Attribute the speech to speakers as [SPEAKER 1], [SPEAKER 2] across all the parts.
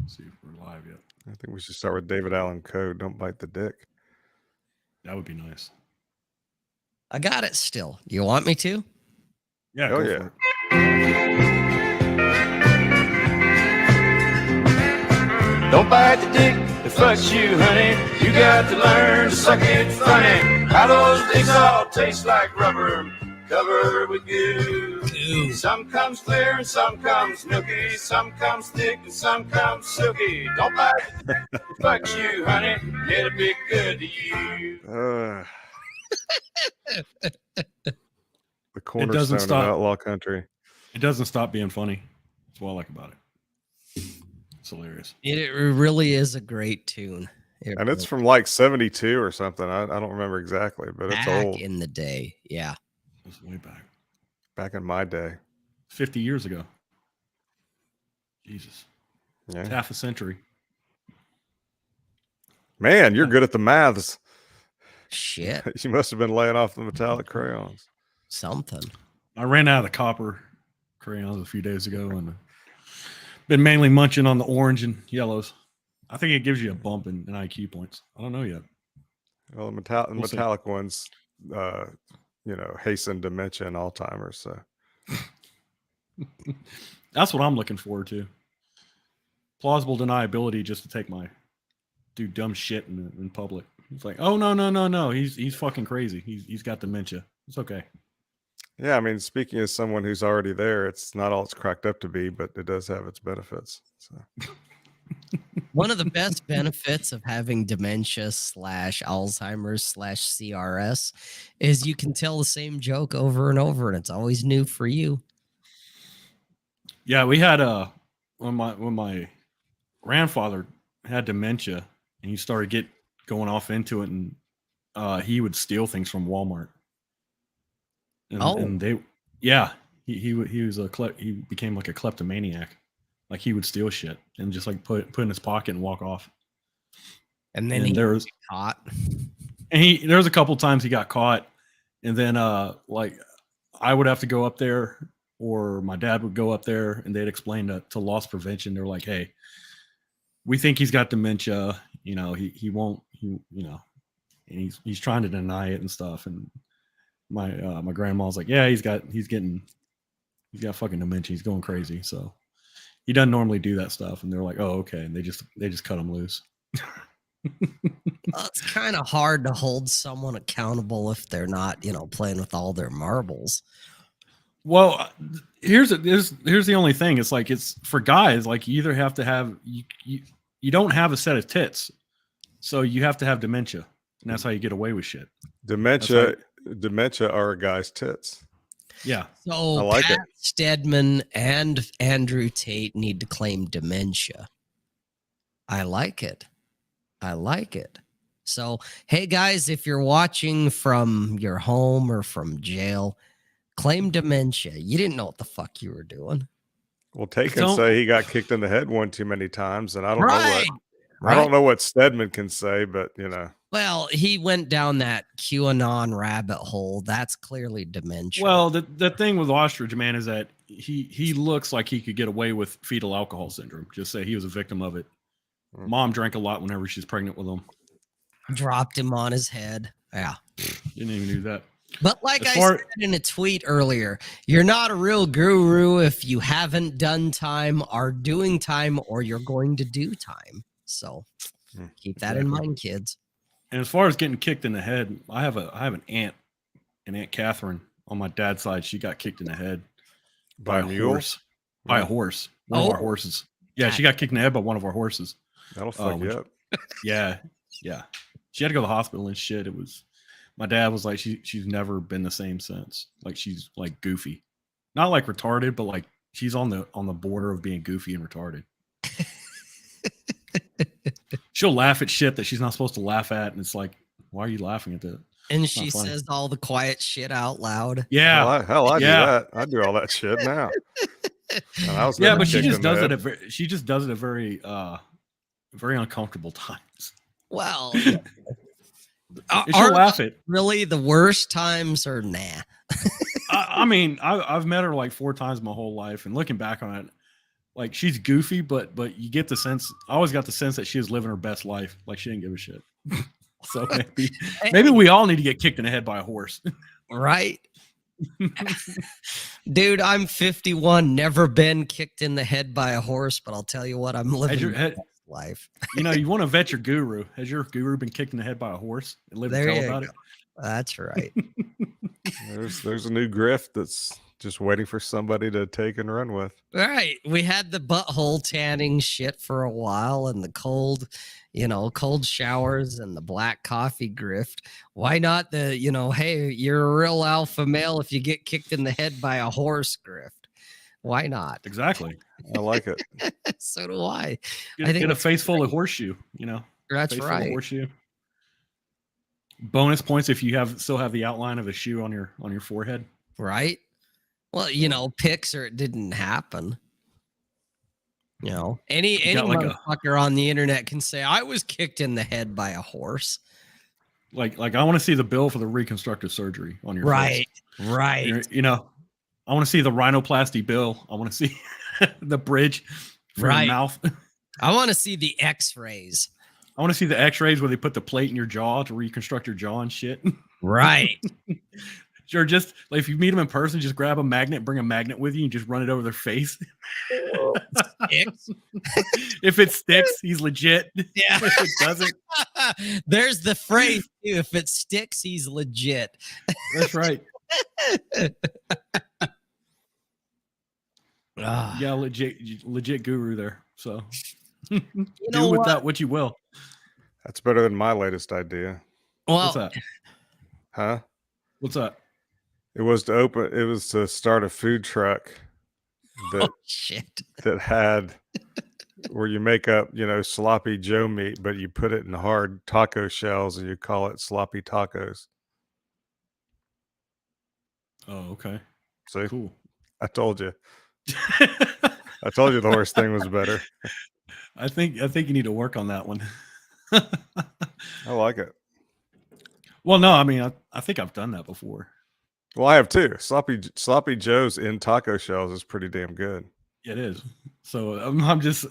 [SPEAKER 1] See if we're live yet.
[SPEAKER 2] I think we should start with David Allen Coe. Don't bite the dick.
[SPEAKER 1] That would be nice.
[SPEAKER 3] I got it still. You want me to?
[SPEAKER 1] Yeah,
[SPEAKER 2] Hell
[SPEAKER 1] go
[SPEAKER 2] yeah.
[SPEAKER 1] for it.
[SPEAKER 4] Don't bite the dick that fucks you, honey. You got to learn to suck it funny. How those dicks all taste like rubber, covered with goo. Some comes clear and some comes milky. Some comes thick and some comes silky. Don't bite the dick that fucks you, honey. It'll be good to you.
[SPEAKER 2] The cornerstone of
[SPEAKER 1] stop.
[SPEAKER 2] outlaw country.
[SPEAKER 1] It doesn't stop being funny. That's what I like about it. It's hilarious.
[SPEAKER 3] It really is a great tune.
[SPEAKER 2] And it's from like 72 or something. I don't remember exactly, but it's
[SPEAKER 3] back
[SPEAKER 2] old.
[SPEAKER 3] in the day. Yeah.
[SPEAKER 1] It's way back.
[SPEAKER 2] Back in my day.
[SPEAKER 1] 50 years ago. Jesus.
[SPEAKER 2] Yeah.
[SPEAKER 1] It's half a century.
[SPEAKER 2] Man, you're good at the maths.
[SPEAKER 3] Shit.
[SPEAKER 2] You must have been laying off the metallic crayons.
[SPEAKER 3] Something.
[SPEAKER 1] I ran out of the copper crayons a few days ago and been mainly munching on the orange and yellows. I think it gives you a bump in IQ points. I don't know yet.
[SPEAKER 2] Well, the
[SPEAKER 1] We'll see.
[SPEAKER 2] metallic ones, hasten dementia and Alzheimer's. So
[SPEAKER 1] That's what I'm looking forward to. Plausible deniability just to do dumb shit in public. It's like, oh no. He's fucking crazy. He's got dementia. It's okay.
[SPEAKER 2] yeah, I mean, speaking as someone who's already there, it's not all it's cracked up to be, but it does have its benefits. So
[SPEAKER 3] One of the best benefits of having dementia / Alzheimer's / CRS is you can tell the same joke over and over, and it's always new for you.
[SPEAKER 1] Yeah, we had when my grandfather had dementia and he started going off into it, and he would steal things from Walmart. And he became like a kleptomaniac. Like he would steal shit and just like put in his pocket and walk off.
[SPEAKER 3] And then
[SPEAKER 1] And
[SPEAKER 3] he was caught.
[SPEAKER 1] And there was a couple times he got caught, and then like I would have to go up there, or my dad would go up there, and they'd explain to loss prevention. They're like, "Hey, we think he's got dementia. He won't. And he's trying to deny it and stuff." And my grandma's like, "Yeah, he's got fucking dementia. He's going crazy." So he doesn't normally do that stuff. And they're like, "Oh, okay." And they just cut him loose.
[SPEAKER 3] Well, it's kind of hard to hold someone accountable if they're not, playing with all their marbles.
[SPEAKER 1] Well, here's the only thing. It's like, it's for guys, like you either have to have you don't have a set of tits, so you have to have dementia, and that's how you get away with shit.
[SPEAKER 2] dementia are a guy's tits.
[SPEAKER 1] Yeah.
[SPEAKER 3] So
[SPEAKER 2] I like
[SPEAKER 3] Pat
[SPEAKER 2] it.
[SPEAKER 3] Stedman and Andrew Tate need to claim dementia. I like it. So, hey guys, if you're watching from your home or from jail, claim dementia. You didn't know what the fuck you were doing.
[SPEAKER 2] Well, Tate can
[SPEAKER 1] Don't-
[SPEAKER 2] say he got kicked in the head one too many times, and I don't
[SPEAKER 3] Right.
[SPEAKER 2] I don't know what Stedman can say, but
[SPEAKER 3] Well, he went down that QAnon rabbit hole. That's clearly dementia.
[SPEAKER 1] Well, the thing with Ostrich, man, is that he looks like he could get away with fetal alcohol syndrome. Just say he was a victim of it. Mom drank a lot whenever she's pregnant with him.
[SPEAKER 3] dropped him on his head. Yeah.
[SPEAKER 1] Didn't even do that.
[SPEAKER 3] But like
[SPEAKER 1] As
[SPEAKER 3] I
[SPEAKER 1] far-
[SPEAKER 3] said in a tweet earlier, you're not a real guru if you haven't done time, are doing time, or you're going to do time. So keep that in mind, kids.
[SPEAKER 1] And as far as getting kicked in the head, I have an aunt, Aunt Catherine on my dad's side. She got kicked in the head by a
[SPEAKER 2] mule?
[SPEAKER 1] horse. By a horse. One of our horses. Yeah, she got kicked in the head by one of our horses.
[SPEAKER 2] that'll fuck you up.
[SPEAKER 1] Yeah. She had to go to the hospital and shit. It was, my dad was like, she's never been the same since. Like she's like goofy, not like retarded, but like she's on the border of being goofy and retarded. She'll laugh at shit that she's not supposed to laugh at, and it's like, why are you laughing at that?
[SPEAKER 3] And she
[SPEAKER 1] Not funny.
[SPEAKER 3] says all the quiet shit out loud.
[SPEAKER 1] Yeah,
[SPEAKER 2] Hell, I do
[SPEAKER 1] Yeah.
[SPEAKER 2] that. I do all that shit now. And I was
[SPEAKER 1] yeah,
[SPEAKER 2] never
[SPEAKER 1] but she
[SPEAKER 2] kicked
[SPEAKER 1] just
[SPEAKER 2] in the
[SPEAKER 1] does
[SPEAKER 2] head.
[SPEAKER 1] it at very very uncomfortable times.
[SPEAKER 3] Well,
[SPEAKER 1] And
[SPEAKER 3] are
[SPEAKER 1] she'll laugh at.
[SPEAKER 3] really the worst times or nah?
[SPEAKER 1] I mean, I've met her like 4 times my whole life, and looking back on it, like she's goofy, but you get the sense. I always got the sense that she was living her best life. Like she didn't give a shit. So maybe we all need to get kicked in the head by a horse.
[SPEAKER 3] Right? Dude, I'm 51, never been kicked in the head by a horse, but I'll tell you what, I'm living
[SPEAKER 1] your
[SPEAKER 3] my
[SPEAKER 1] head-
[SPEAKER 3] best life.
[SPEAKER 1] You know, you want to vet your guru. Has your guru been kicked in the head by a horse and lived to
[SPEAKER 3] There
[SPEAKER 1] tell
[SPEAKER 3] you
[SPEAKER 1] about
[SPEAKER 3] go.
[SPEAKER 1] it?
[SPEAKER 3] That's right.
[SPEAKER 2] There's a new grift that's just waiting for somebody to take and run with.
[SPEAKER 3] All right. We had the butthole tanning shit for a while and the cold, cold showers and the black coffee grift. Why not the, hey, you're a real alpha male if you get kicked in the head by a horse grift? Why not?
[SPEAKER 1] Exactly.
[SPEAKER 2] I like it.
[SPEAKER 3] So do I.
[SPEAKER 1] Get,
[SPEAKER 3] I think
[SPEAKER 1] get a
[SPEAKER 3] it's
[SPEAKER 1] face full of horseshoe,
[SPEAKER 3] That's
[SPEAKER 1] face full of
[SPEAKER 3] right.
[SPEAKER 1] horseshoe. Bonus points if you still have the outline of a shoe on your forehead.
[SPEAKER 3] Right? Well, pics or it didn't happen. Any
[SPEAKER 1] got like a-
[SPEAKER 3] motherfucker on the internet can say I was kicked in the head by a horse.
[SPEAKER 1] Like I want to see the bill for the reconstructive surgery on your
[SPEAKER 3] Right.
[SPEAKER 1] face.
[SPEAKER 3] Right.
[SPEAKER 1] I want to see the rhinoplasty bill. I want to see the bridge for
[SPEAKER 3] Right.
[SPEAKER 1] your mouth.
[SPEAKER 3] I want to see the x-rays.
[SPEAKER 1] I want to see the x-rays where they put the plate in your jaw to reconstruct your jaw and shit.
[SPEAKER 3] Right.
[SPEAKER 1] Or just like if you meet them in person, just grab a magnet, bring a magnet with you and just run it over their face.
[SPEAKER 3] Sticks.
[SPEAKER 1] If it sticks, he's legit.
[SPEAKER 3] Yeah.
[SPEAKER 1] If it doesn't,
[SPEAKER 3] There's the phrase too. If it sticks, he's legit.
[SPEAKER 1] that's right.
[SPEAKER 3] Ah,
[SPEAKER 1] Yeah, legit guru there. So
[SPEAKER 3] you
[SPEAKER 1] do
[SPEAKER 3] know
[SPEAKER 1] with
[SPEAKER 3] what?
[SPEAKER 1] that what you will.
[SPEAKER 2] That's better than my latest idea.
[SPEAKER 3] Well,
[SPEAKER 1] What's that?
[SPEAKER 2] Huh?
[SPEAKER 1] What's that?
[SPEAKER 2] It was to start a food truck that
[SPEAKER 3] shit.
[SPEAKER 2] that had where you make up, sloppy Joe meat, but you put it in hard taco shells and you call it sloppy tacos.
[SPEAKER 1] Oh, okay.
[SPEAKER 2] See,
[SPEAKER 1] Cool.
[SPEAKER 2] I told you. I told you the horse thing was better.
[SPEAKER 1] I think you need to work on that one.
[SPEAKER 2] I like it.
[SPEAKER 1] Well, no, I mean, I think I've done that before.
[SPEAKER 2] Well, I have too. Sloppy Joe's in taco shells is pretty damn good.
[SPEAKER 1] It is. So I'm just,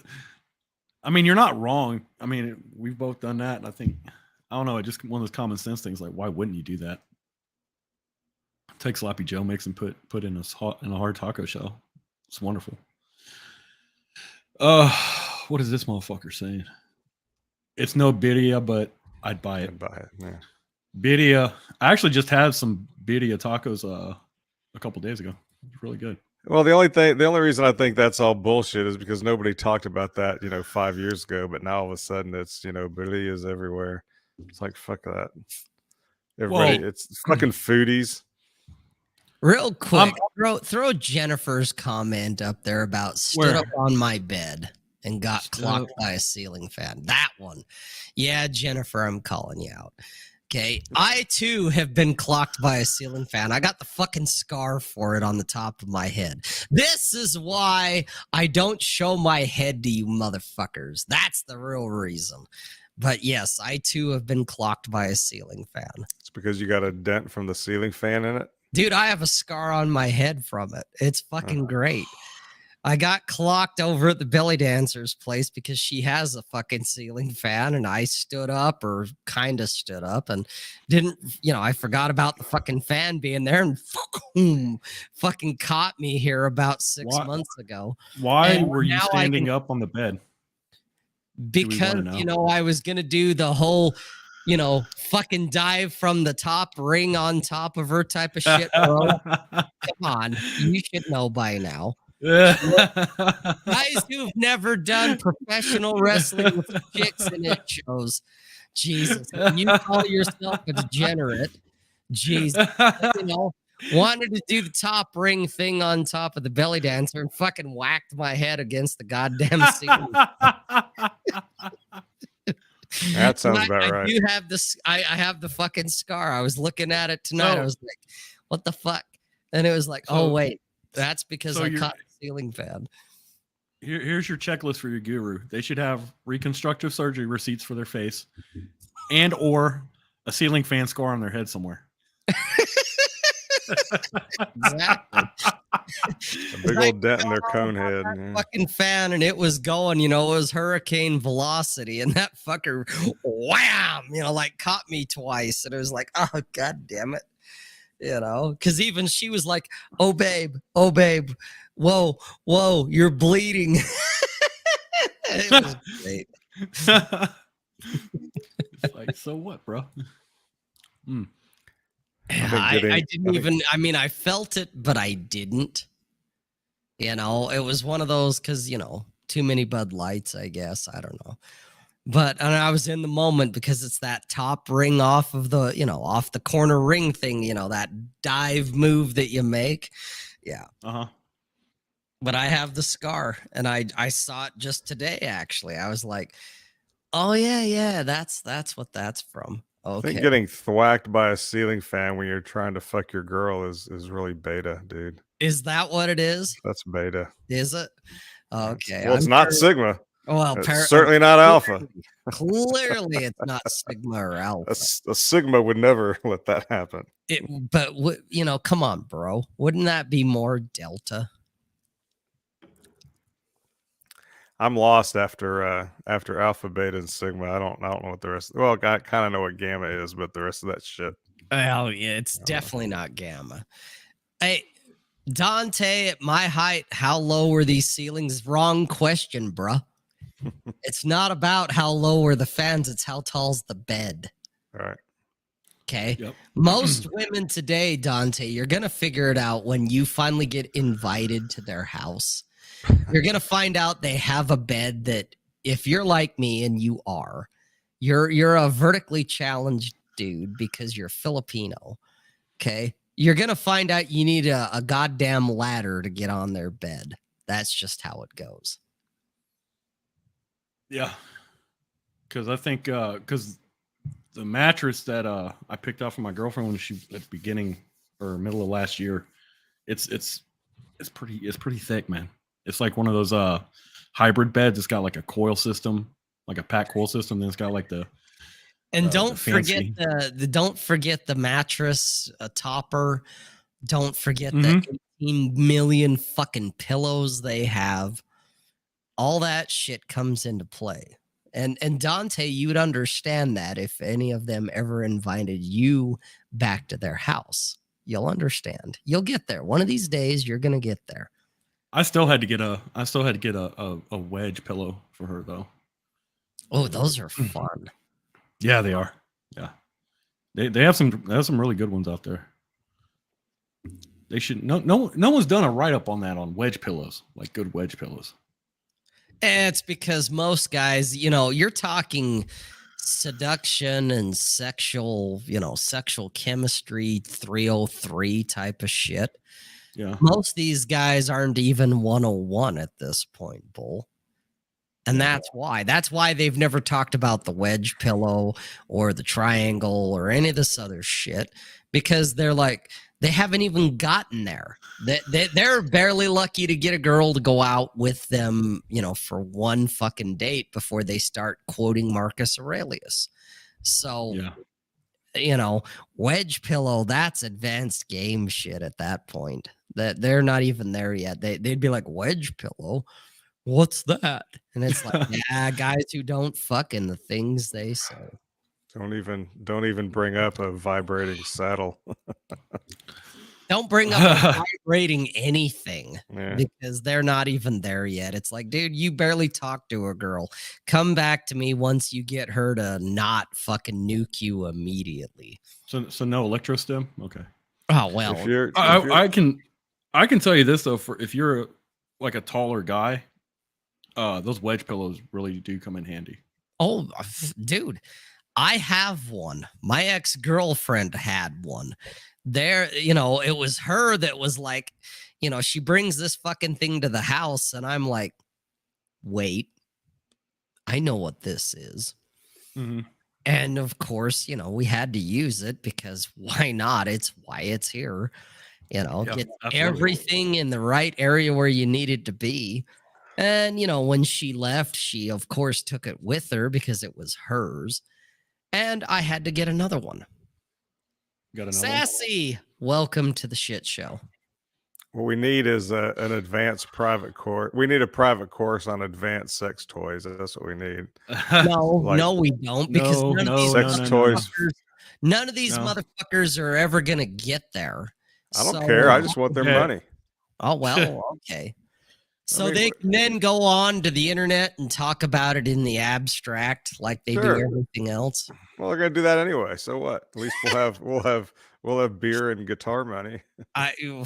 [SPEAKER 1] I mean, you're not wrong. I mean, we've both done that. And I think, I don't know, it's just one of those common sense things. Like, why wouldn't you do that? Take sloppy Joe mix and put in a hard taco shell. It's wonderful. What is this motherfucker saying? It's no birria, but I'd buy it.
[SPEAKER 2] I'd buy it. Yeah.
[SPEAKER 1] Birria. I actually just had some birria tacos a couple days ago. It's really good.
[SPEAKER 2] Well, the only reason I think that's all bullshit is because nobody talked about that, 5 years ago, but now all of a sudden it's, birrias everywhere. It's like, fuck that. Everybody,
[SPEAKER 1] Well-
[SPEAKER 2] it's fucking foodies.
[SPEAKER 3] Real quick, throw Jennifer's comment up there about stood
[SPEAKER 1] Where?
[SPEAKER 3] up on my bed and got
[SPEAKER 1] Stood
[SPEAKER 3] clocked
[SPEAKER 1] up.
[SPEAKER 3] by a ceiling fan. That one. Yeah, Jennifer, I'm calling you out. Okay. I too have been clocked by a ceiling fan. I got the fucking scar for it on the top of my head. This is why I don't show my head to you motherfuckers. That's the real reason. But yes, I too have been clocked by a ceiling fan.
[SPEAKER 2] It's because you got a dent from the ceiling fan in it.
[SPEAKER 3] Dude, I have a scar on my head from it. It's fucking great. I got clocked over at the belly dancer's place because she has a fucking ceiling fan and I stood up or kind of stood up and didn't, I forgot about the fucking fan being there and fucking caught me here about 6
[SPEAKER 1] Why-
[SPEAKER 3] months ago.
[SPEAKER 1] Why
[SPEAKER 3] And
[SPEAKER 1] were you
[SPEAKER 3] now I
[SPEAKER 1] standing
[SPEAKER 3] can-
[SPEAKER 1] up on the bed?
[SPEAKER 3] Because,
[SPEAKER 1] know?
[SPEAKER 3] I was going to do the whole, fucking dive from the top, ring on top of her type of shit, bro. Come on. You should know by now. Guys who've never done professional wrestling with chicks in it shows. Jesus, when you call yourself a degenerate, Jesus, wanted to do the top ring thing on top of the belly dancer and fucking whacked my head against the goddamn ceiling.
[SPEAKER 2] That sounds
[SPEAKER 3] And
[SPEAKER 2] about
[SPEAKER 3] I
[SPEAKER 2] right.
[SPEAKER 3] do have this. I have the fucking scar. I was looking at it tonight.
[SPEAKER 1] So-
[SPEAKER 3] I was like, "What the fuck?" And it was like,
[SPEAKER 1] So-
[SPEAKER 3] "Oh wait, that's because
[SPEAKER 1] so
[SPEAKER 3] I
[SPEAKER 1] you're-
[SPEAKER 3] caught the ceiling fan."
[SPEAKER 1] Here's your checklist for your guru. They should have reconstructive surgery receipts for their face and or a ceiling fan scar on their head somewhere.
[SPEAKER 3] Exactly.
[SPEAKER 2] A big old dent in their cone head. Yeah.
[SPEAKER 3] Fucking fan, and it was going, it was hurricane velocity, and that fucker, wham, like caught me twice, and it was like, oh god damn it, because even she was like, oh babe, whoa, you're bleeding. It was great.
[SPEAKER 1] It's like, so what, bro? Mm.
[SPEAKER 3] I didn't even, I felt it, but I didn't. It was one of those because, too many Bud Lights, I guess. I don't know. But I was in the moment because it's that top ring off of the, off the corner ring thing, that dive move that you make. Yeah.
[SPEAKER 1] Uh-huh.
[SPEAKER 3] But I have the scar, and I saw it just today, actually. I was like, oh, yeah, that's what that's from.
[SPEAKER 2] I
[SPEAKER 3] Okay.
[SPEAKER 2] think getting thwacked by a ceiling fan when you're trying to fuck your girl is really beta, dude.
[SPEAKER 3] Is that what it is?
[SPEAKER 2] That's beta.
[SPEAKER 3] Is it? Okay.
[SPEAKER 2] Well, it's not Sigma.
[SPEAKER 3] Well,
[SPEAKER 2] It's certainly not alpha.
[SPEAKER 3] Clearly, it's not Sigma or Alpha.
[SPEAKER 2] A Sigma would never let that happen.
[SPEAKER 3] But come on, bro. Wouldn't that be more Delta?
[SPEAKER 2] I'm lost after alpha, beta, and sigma. I don't know what the rest. Well, I kind of know what gamma is, but the rest of that shit.
[SPEAKER 3] Oh yeah, it's definitely not gamma. Hey, Dante, at my height, how low are these ceilings? Wrong question, bruh. It's not about how low are the fans, it's how tall's the bed.
[SPEAKER 2] All right.
[SPEAKER 3] Okay.
[SPEAKER 1] Yep.
[SPEAKER 3] Most women today, Dante, you're going to figure it out when you finally get invited to their house. You're going to find out they have a bed that, if you're like me, and you are, you're a vertically challenged dude because you're Filipino. Okay. You're going to find out you need a goddamn ladder to get on their bed. That's just how it goes.
[SPEAKER 1] Yeah. Because I think, because the mattress that I picked out for my girlfriend when she at the beginning or middle of last year, it's pretty thick, man. It's like one of those hybrid beds. It's got like a coil system, like a pack coil system. Then it's got like the
[SPEAKER 3] don't forget
[SPEAKER 1] fancy-
[SPEAKER 3] don't forget the mattress topper. Don't forget the 18 million fucking pillows they have. All that shit comes into play. And Dante, you would understand that if any of them ever invited you back to their house. You'll understand. You'll get there. One of these days, you're gonna get there.
[SPEAKER 1] I still had to get a wedge pillow for her though.
[SPEAKER 3] Oh, those are fun.
[SPEAKER 1] Yeah, they are. Yeah, they have some really good ones out there. They should no one's done a write up on that on wedge pillows, like good wedge pillows.
[SPEAKER 3] It's because most guys, you're talking seduction and sexual chemistry 303 type of shit.
[SPEAKER 1] Yeah.
[SPEAKER 3] Most of these guys aren't even 101 at this point, Bull. And that's why they've never talked about the wedge pillow or the triangle or any of this other shit, because they're like, they haven't even gotten there. They're barely lucky to get a girl to go out with them, for one fucking date before they start quoting Marcus Aurelius. So, wedge pillow, that's advanced game shit at that point. That they're not even there yet. They'd be like, wedge pillow? What's that? And it's like, yeah, guys who don't fucking the things they say.
[SPEAKER 2] Don't even bring up a vibrating saddle.
[SPEAKER 3] Don't bring up vibrating anything,
[SPEAKER 2] Yeah.
[SPEAKER 3] because they're not even there yet. It's like, dude, you barely talk to a girl. Come back to me once you get her to not fucking nuke you immediately.
[SPEAKER 1] So no electro stim. Okay.
[SPEAKER 3] Oh well.
[SPEAKER 2] If you're,
[SPEAKER 1] I can tell you this though, for if you're like a taller guy, those wedge pillows really do come in handy.
[SPEAKER 3] Oh, dude, I have one. My ex-girlfriend had one. There, it was her that was like, she brings this fucking thing to the house, and I'm like, wait, I know what this is.
[SPEAKER 1] Mm-hmm.
[SPEAKER 3] And of course, we had to use it because why not? It's why it's here. Get
[SPEAKER 1] absolutely.
[SPEAKER 3] everything in the right area where you need it to be. And, when she left, she, of course, took it with her because it was hers. And I had to get another one.
[SPEAKER 1] Got another
[SPEAKER 3] Sassy. welcome to the shit show.
[SPEAKER 2] What we need is an advanced private course. We need a private course on advanced sex toys. That's what we need.
[SPEAKER 3] No,
[SPEAKER 2] Like-
[SPEAKER 3] no, we don't, because
[SPEAKER 1] No,
[SPEAKER 3] none,
[SPEAKER 1] no,
[SPEAKER 3] of these
[SPEAKER 2] Sex
[SPEAKER 1] no,
[SPEAKER 2] toys.
[SPEAKER 3] none of these
[SPEAKER 1] No.
[SPEAKER 3] motherfuckers are ever gonna get there.
[SPEAKER 2] I don't
[SPEAKER 3] So-
[SPEAKER 2] care. I just want their
[SPEAKER 1] Okay.
[SPEAKER 2] money.
[SPEAKER 3] Oh well, okay. So
[SPEAKER 2] mean,
[SPEAKER 3] they can then go on to the internet and talk about it in the abstract, like they
[SPEAKER 2] Sure.
[SPEAKER 3] do everything else.
[SPEAKER 2] Well, they're gonna do that anyway. So what? At least we'll have beer and guitar money.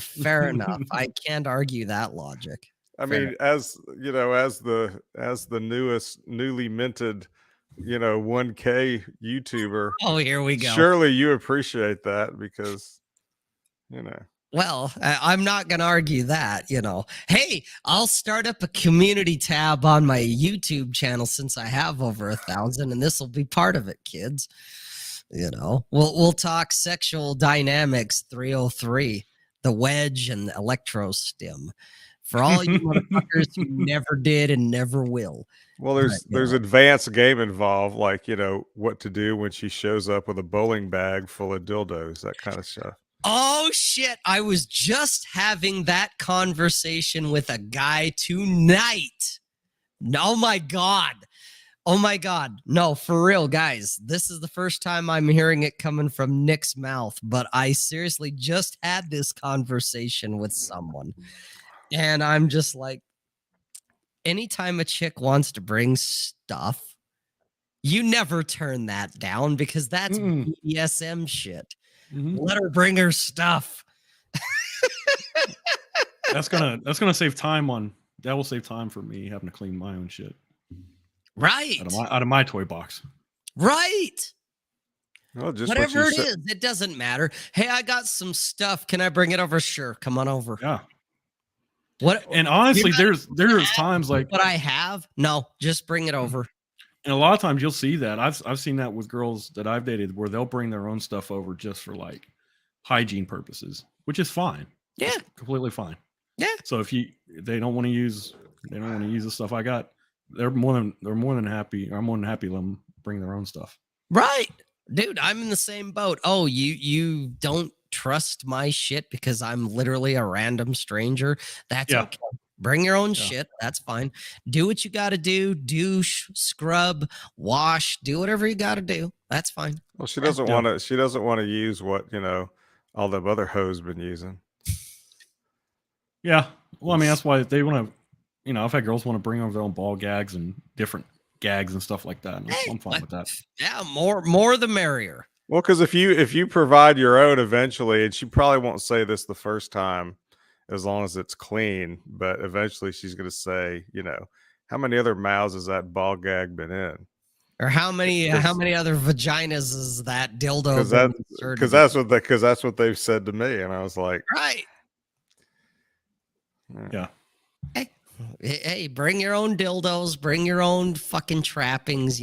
[SPEAKER 3] Fair enough. I can't argue that logic.
[SPEAKER 2] I
[SPEAKER 3] Fair
[SPEAKER 2] mean, as you know, as the newly minted, 1K YouTuber,
[SPEAKER 3] Oh, here we go.
[SPEAKER 2] surely you appreciate that because,
[SPEAKER 3] Well, I'm not going to argue that, Hey, I'll start up a community tab on my YouTube channel since I have over 1,000, and this will be part of it, kids. We'll talk sexual dynamics 303, the wedge and the electro stim. For all you motherfuckers who never did and never will.
[SPEAKER 2] well, there's advanced game involved, like what to do when she shows up with a bowling bag full of dildos, that kind of stuff.
[SPEAKER 3] Oh shit, I was just having that conversation with a guy tonight. Oh my god. No, for real, guys. This is the first time I'm hearing it coming from Nick's mouth, but I seriously just had this conversation with someone. And I'm just like, anytime a chick wants to bring stuff, you never turn that down because that's
[SPEAKER 1] Mm-mm.
[SPEAKER 3] BDSM shit.
[SPEAKER 1] Mhm.
[SPEAKER 3] Let her bring her stuff.
[SPEAKER 1] That's gonna save time on. That will save time for me having to clean my own shit
[SPEAKER 3] Right.
[SPEAKER 1] out of my toy box.
[SPEAKER 3] Right.
[SPEAKER 2] Well, just
[SPEAKER 3] Whatever
[SPEAKER 2] what
[SPEAKER 3] it
[SPEAKER 2] you
[SPEAKER 3] is, it doesn't matter. Hey, I got some stuff. Can I bring it over? Sure. Come on over.
[SPEAKER 1] Yeah,
[SPEAKER 3] What
[SPEAKER 1] and honestly,
[SPEAKER 3] You're
[SPEAKER 1] there's times like,
[SPEAKER 3] what I have? No, just bring it over.
[SPEAKER 1] and a lot of times you'll see that. I've seen that with girls that I've dated where they'll bring their own stuff over just for like hygiene purposes, which is fine.
[SPEAKER 3] Yeah.
[SPEAKER 1] It's completely fine.
[SPEAKER 3] Yeah.
[SPEAKER 1] So if they don't want to use the stuff I got, they're more than happy. I'm more than happy to let them bring their own stuff.
[SPEAKER 3] Right. Dude, I'm in the same boat. Oh, you don't trust my shit because I'm literally a random stranger. That's
[SPEAKER 1] Yeah.
[SPEAKER 3] okay. Bring your own
[SPEAKER 1] Yeah.
[SPEAKER 3] shit. That's fine. Do what you got to do. Douche, scrub, wash, do whatever you got to do. That's fine.
[SPEAKER 2] Well, she doesn't
[SPEAKER 1] Yeah.
[SPEAKER 2] want to. She doesn't want to use what all the other hoes been using.
[SPEAKER 1] Yeah. Well, I mean, that's why they want to, I've had girls want to bring over their own ball gags and different gags and stuff like that. And
[SPEAKER 3] Hey,
[SPEAKER 1] I'm fine with that.
[SPEAKER 3] Yeah, more the merrier.
[SPEAKER 2] Well, because if you provide your own eventually, and she probably won't say this the first time, as long as it's clean, but eventually she's going to say, how many other mouths has that ball gag been in?
[SPEAKER 3] Or how many other vaginas is that dildo? been inserted
[SPEAKER 2] Because that's what they've said to me, and I was like,
[SPEAKER 3] right.
[SPEAKER 1] Yeah.
[SPEAKER 3] Hey, bring your own dildos, bring your own fucking trappings,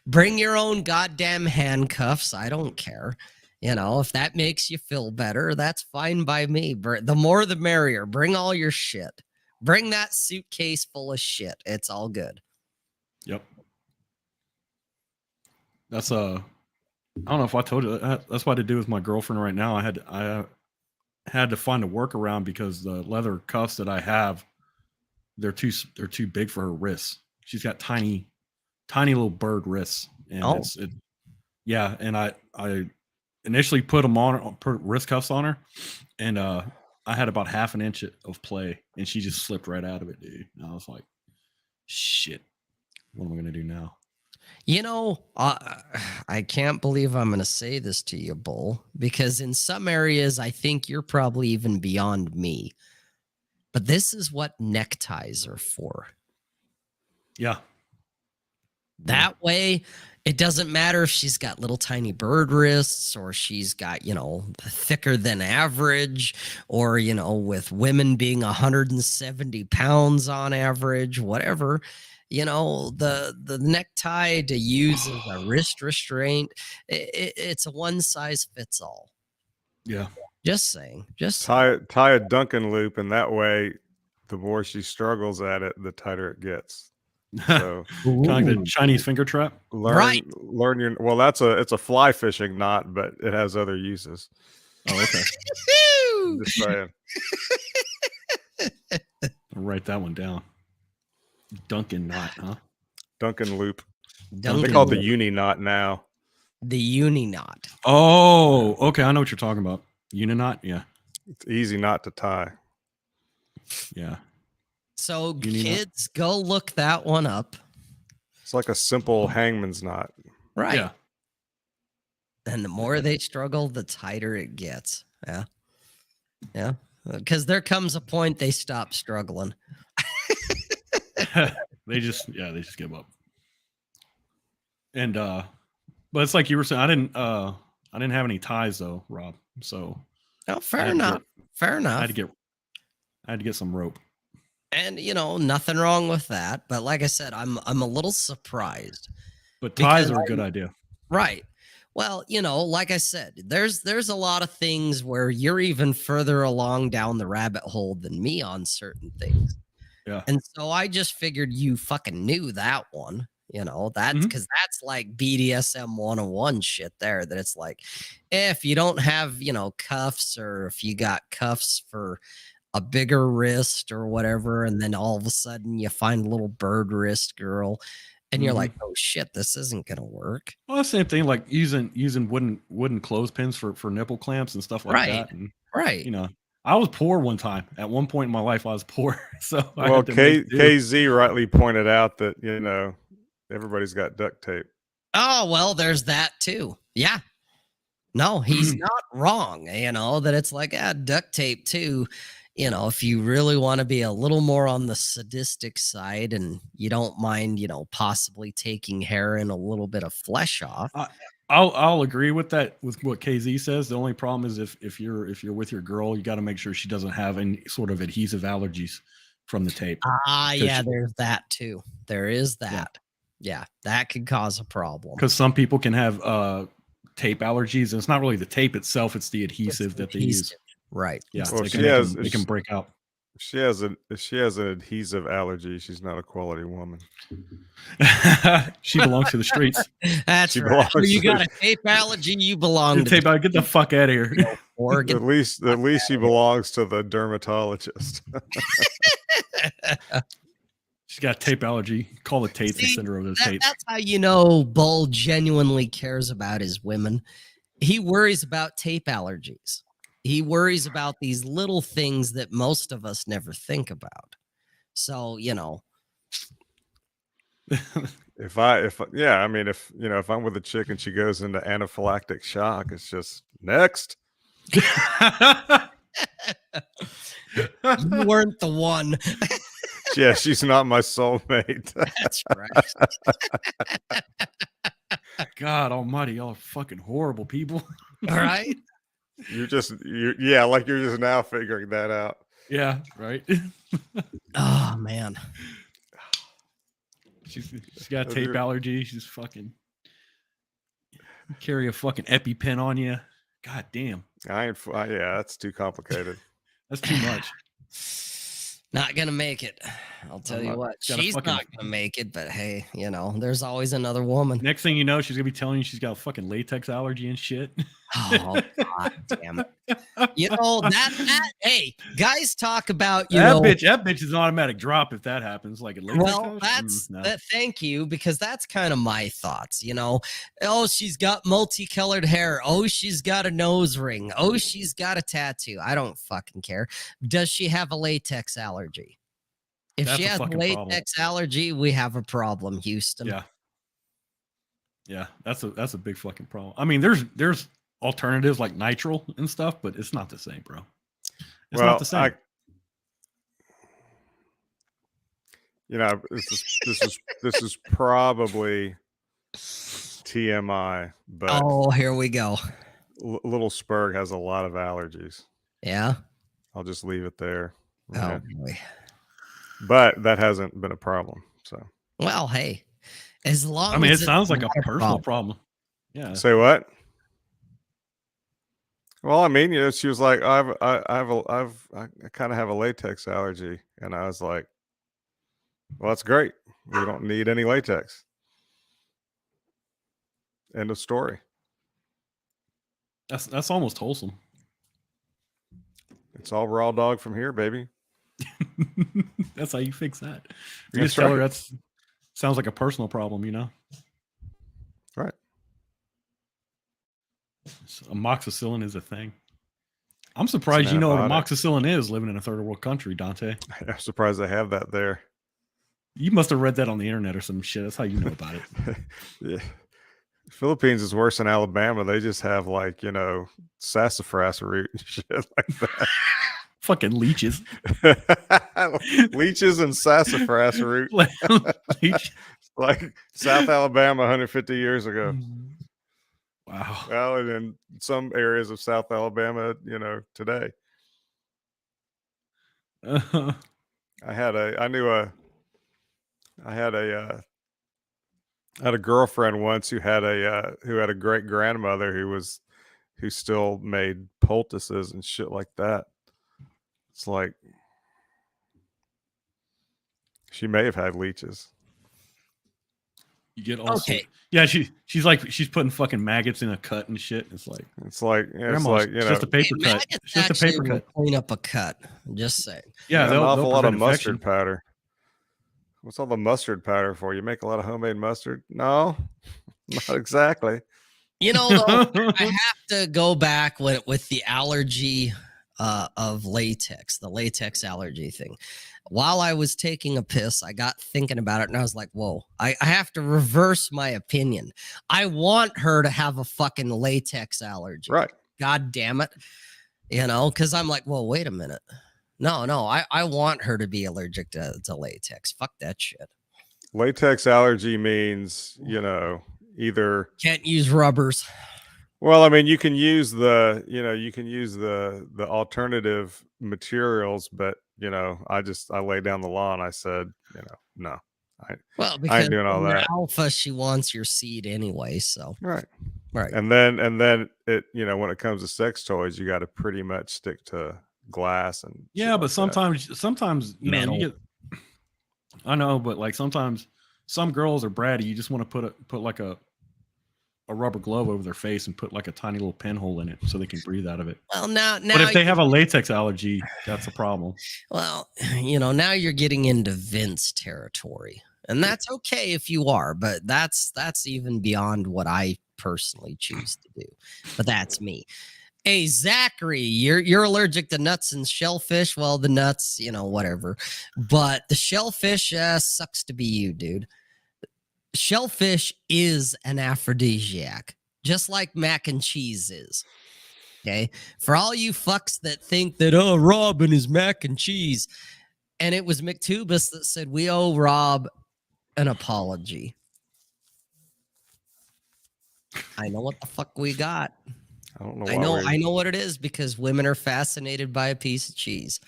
[SPEAKER 3] bring your own goddamn handcuffs. I don't care. If that makes you feel better, that's fine by me. The more the merrier. Bring all your shit. Bring that suitcase full of shit. It's all good.
[SPEAKER 1] Yep. That's I don't know if I told you that's what I do with my girlfriend right now. I had to find a workaround because the leather cuffs that I have, they're too big for her wrists. She's got tiny little bird wrists, and and I initially put wrist cuffs on her, and I had about half an inch of play, and she just slipped right out of it, dude. And I was like, shit, what am I gonna do now?
[SPEAKER 3] I can't believe I'm going to say this to you, Bull, because in some areas, I think you're probably even beyond me. But this is what neckties are for.
[SPEAKER 1] Yeah.
[SPEAKER 3] That way, it doesn't matter if she's got little tiny bird wrists or she's got, thicker than average or, with women being 170 pounds on average, whatever. The necktie to use as a wrist restraint, it's a one size fits all.
[SPEAKER 1] Yeah.
[SPEAKER 3] Just saying.
[SPEAKER 2] tie a Duncan loop, and that way, the more she struggles at it, the tighter it gets. So
[SPEAKER 1] Kind of like the Chinese finger trap.
[SPEAKER 2] learn your. Well, it's a fly fishing knot, but it has other uses.
[SPEAKER 1] Oh, okay.
[SPEAKER 2] I'm just saying.
[SPEAKER 1] I'll write that one down. Duncan knot, huh?
[SPEAKER 2] Duncan loop.
[SPEAKER 3] Duncan
[SPEAKER 2] They call it the
[SPEAKER 3] loop.
[SPEAKER 2] uni knot now.
[SPEAKER 3] The uni knot.
[SPEAKER 1] Oh, okay. I know what you're talking about. Uniknot? Yeah.
[SPEAKER 2] It's easy not to tie.
[SPEAKER 1] Yeah.
[SPEAKER 3] So
[SPEAKER 1] Uni knot.
[SPEAKER 3] kids, go look that one up.
[SPEAKER 2] It's like a simple hangman's knot.
[SPEAKER 3] Right.
[SPEAKER 1] Yeah.
[SPEAKER 3] And the more they struggle, the tighter it gets. Yeah. Yeah. Because there comes a point they stop struggling.
[SPEAKER 1] they just give up. And but it's like you were saying, I didn't have any ties though, Rob. So
[SPEAKER 3] Oh, fair
[SPEAKER 1] had to
[SPEAKER 3] enough. Fair
[SPEAKER 1] I
[SPEAKER 3] enough.
[SPEAKER 1] had to get some rope.
[SPEAKER 3] And nothing wrong with that. But like I said, I'm a little surprised.
[SPEAKER 1] But ties
[SPEAKER 3] Because
[SPEAKER 1] are a good idea.
[SPEAKER 3] Right. Well, like I said, there's a lot of things where you're even further along down the rabbit hole than me on certain things.
[SPEAKER 1] Yeah.
[SPEAKER 3] And so I just figured you fucking knew that one. That's
[SPEAKER 1] Mhm.
[SPEAKER 3] because that's like BDSM 101 shit there. That it's like, if you don't have, cuffs, or if you got cuffs for a bigger wrist or whatever, and then all of a sudden you find a little bird wrist girl, and you're
[SPEAKER 1] Mhm.
[SPEAKER 3] like, oh shit, this isn't gonna work.
[SPEAKER 1] Well, the same thing, like using wooden clothespins for nipple clamps and stuff like
[SPEAKER 3] Right.
[SPEAKER 1] that. And
[SPEAKER 3] Right.
[SPEAKER 1] I was poor one time. At one point in my life, I was poor. So I
[SPEAKER 2] Well,
[SPEAKER 1] had to make do.
[SPEAKER 2] KZ rightly pointed out that, everybody's got duct tape.
[SPEAKER 3] Oh, well, there's that too. Yeah. No, he's not wrong. That it's like, duct tape too. If you really want to be a little more on the sadistic side and you don't mind, possibly taking hair and a little bit of flesh off.
[SPEAKER 1] I'll agree with that, with what KZ says. The only problem is if you're with your girl, you got to make sure she doesn't have any sort of adhesive allergies from the tape.
[SPEAKER 3] Yeah, there's that too. There is that. Yeah, that could cause a problem.
[SPEAKER 1] Because some people can have tape allergies, and it's not really the tape itself; it's the adhesive that they use.
[SPEAKER 3] Right.
[SPEAKER 1] Yeah,
[SPEAKER 2] Well,
[SPEAKER 1] they can break out.
[SPEAKER 2] If she has an adhesive allergy, she's not a quality woman.
[SPEAKER 1] She belongs to the streets.
[SPEAKER 3] That's
[SPEAKER 2] She
[SPEAKER 3] right.
[SPEAKER 2] belongs
[SPEAKER 3] You
[SPEAKER 2] to
[SPEAKER 3] got a tape allergy, you belong to
[SPEAKER 1] Tape out, get the fuck out of here.
[SPEAKER 3] or
[SPEAKER 2] At least she belongs to the dermatologist.
[SPEAKER 1] She's got a tape allergy. Call the tape and send her over the tape.
[SPEAKER 3] That's how Bull genuinely cares about his women. He worries about tape allergies. He worries about these little things that most of us never think about. So,
[SPEAKER 2] if I'm with a chick and she goes into anaphylactic shock, it's just next.
[SPEAKER 3] you weren't the one.
[SPEAKER 2] Yeah, she's not my soulmate.
[SPEAKER 3] That's right.
[SPEAKER 1] God almighty, y'all are fucking horrible people.
[SPEAKER 3] All right.
[SPEAKER 2] You're just now figuring that out.
[SPEAKER 1] Yeah, right.
[SPEAKER 3] Oh man.
[SPEAKER 1] She's got a tape allergy. She's fucking carry a fucking EpiPen on you. God damn.
[SPEAKER 2] That's too complicated.
[SPEAKER 1] That's too much.
[SPEAKER 3] Not gonna make it. I'll tell you what. She's not gonna make it, but hey, there's always another woman.
[SPEAKER 1] Next thing you know, she's gonna be telling you she's got a fucking latex allergy and shit.
[SPEAKER 3] Oh god damn it. That hey, guys talk about
[SPEAKER 1] that bitch is an automatic drop if that happens. Like a latex
[SPEAKER 3] well,
[SPEAKER 1] allergy?
[SPEAKER 3] that thank you, because that's kind of my thoughts, Oh, she's got multicolored hair. Oh, she's got a nose ring. Oh, she's got a tattoo. I don't fucking care. Does she have a latex allergy? If she has a latex allergy, we have a problem, Houston.
[SPEAKER 1] Yeah, that's a big fucking problem. I mean, there's alternatives like nitrile and stuff, but it's not the same, bro. It's not the same.
[SPEAKER 2] This is probably TMI, but
[SPEAKER 3] oh, here we go.
[SPEAKER 2] Little Spurg has a lot of allergies.
[SPEAKER 3] Yeah,
[SPEAKER 2] I'll just leave it there.
[SPEAKER 3] Oh boy.
[SPEAKER 2] But that hasn't been a problem. So
[SPEAKER 3] well, hey, as long
[SPEAKER 1] it
[SPEAKER 3] as
[SPEAKER 1] sounds like a personal problem. Yeah.
[SPEAKER 2] Say what? Well, she was like, I kind of have a latex allergy, and I was like, well, that's great. We don't need any latex. End of story.
[SPEAKER 1] That's almost wholesome.
[SPEAKER 2] It's all raw dog from here, baby.
[SPEAKER 1] That's how you fix that. Or you
[SPEAKER 2] That's
[SPEAKER 1] just tell her
[SPEAKER 2] right.
[SPEAKER 1] that's sounds like a personal problem, you know?
[SPEAKER 2] Right.
[SPEAKER 1] So amoxicillin is a thing. I'm surprised you know what
[SPEAKER 2] antibiotic.
[SPEAKER 1] amoxicillin is living in a third world country, Dante.
[SPEAKER 2] I'm surprised they have that there.
[SPEAKER 1] You must have read that on the internet or some shit. That's how you know about it.
[SPEAKER 2] Yeah. Philippines is worse than Alabama. They just have like, sassafras root and shit like that.
[SPEAKER 1] Fucking leeches.
[SPEAKER 2] Leeches and sassafras root.
[SPEAKER 1] Leech.
[SPEAKER 2] Like South Alabama 150 years ago.
[SPEAKER 1] Wow.
[SPEAKER 2] Well, and in some areas of South Alabama, today. I had a girlfriend once who had a great grandmother who still made poultices and shit like that. It's like she may have had leeches.
[SPEAKER 1] You get all
[SPEAKER 3] Okay.
[SPEAKER 1] yeah, she's putting fucking maggots in a cut and shit. It's like
[SPEAKER 2] Grandma's,
[SPEAKER 1] it's just a paper cut.
[SPEAKER 3] Maggots
[SPEAKER 1] It's just a
[SPEAKER 3] actually
[SPEAKER 1] paper
[SPEAKER 3] will
[SPEAKER 1] cut.
[SPEAKER 3] clean up a cut. I'm just saying.
[SPEAKER 1] Yeah,
[SPEAKER 2] an
[SPEAKER 1] they'll
[SPEAKER 2] awful lot of
[SPEAKER 1] prevent
[SPEAKER 2] mustard
[SPEAKER 1] infection.
[SPEAKER 2] powder. What's all the mustard powder for? You make a lot of homemade mustard? No, not exactly.
[SPEAKER 3] Though, I have to go back with the allergy of latex, the latex allergy thing. While I was taking a piss, I got thinking about it and I was like, whoa, I have to reverse my opinion. I want her to have a fucking latex allergy.
[SPEAKER 2] Right.
[SPEAKER 3] God damn it. Because I'm like, well, wait a minute. No, I want her to be allergic to latex. Fuck that shit.
[SPEAKER 2] Latex allergy means, either
[SPEAKER 3] Can't use rubbers.
[SPEAKER 2] well, I mean, you can use the alternative materials, but I laid down the law and I said, no.
[SPEAKER 3] Well,
[SPEAKER 2] I
[SPEAKER 3] because
[SPEAKER 2] ain't doing all
[SPEAKER 3] when you're
[SPEAKER 2] that.
[SPEAKER 3] alpha, she wants your seed anyway. So
[SPEAKER 2] Right.
[SPEAKER 3] right.
[SPEAKER 2] And then it, when it comes to sex toys, you got to pretty much stick to glass and
[SPEAKER 1] Yeah, but sometimes you
[SPEAKER 3] Metal.
[SPEAKER 1] get. I know, but like sometimes some girls are bratty. You just want to put like a rubber glove over their face and put like a tiny little pinhole in it so they can breathe out of it.
[SPEAKER 3] Well, now
[SPEAKER 1] But if they have a latex allergy, that's a problem.
[SPEAKER 3] well, now you're getting into Vince territory, and that's okay if you are, but that's even beyond what I personally choose to do. But that's me. Hey, Zachary, you're allergic to nuts and shellfish. Well, the nuts, whatever. But the shellfish sucks to be you, dude. Shellfish is an aphrodisiac, just like mac and cheese is. Okay. For all you fucks that think that, oh, Robin is mac and cheese. And it was McTubus that said, we owe Rob an apology. I know what the fuck we got.
[SPEAKER 2] I don't know.
[SPEAKER 3] I know what it is because women are fascinated by a piece of cheese.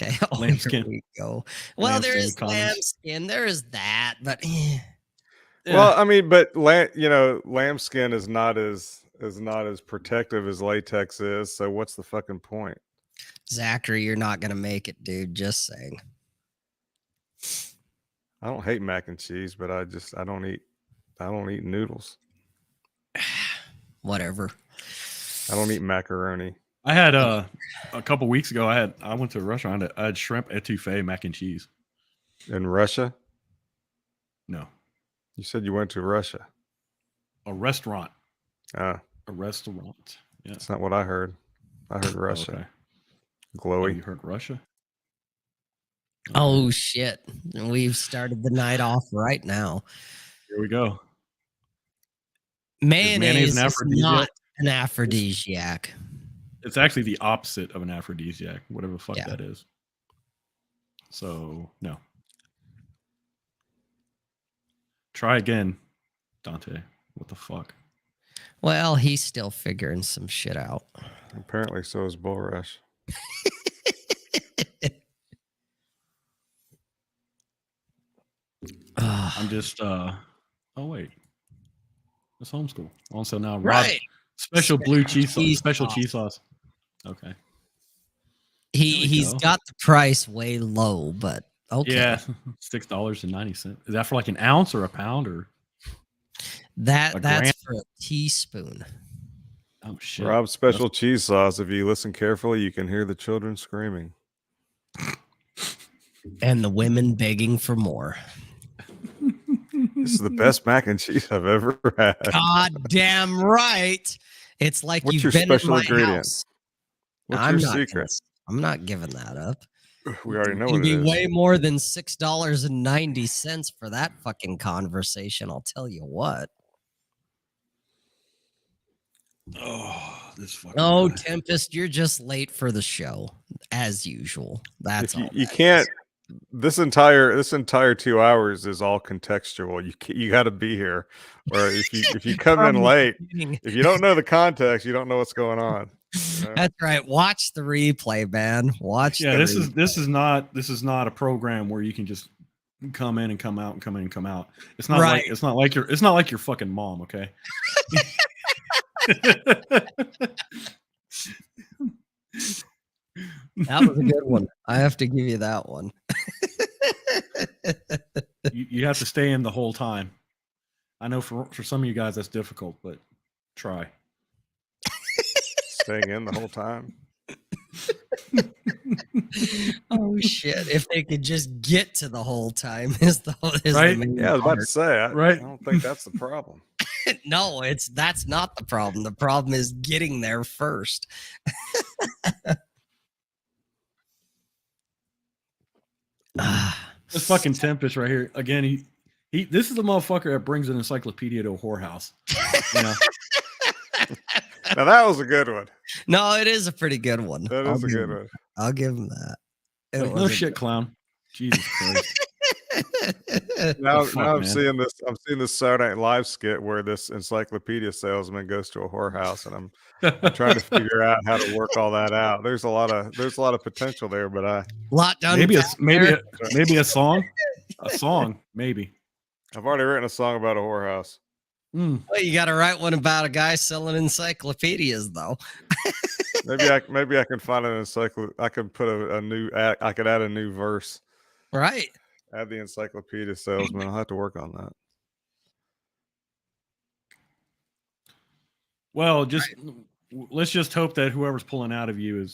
[SPEAKER 3] Okay. Oh,
[SPEAKER 1] Lambskin.
[SPEAKER 3] here we go. Well, there is
[SPEAKER 1] Lambskin comments.
[SPEAKER 3] lambskin. There is that, but
[SPEAKER 1] Yeah.
[SPEAKER 2] Well, I mean, but lambskin is not as protective as latex is. So what's the fucking point?
[SPEAKER 3] Zachary, you're not gonna make it, dude. Just saying.
[SPEAKER 2] I don't hate mac and cheese, but I don't eat noodles.
[SPEAKER 3] Whatever.
[SPEAKER 2] I don't eat macaroni.
[SPEAKER 1] I had a couple weeks ago. I went to a restaurant. I had shrimp etouffee mac and cheese.
[SPEAKER 2] In Russia?
[SPEAKER 1] No,
[SPEAKER 2] You said you went to Russia.
[SPEAKER 1] a restaurant.
[SPEAKER 2] Ah,
[SPEAKER 1] A restaurant. Yeah.
[SPEAKER 2] that's not what I heard. I heard Russia.
[SPEAKER 1] Okay. Oh,
[SPEAKER 2] Glowy.
[SPEAKER 1] you heard Russia?
[SPEAKER 3] Oh shit. We've started the night off right now.
[SPEAKER 1] Here we go.
[SPEAKER 3] Mayonnaise
[SPEAKER 1] an
[SPEAKER 3] is
[SPEAKER 1] aphrodisiac?
[SPEAKER 3] not an aphrodisiac.
[SPEAKER 1] It's actually the opposite of an aphrodisiac, whatever the fuck
[SPEAKER 3] Yeah.
[SPEAKER 1] that is. So no. Try again, Dante. What the fuck?
[SPEAKER 3] Well, he's still figuring some shit out.
[SPEAKER 2] Apparently, so is Bull Rush.
[SPEAKER 1] I'm just oh wait. It's homeschool. Also now Rob,
[SPEAKER 3] Right.
[SPEAKER 1] special blue cheese
[SPEAKER 3] cheese
[SPEAKER 1] special
[SPEAKER 3] sauce.
[SPEAKER 1] cheese sauce. Okay.
[SPEAKER 3] He's
[SPEAKER 1] go.
[SPEAKER 3] got the price way low, but okay.
[SPEAKER 1] Yeah. $6.90. Is that for like an ounce or a pound or a
[SPEAKER 3] That's
[SPEAKER 1] gram?
[SPEAKER 3] for a teaspoon.
[SPEAKER 1] Oh shit.
[SPEAKER 2] Rob's special cheese sauce. If you listen carefully, you can hear the children screaming.
[SPEAKER 3] And the women begging for more.
[SPEAKER 2] This is the best mac and cheese I've ever had.
[SPEAKER 3] God damn right. It's like
[SPEAKER 2] What's your
[SPEAKER 3] you've been in
[SPEAKER 2] special
[SPEAKER 3] my
[SPEAKER 2] ingredient?
[SPEAKER 3] house.
[SPEAKER 2] What's
[SPEAKER 3] I'm
[SPEAKER 2] your
[SPEAKER 3] not
[SPEAKER 2] secret?
[SPEAKER 3] I'm not giving that up.
[SPEAKER 2] We already know
[SPEAKER 3] It'd
[SPEAKER 2] what it
[SPEAKER 3] be
[SPEAKER 2] is.
[SPEAKER 3] way more than $6.90 for that fucking conversation. I'll tell you what.
[SPEAKER 1] Oh, this fucking.
[SPEAKER 3] Oh,
[SPEAKER 1] guy.
[SPEAKER 3] Tempest, you're just late for the show, as usual. That's
[SPEAKER 2] If you,
[SPEAKER 3] all.
[SPEAKER 2] you can't. This entire 2 hours is all contextual. You got to be here, or if you come in late, if you don't know the context, you don't know what's going on.
[SPEAKER 3] That's right. Watch the replay, man. Watch.
[SPEAKER 1] Yeah,
[SPEAKER 3] the
[SPEAKER 1] this
[SPEAKER 3] replay.
[SPEAKER 1] is not a program where you can just come in and come out and come in and come out. It's not
[SPEAKER 3] Right.
[SPEAKER 1] like your fucking mom, okay?
[SPEAKER 3] That was a good one. I have to give you that one.
[SPEAKER 1] You have to stay in the whole time. I know for some of you guys that's difficult, but try.
[SPEAKER 2] Staying in the whole time.
[SPEAKER 3] Oh shit! If they could just get to the whole time, is
[SPEAKER 1] Right?
[SPEAKER 3] the main
[SPEAKER 2] Yeah, I was about to
[SPEAKER 3] part.
[SPEAKER 2] say.
[SPEAKER 1] Right.
[SPEAKER 2] I don't think that's the problem.
[SPEAKER 3] No, that's not the problem. The problem is getting there first.
[SPEAKER 1] This fucking Tempest right here. Again, he this is the motherfucker that brings an encyclopedia to a whorehouse. You know?
[SPEAKER 2] Now that was a good one.
[SPEAKER 3] No, it is a pretty good one.
[SPEAKER 2] That is a good one.
[SPEAKER 3] I'll give him that. It
[SPEAKER 1] Like, no
[SPEAKER 3] was a
[SPEAKER 1] shit, clown. Jesus Christ.
[SPEAKER 2] Now,
[SPEAKER 1] fuck,
[SPEAKER 2] now I'm
[SPEAKER 1] man?
[SPEAKER 2] seeing this. I'm seeing this Saturday Night Live skit where this encyclopedia salesman goes to a whorehouse, and I'm trying to figure out how to work all that out. There's a lot of potential there, but I
[SPEAKER 3] lot done.
[SPEAKER 1] maybe
[SPEAKER 3] back
[SPEAKER 1] maybe
[SPEAKER 3] there.
[SPEAKER 1] maybe a song, maybe.
[SPEAKER 2] I've already written a song about a whorehouse.
[SPEAKER 1] Mm.
[SPEAKER 3] Well, you got to write one about a guy selling encyclopedias, though.
[SPEAKER 2] Maybe I can find an I can put a new. I could add a new verse.
[SPEAKER 3] Right.
[SPEAKER 2] Add the encyclopedia salesman. I'll have to work on that.
[SPEAKER 1] Well, let's just hope that whoever's pulling out of you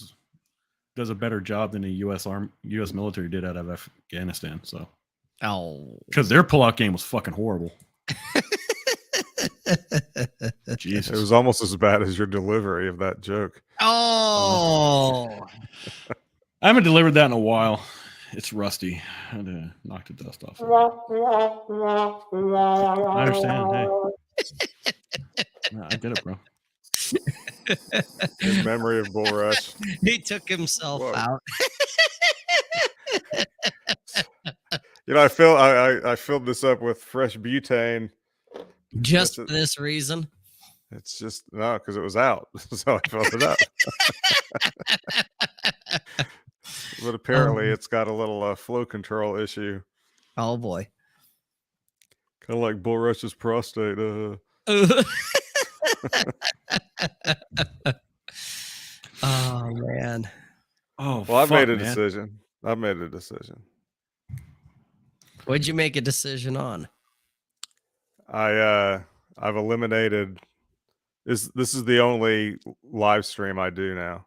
[SPEAKER 1] does a better job than the U.S. military did out of Afghanistan. So, because their pullout game was fucking horrible. Jesus.
[SPEAKER 2] It was almost as bad as your delivery of that joke.
[SPEAKER 3] Oh.
[SPEAKER 1] I haven't delivered that in a while. It's rusty. I had to knock the dust off. I understand. Hey. I get it, bro.
[SPEAKER 2] In memory of Bull Rush.
[SPEAKER 3] He took himself
[SPEAKER 2] Whoa.
[SPEAKER 3] out.
[SPEAKER 2] You know, I filled this up with fresh butane.
[SPEAKER 3] Just
[SPEAKER 2] That's
[SPEAKER 3] for this reason.
[SPEAKER 2] It's just no, because it was out, so I filled it up. But apparently, it's got a little flow control issue,
[SPEAKER 3] Oh boy.
[SPEAKER 2] kind of like Bull Rush's prostate.
[SPEAKER 3] Oh man.
[SPEAKER 1] Oh,
[SPEAKER 2] Well, I've made a
[SPEAKER 1] man.
[SPEAKER 2] decision. I've made a decision.
[SPEAKER 3] What'd you make a decision on?
[SPEAKER 2] I've eliminated. This is the only live stream I do now.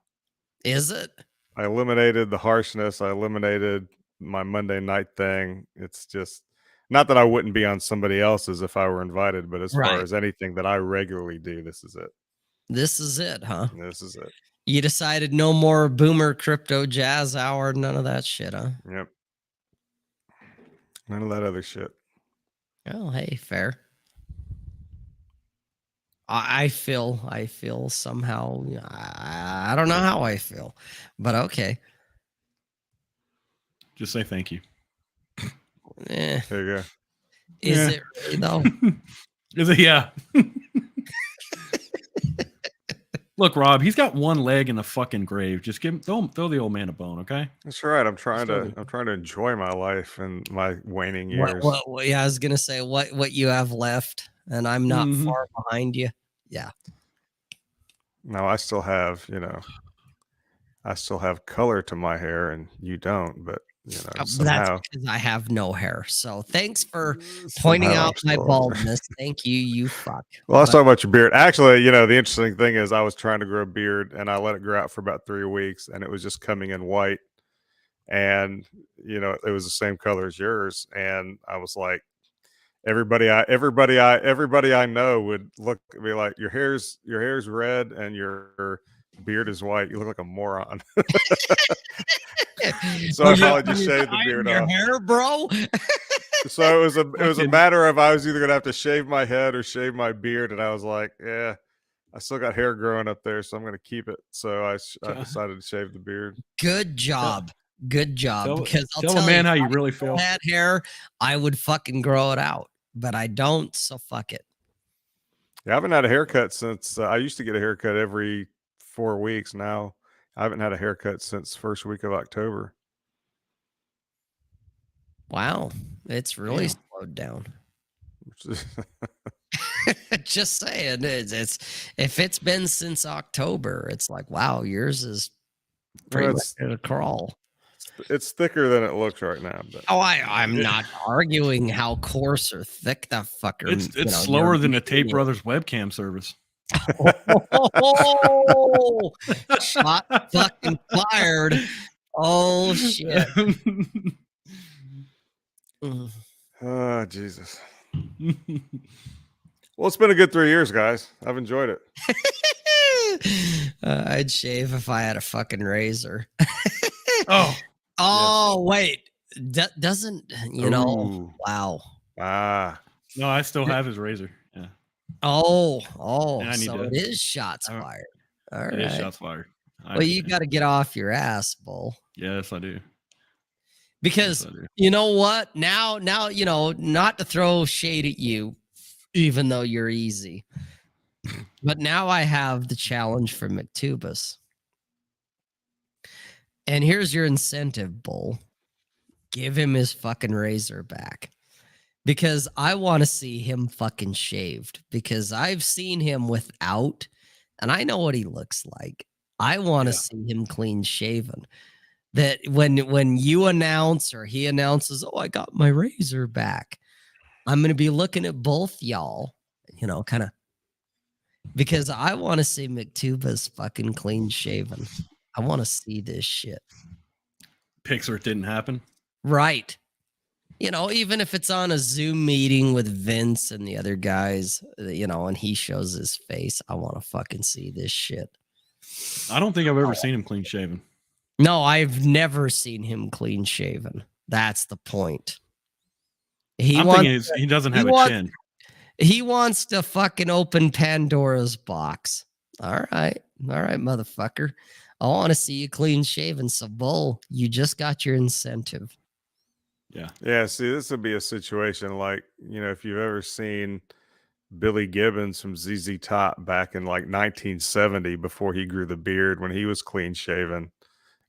[SPEAKER 3] Is it?
[SPEAKER 2] I eliminated the harshness. I eliminated my Monday night thing. It's just not that I wouldn't be on somebody else's if I were invited, but as
[SPEAKER 3] Right.
[SPEAKER 2] far as anything that I regularly do, this is it.
[SPEAKER 3] This is it, huh?
[SPEAKER 2] This is it.
[SPEAKER 3] You decided no more boomer crypto jazz hour, none of that shit, huh?
[SPEAKER 2] Yep. None of that other shit.
[SPEAKER 3] Oh, hey, fair. I feel somehow. I don't know how I feel, but okay.
[SPEAKER 1] Just say thank you.
[SPEAKER 3] Eh,
[SPEAKER 2] There you go.
[SPEAKER 3] is
[SPEAKER 1] Yeah.
[SPEAKER 3] it really though?
[SPEAKER 1] Is it? Yeah. Look, Rob, he's got one leg in the fucking grave. Just throw the old man a bone, okay?
[SPEAKER 2] That's right. I'm trying
[SPEAKER 1] Still-
[SPEAKER 2] to enjoy my life and my waning
[SPEAKER 3] What,
[SPEAKER 2] years.
[SPEAKER 3] what, yeah, I was gonna say what you have left, and I'm not
[SPEAKER 1] Mhm.
[SPEAKER 3] far behind you. Yeah.
[SPEAKER 2] No, I still have, I still have color to my hair, and you don't. But you know,
[SPEAKER 3] That's
[SPEAKER 2] somehow.
[SPEAKER 3] because I have no hair. So thanks for pointing
[SPEAKER 2] somehow
[SPEAKER 3] out
[SPEAKER 2] I'm
[SPEAKER 3] my
[SPEAKER 2] still-
[SPEAKER 3] baldness. Thank you, you fuck.
[SPEAKER 2] Well, let's
[SPEAKER 3] But-
[SPEAKER 2] talk about your beard. Actually, you know, the interesting thing is I was trying to grow a beard and I let it grow out for about 3 weeks and it was just coming in white. And, you know, it was the same color as yours. And I was like, everybody I know would look at me like your hair's red and your beard is white. You look like a moron. So I finally just shaved the beard
[SPEAKER 3] your
[SPEAKER 2] off.
[SPEAKER 3] hair, bro.
[SPEAKER 2] So it was a
[SPEAKER 1] Fucking-
[SPEAKER 2] matter of I was either gonna have to shave my head or shave my beard, and I was like, yeah, I still got hair growing up there, so I'm gonna keep it. So I decided to shave the beard.
[SPEAKER 3] Good job. Good job.
[SPEAKER 1] Tell,
[SPEAKER 3] Because I'll
[SPEAKER 1] tell
[SPEAKER 3] tell
[SPEAKER 1] a man
[SPEAKER 3] you,
[SPEAKER 1] how
[SPEAKER 3] if
[SPEAKER 1] you
[SPEAKER 3] I
[SPEAKER 1] really
[SPEAKER 3] still
[SPEAKER 1] feel.
[SPEAKER 3] had hair, I would fucking grow it out, but I don't. So fuck it.
[SPEAKER 2] Yeah, I haven't had a haircut since I used to get a haircut every 4 weeks. Now I haven't had a haircut since first week of October.
[SPEAKER 3] Wow, it's really
[SPEAKER 1] Damn.
[SPEAKER 3] slowed down.
[SPEAKER 2] which is-
[SPEAKER 3] Just saying, it's if it's been since October, it's like wow, yours is pretty
[SPEAKER 2] Well,
[SPEAKER 3] much in a crawl.
[SPEAKER 2] it's thicker than it looks right now. But
[SPEAKER 3] Oh, I'm not arguing how coarse or thick that fucker.
[SPEAKER 1] It's slower than a Tate Brothers webcam service.
[SPEAKER 3] Oh, shot fucking fired. Oh shit. Mm.
[SPEAKER 2] oh Jesus. Well, it's been a good 3 years, guys. I've enjoyed it.
[SPEAKER 3] I'd shave if I had a fucking razor.
[SPEAKER 1] Oh,
[SPEAKER 3] Oh, wait. Doesn't, you know,
[SPEAKER 2] Ooh.
[SPEAKER 3] wow.
[SPEAKER 2] Ah,
[SPEAKER 1] no, I still have his razor. Yeah,
[SPEAKER 3] Oh,
[SPEAKER 1] Yeah, I need
[SPEAKER 3] so
[SPEAKER 1] to-
[SPEAKER 3] it is shots
[SPEAKER 1] I don't-
[SPEAKER 3] fired. All
[SPEAKER 1] it is
[SPEAKER 3] right.
[SPEAKER 1] shots fired. I
[SPEAKER 3] Well, you
[SPEAKER 1] understand.
[SPEAKER 3] got to get off your ass, Bull.
[SPEAKER 1] Yes, I do.
[SPEAKER 3] Because
[SPEAKER 1] Yes, I do.
[SPEAKER 3] you know what? Now, you know, not to throw shade at you, even though you're easy. But now I have the challenge for McTubus. And here's your incentive, Bull. Give him his fucking razor back. Because I want to see him fucking shaved. Because I've seen him without, and I know what he looks like. I want to
[SPEAKER 1] Yeah.
[SPEAKER 3] see him clean shaven. That when you announce or he announces, oh, I got my razor back, I'm going to be looking at both y'all, you know, kind of, because I want to see McTubas fucking clean shaven. I want to see this shit.
[SPEAKER 1] Pixar, it didn't happen.
[SPEAKER 3] Right. You know, even if it's on a Zoom meeting with Vince and the other guys, you know, and he shows his face, I want to fucking see this shit.
[SPEAKER 1] I don't think I've ever seen him clean shaven.
[SPEAKER 3] No, I've never seen him clean shaven. That's the point. He
[SPEAKER 1] I'm
[SPEAKER 3] wants,
[SPEAKER 1] thinking he doesn't have a
[SPEAKER 3] wants-
[SPEAKER 1] chin.
[SPEAKER 3] he wants to fucking open Pandora's box. All right, motherfucker. I want to see you clean shaven. So, Bull, you just got your incentive.
[SPEAKER 2] yeah. See, this would be a situation like, you know, if you've ever seen Billy Gibbons from ZZ Top back in like 1970 before he grew the beard when he was clean shaven.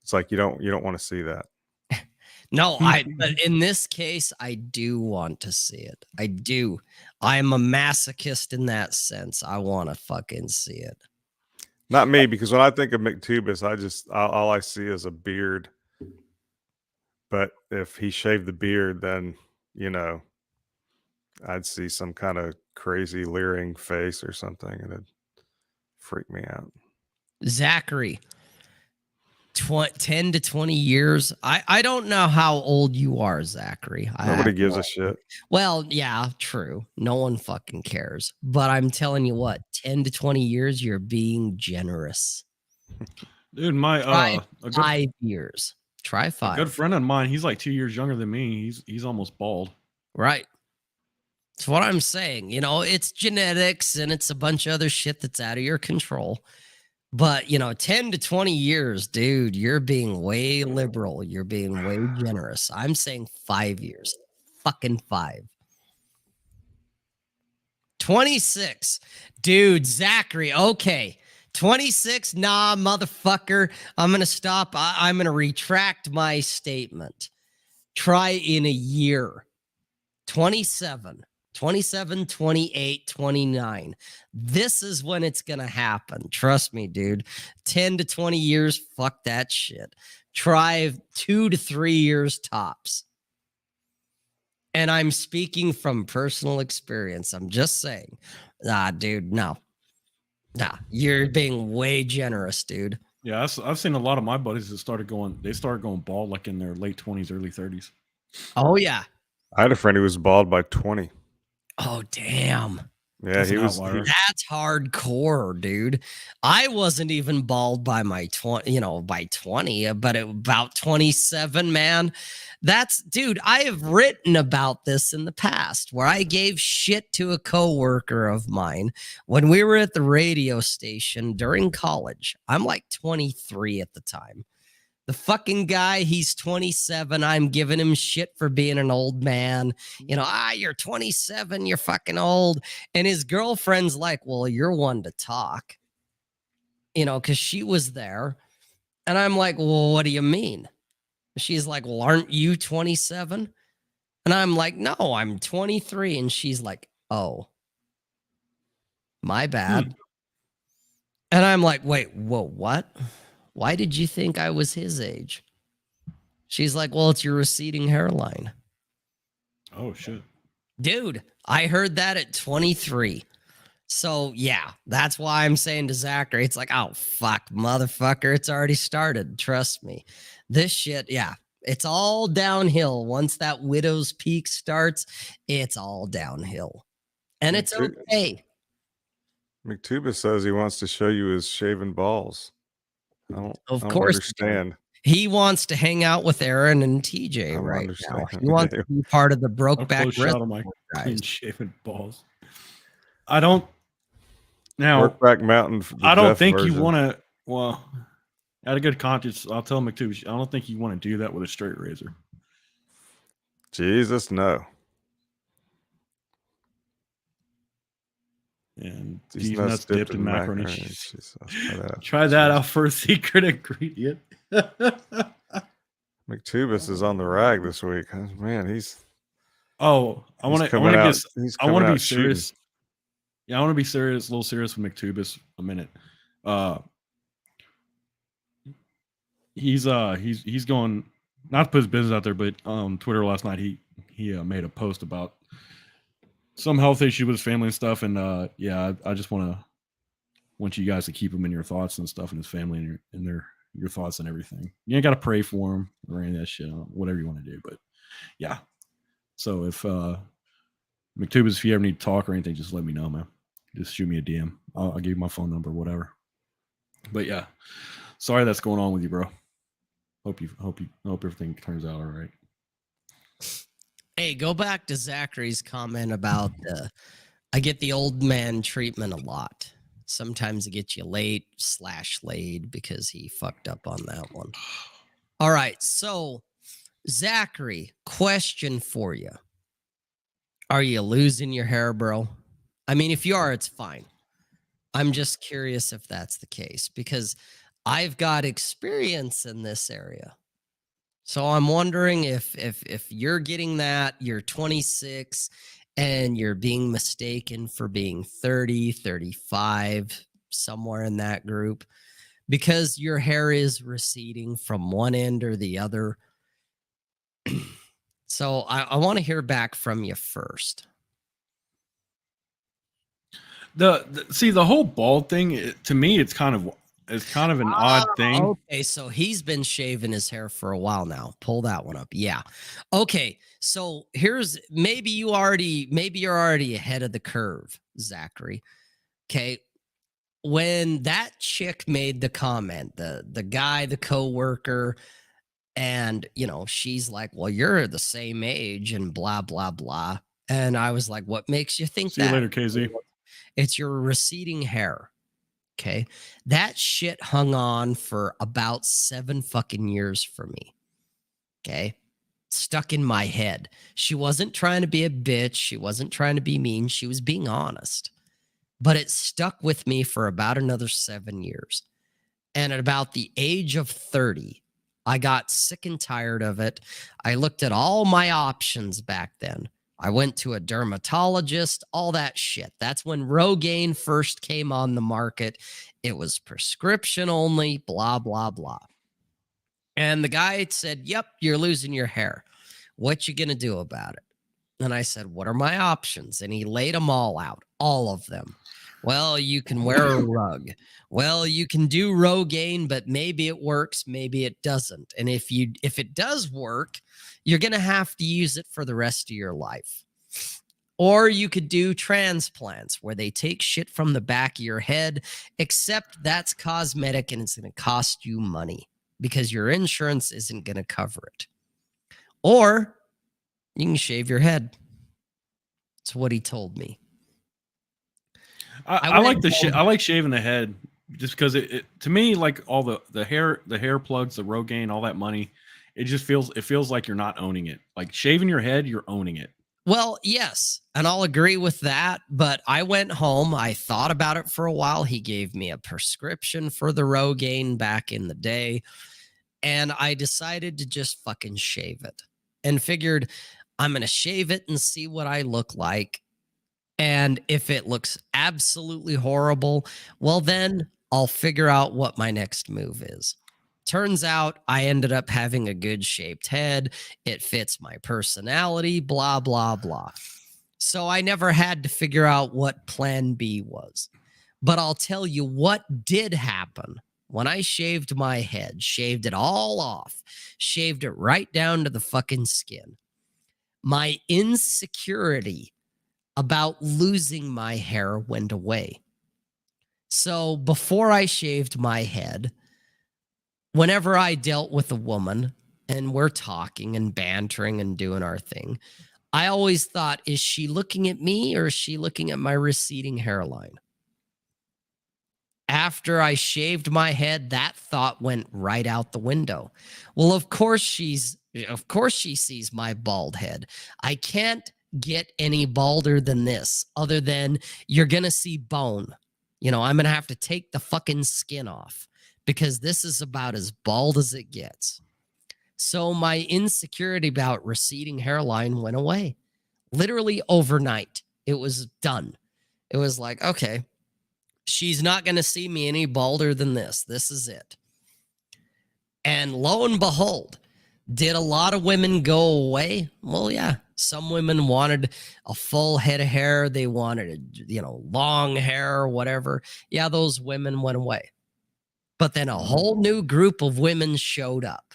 [SPEAKER 2] It's like you don't want to see that.
[SPEAKER 3] No, but in this case, I do want to see it. I do. I'm a masochist in that sense. I want to fucking see it.
[SPEAKER 2] Not me, because when I think of McTubis, all I see is a beard. But if he shaved the beard, then, you know, I'd see some kind of crazy leering face or something, and it'd freak me out.
[SPEAKER 3] Zachary, 10 to 20 years. I don't know how old you are, Zachary.
[SPEAKER 2] Nobody gives a shit.
[SPEAKER 3] Well, yeah, true. No one fucking cares. But I'm telling you what, 10 to 20 years, you're being generous.
[SPEAKER 1] Dude, my
[SPEAKER 3] Try
[SPEAKER 1] a good,
[SPEAKER 3] 5 years. Try
[SPEAKER 1] a
[SPEAKER 3] 5.
[SPEAKER 1] good friend of mine, he's like 2 years younger than me. He's almost bald.
[SPEAKER 3] Right. It's what I'm saying. You know, it's genetics and it's a bunch of other shit that's out of your control. But, you know, 10 to 20 years, dude, you're being way liberal. You're being way generous. I'm saying 5 years. Fucking 5. 26. Dude, Zachary, okay. 26? Nah, motherfucker. I'm going to stop. I'm going to retract my statement. Try in a year. 27, 28, 29. This is when it's going to happen. Trust me, dude. 10 to 20 years, fuck that shit. Try 2 to 3 years tops. And I'm speaking from personal experience. I'm just saying, dude, no. Nah, you're being way generous, dude.
[SPEAKER 1] Yeah, I've seen a lot of my buddies that started going bald like in their late 20s, early 30s.
[SPEAKER 3] Oh, yeah.
[SPEAKER 2] I had a friend who was bald by 20.
[SPEAKER 3] Oh, damn.
[SPEAKER 2] Yeah,
[SPEAKER 1] That's
[SPEAKER 2] he
[SPEAKER 1] an
[SPEAKER 2] was.
[SPEAKER 1] outlier.
[SPEAKER 3] That's hardcore, dude. I wasn't even bald by my 20, by 20, but about 27, man. Dude, I have written about this in the past where I gave shit to a coworker of mine when we were at the radio station during college. I'm like 23 at the time. The fucking guy, he's 27. I'm giving him shit for being an old man. You're 27, you're fucking old. And his girlfriend's like, well, you're one to talk, because she was there. And I'm like, well, what do you mean? She's like, well, aren't you 27? And I'm like, no, I'm 23. And she's like, oh, my bad. And I'm like, wait, whoa, what? Why did you think I was his age? She's like, well, it's your receding hairline.
[SPEAKER 1] Oh, shit.
[SPEAKER 3] Dude, I heard that at 23. So, yeah, that's why I'm saying to Zachary, it's like, oh, fuck, motherfucker, it's already started. Trust me. This shit, yeah, it's all downhill. Once that widow's peak starts, it's all downhill. And it's okay.
[SPEAKER 2] McTuba says he wants to show you his shaven balls. I don't
[SPEAKER 3] course,
[SPEAKER 2] understand.
[SPEAKER 3] He wants to hang out with Aaron and TJ right now. He wants to be part of the Brokeback
[SPEAKER 1] shot of my clean shaven balls. I don't. Now,
[SPEAKER 2] Brokeback Mountain.
[SPEAKER 1] I don't think you want to. Well, out of good conscience, I'll tell McTuba, I don't think you want to do that with a straight razor.
[SPEAKER 2] Jesus, no.
[SPEAKER 1] And these nuts dipped in macaroni cheese.
[SPEAKER 2] Try
[SPEAKER 1] that out for a secret ingredient.
[SPEAKER 2] McTubis is on the rag this week. Man, he's.
[SPEAKER 1] Oh, I want to be serious.
[SPEAKER 2] Shooting.
[SPEAKER 1] Yeah, I want to be serious, a little serious with McTubis a minute. He's going, not to put his business out there, but on Twitter last night he made a post about some health issue with his family and stuff, and I just want you guys to keep him in your thoughts and stuff, and his family and your thoughts and everything. You ain't got to pray for him or any of that shit, whatever you want to do, but yeah. So if McTubis, if you ever need to talk or anything, just let me know, man. Just shoot me a DM. I'll give you my phone number, whatever. But yeah, sorry that's going on with you, bro. Hope everything turns out all right.
[SPEAKER 3] Hey, go back to Zachary's comment about I get the old man treatment a lot. Sometimes it gets you laid because he fucked up on that one. All right, so Zachary, question for you. Are you losing your hair, bro? I mean, if you are, it's fine. I'm just curious if that's the case because I've got experience in this area. So I'm wondering if you're getting that, you're 26 and you're being mistaken for being 30, 35, somewhere in that group, because your hair is receding from one end or the other. So I want to hear back from you first.
[SPEAKER 1] The whole bald thing, to me, it's kind of an odd thing.
[SPEAKER 3] Okay, so he's been shaving his hair for a while now. Pull that one up. Yeah. Okay, so maybe you're already ahead of the curve, Zachary. Okay. When that chick made the comment, the guy, the coworker, and she's like, well, you're the same age and blah, blah, blah. And I was like, what makes you think that?
[SPEAKER 1] See you later, KZ.
[SPEAKER 3] It's your receding hair. Okay. That shit hung on for about 7 fucking years for me. Okay. Stuck in my head. She wasn't trying to be a bitch. She wasn't trying to be mean. She was being honest. But it stuck with me for about another 7 years. And at about the age of 30, I got sick and tired of it. I looked at all my options back then. I went to a dermatologist, all that shit. That's when Rogaine first came on the market. It was prescription only, blah, blah, blah. And the guy said, "Yep, you're losing your hair. What you gonna do about it?" And I said, "What are my options?" And he laid them all out, all of them. Well, you can wear a rug. Well, you can do Rogaine, but maybe it works, maybe it doesn't. And if it does work, you're gonna have to use it for the rest of your life. Or you could do transplants where they take shit from the back of your head, except that's cosmetic and it's going to cost you money because your insurance isn't going to cover it. Or you can shave your head. That's what he told me.
[SPEAKER 1] I like I like shaving the head just because it to me, like all the hair plugs, the Rogaine, all that money, it feels like you're not owning it. Like shaving your head, you're owning it.
[SPEAKER 3] Well, yes, and I'll agree with that. But I went home. I thought about it for a while. He gave me a prescription for the Rogaine back in the day. And I decided to just fucking shave it and figured I'm going to shave it and see what I look like. And if it looks absolutely horrible, well, then I'll figure out what my next move is. Turns out I ended up having a good shaped head. It fits my personality, blah, blah, blah. So I never had to figure out what plan B was. But I'll tell you what did happen when I shaved my head, shaved it all off, shaved it right down to the fucking skin. My insecurity about losing my hair went away. So before I shaved my head, whenever I dealt with a woman and we're talking and bantering and doing our thing, I always thought, is she looking at me or is she looking at my receding hairline? After I shaved my head, that thought went right out the window. Well, of course she sees my bald head. I can't get any balder than this other than you're going to see bone. I'm going to have to take the fucking skin off, because this is about as bald as it gets. So my insecurity about receding hairline went away. Literally overnight, it was done. It was like, okay, she's not going to see me any balder than this. This is it. And lo and behold, did a lot of women go away? Well, yeah. Some women wanted a full head of hair. They wanted, long hair or whatever. Yeah, those women went away. But then a whole new group of women showed up.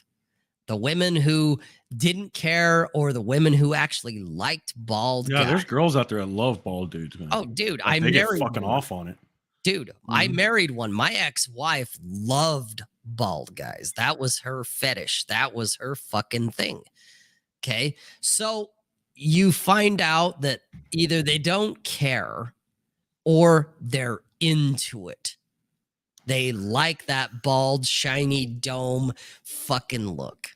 [SPEAKER 3] The women who didn't care, or the women who actually liked bald guys.
[SPEAKER 1] There's girls out there that love bald dudes, man.
[SPEAKER 3] Oh, dude,
[SPEAKER 1] like, they get fucking off on it.
[SPEAKER 3] Dude, I married one. My ex-wife loved bald guys. That was her fetish. That was her fucking thing. Okay? So you find out that either they don't care or they're into it. They like that bald, shiny dome fucking look.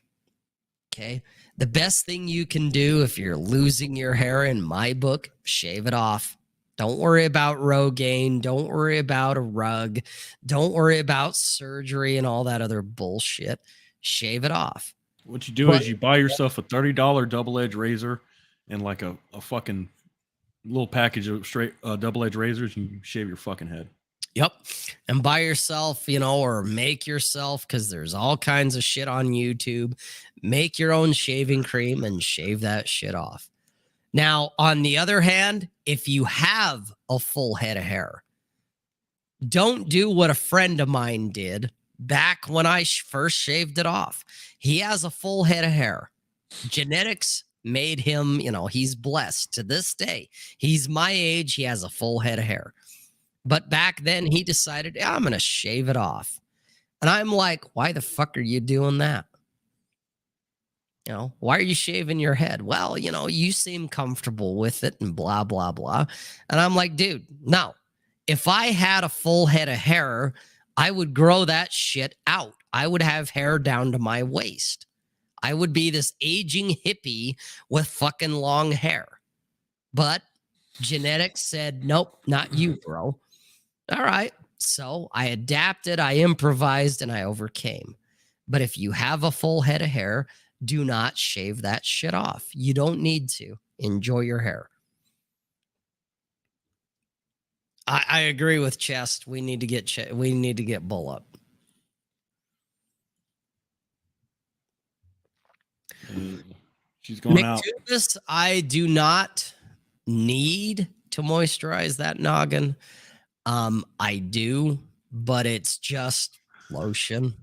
[SPEAKER 3] Okay? The best thing you can do if you're losing your hair, in my book, shave it off. Don't worry about Rogaine. Don't worry about a rug. Don't worry about surgery and all that other bullshit. Shave it off.
[SPEAKER 1] What you do is you buy yourself a $30 double-edged razor and like a fucking little package of straight double-edged razors, and you shave your fucking head.
[SPEAKER 3] Yep. And buy yourself, or make yourself, because there's all kinds of shit on YouTube. Make your own shaving cream and shave that shit off. Now, on the other hand, if you have a full head of hair, don't do what a friend of mine did back when I first shaved it off. He has a full head of hair. Genetics made him, he's blessed to this day. He's my age. He has a full head of hair. But back then he decided, I'm going to shave it off. And I'm like, why the fuck are you doing that? Why are you shaving your head? Well, you seem comfortable with it and blah, blah, blah. And I'm like, dude, no. If I had a full head of hair, I would grow that shit out. I would have hair down to my waist. I would be this aging hippie with fucking long hair. But genetics said, nope, not you, bro. All right. So I adapted, I improvised, and I overcame. But if you have a full head of hair, do not shave that shit off. You don't need to. Enjoy your hair. I agree with Chest. We need to get Bull up.
[SPEAKER 1] She's going out.
[SPEAKER 3] McTubis, I do not need I do not need to moisturize that noggin. I do, but it's just lotion.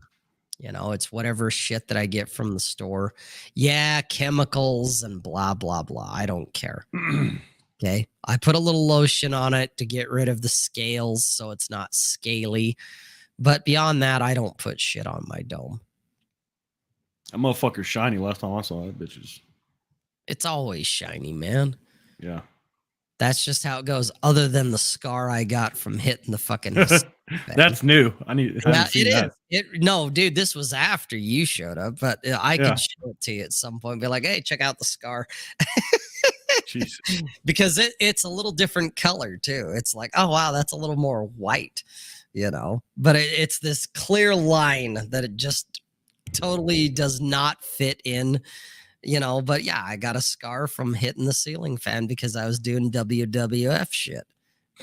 [SPEAKER 3] You know, it's whatever shit that I get from the store. Yeah, chemicals and blah, blah, blah. I don't care. Okay. I put a little lotion on it to get rid of the scales so it's not scaly. But beyond that, I don't put shit on my dome.
[SPEAKER 1] That motherfucker's shiny. Last time I saw it, bitches.
[SPEAKER 3] It's always shiny, man.
[SPEAKER 1] Yeah.
[SPEAKER 3] That's just how it goes. Other than the scar I got from hitting the fucking.
[SPEAKER 1] That's new. I
[SPEAKER 3] Yeah,
[SPEAKER 1] haven't seen that.
[SPEAKER 3] No, dude, this was after you showed up, but I
[SPEAKER 1] Yeah.
[SPEAKER 3] could show it to you at some point. Be like, hey, check out the scar.
[SPEAKER 1] Jesus.
[SPEAKER 3] Because it's a little different color too. It's like, oh wow, that's a little more white, you know. But it's this clear line that it just totally does not fit in, you know. But yeah, I got a scar from hitting the ceiling fan because I was doing WWF shit,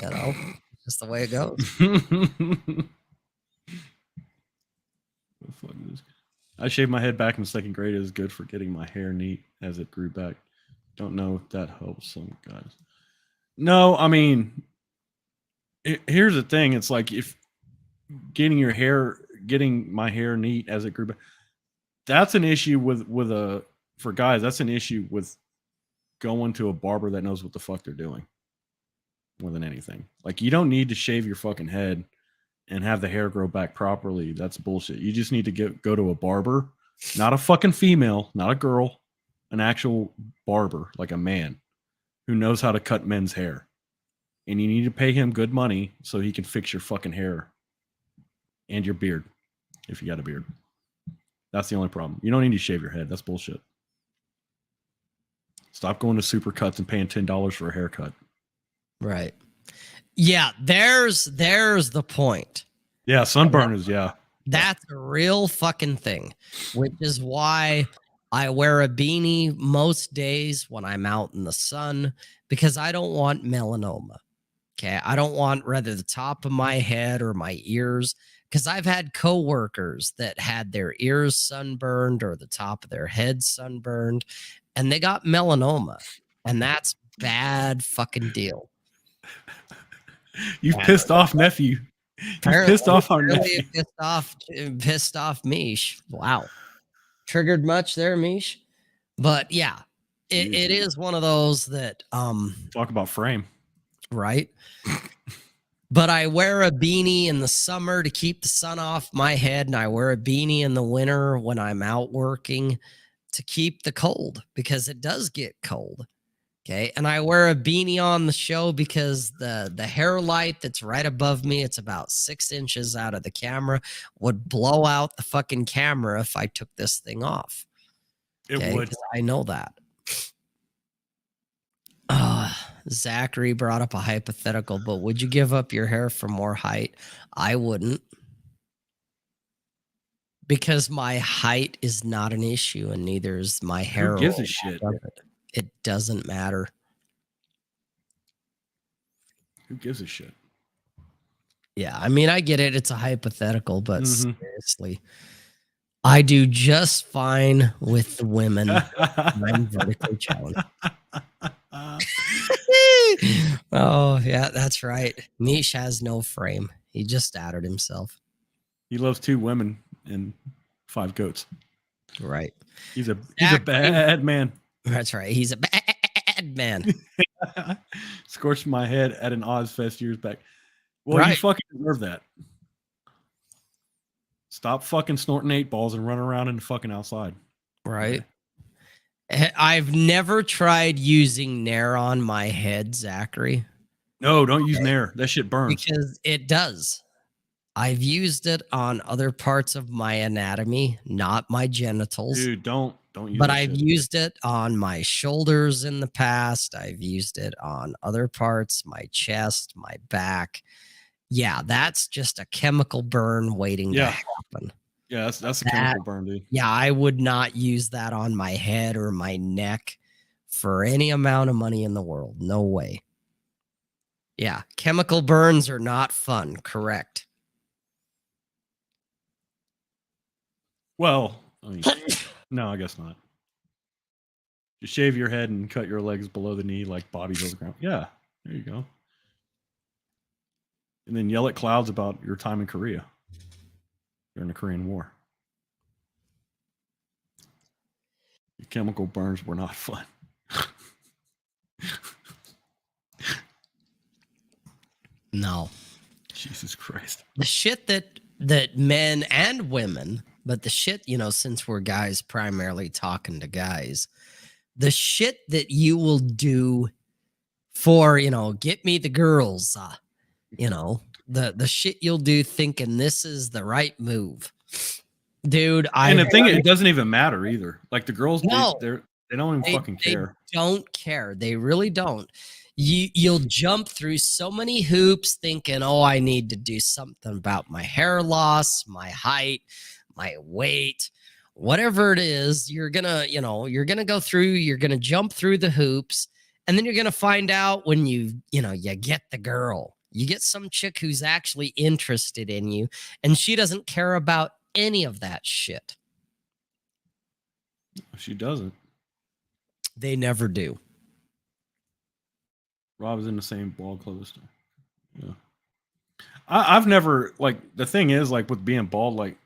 [SPEAKER 3] you know. Just the way it goes.
[SPEAKER 1] I shaved my head back in second grade. It was good for getting my hair neat as it grew back. Don't know if that helps some guys. No, I mean, here's the thing. It's like if getting my hair neat as it grew back, that's an issue for guys. That's an issue with going to a barber that knows what the fuck they're doing more than anything. Like, you don't need to shave your fucking head and have the hair grow back properly. That's bullshit. You just need to go to a barber, not a fucking female, not a girl, an actual barber, like a man who knows how to cut men's hair. And you need to pay him good money so he can fix your fucking hair and your beard if you got a beard. That's the only problem. You don't need to shave your head. That's bullshit. Stop going to Supercuts and paying $10 for a haircut.
[SPEAKER 3] Right. Yeah, there's the point.
[SPEAKER 1] Yeah, sunburn is, yeah.
[SPEAKER 3] That's a real fucking thing, which is why I wear a beanie most days when I'm out in the sun, because I don't want melanoma. Okay. I don't want rather the top of my head or my ears, because I've had coworkers that had their ears sunburned or the top of their head sunburned, and they got melanoma, and that's bad fucking deal.
[SPEAKER 1] You've pissed off nephew. You pissed off our nephew.
[SPEAKER 3] Pissed off Mish. Wow. Triggered much there, Mish? But yeah, it is one of those that
[SPEAKER 1] talk about frame.
[SPEAKER 3] Right. But I wear a beanie in the summer to keep the sun off my head, and I wear a beanie in the winter when I'm out working to keep the cold, because it does get cold. Okay. And I wear a beanie on the show because the hair light that's right above me, it's about 6 inches out of the camera, would blow out the fucking camera if I took this thing off.
[SPEAKER 1] It would.
[SPEAKER 3] I know that. Zachary brought up a hypothetical, but would you give up your hair for more height? I wouldn't. Because my height is not an issue, and neither is my hair.
[SPEAKER 1] Who gives a shit?
[SPEAKER 3] It doesn't matter.
[SPEAKER 1] Who gives a shit?
[SPEAKER 3] Yeah, I mean, I get it. It's a hypothetical, but seriously, I do just fine with the women. I'm vertically challenged. Oh, yeah, that's right. Mish has no frame. He just outed himself.
[SPEAKER 1] He loves 2 women and 5 goats.
[SPEAKER 3] Right.
[SPEAKER 1] He's a bad man.
[SPEAKER 3] That's right. He's a bad man.
[SPEAKER 1] Scorched my head at an Ozfest years back. Well, you fucking deserve that. Stop fucking snorting 8 balls and run around in the fucking outside.
[SPEAKER 3] Right. I've never tried using Nair on my head, Zachary.
[SPEAKER 1] No, don't use Nair. That shit burns.
[SPEAKER 3] Because it does. I've used it on other parts of my anatomy, not my genitals.
[SPEAKER 1] Dude, don't use
[SPEAKER 3] But
[SPEAKER 1] that
[SPEAKER 3] I've
[SPEAKER 1] shit.
[SPEAKER 3] used it on my shoulders in the past. I've used it on other parts, my chest, my back. Yeah, that's just a chemical burn waiting to happen.
[SPEAKER 1] Yeah, that's a chemical burn, dude.
[SPEAKER 3] Yeah, I would not use that on my head or my neck for any amount of money in the world. No way. Yeah, chemical burns are not fun. Correct.
[SPEAKER 1] Well, I mean, no, I guess not. Just shave your head and cut your legs below the knee like Bobby Hildebrand. Yeah, there you go. And then yell at clouds about your time in Korea during the Korean War. The chemical burns were not fun.
[SPEAKER 3] No.
[SPEAKER 1] Jesus Christ.
[SPEAKER 3] The shit that men and women, but the shit, since we're guys primarily talking to guys, the shit that you will do for, get me the girls, the shit you'll do thinking this is the right move. Dude,
[SPEAKER 1] and the thing, it doesn't even matter either. Like the girls,
[SPEAKER 3] No.
[SPEAKER 1] they don't even fucking care.
[SPEAKER 3] They don't care. They really don't. You'll jump through so many hoops thinking, oh, I need to do something about my hair loss, my height, my weight, whatever it is. You're gonna jump through the hoops, and then you're gonna find out when you get the girl. You get some chick who's actually interested in you, and she doesn't care about any of that shit.
[SPEAKER 1] She doesn't.
[SPEAKER 3] They never do.
[SPEAKER 1] Rob's in the same ball club as yeah. I've never, like, the thing is, like, with being bald, like,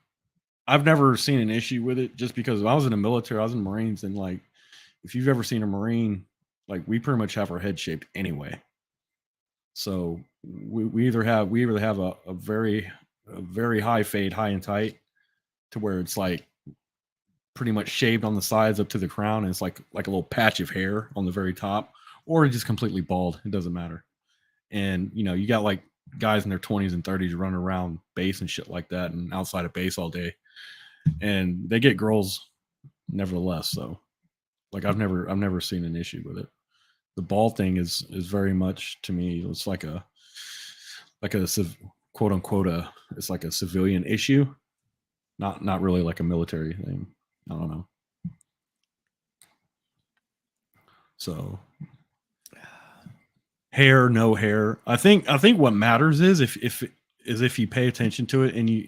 [SPEAKER 1] I've never seen an issue with it just because I was in the military, I was in the Marines, and like, if you've ever seen a Marine, like, we pretty much have our head shaped anyway. So we either have a very high fade, high and tight, to where it's like pretty much shaved on the sides up to the crown, and it's like a little patch of hair on the very top, or just completely bald. It doesn't matter. And you got like guys in their 20s and 30s running around base and shit like that, and outside of base all day, and they get girls nevertheless. So like I've never seen an issue with it. The bald thing is very much, to me, it's like a quote unquote it's like a civilian issue, not really like a military thing. I don't know. So hair, no hair. I think what matters is if you pay attention to it and you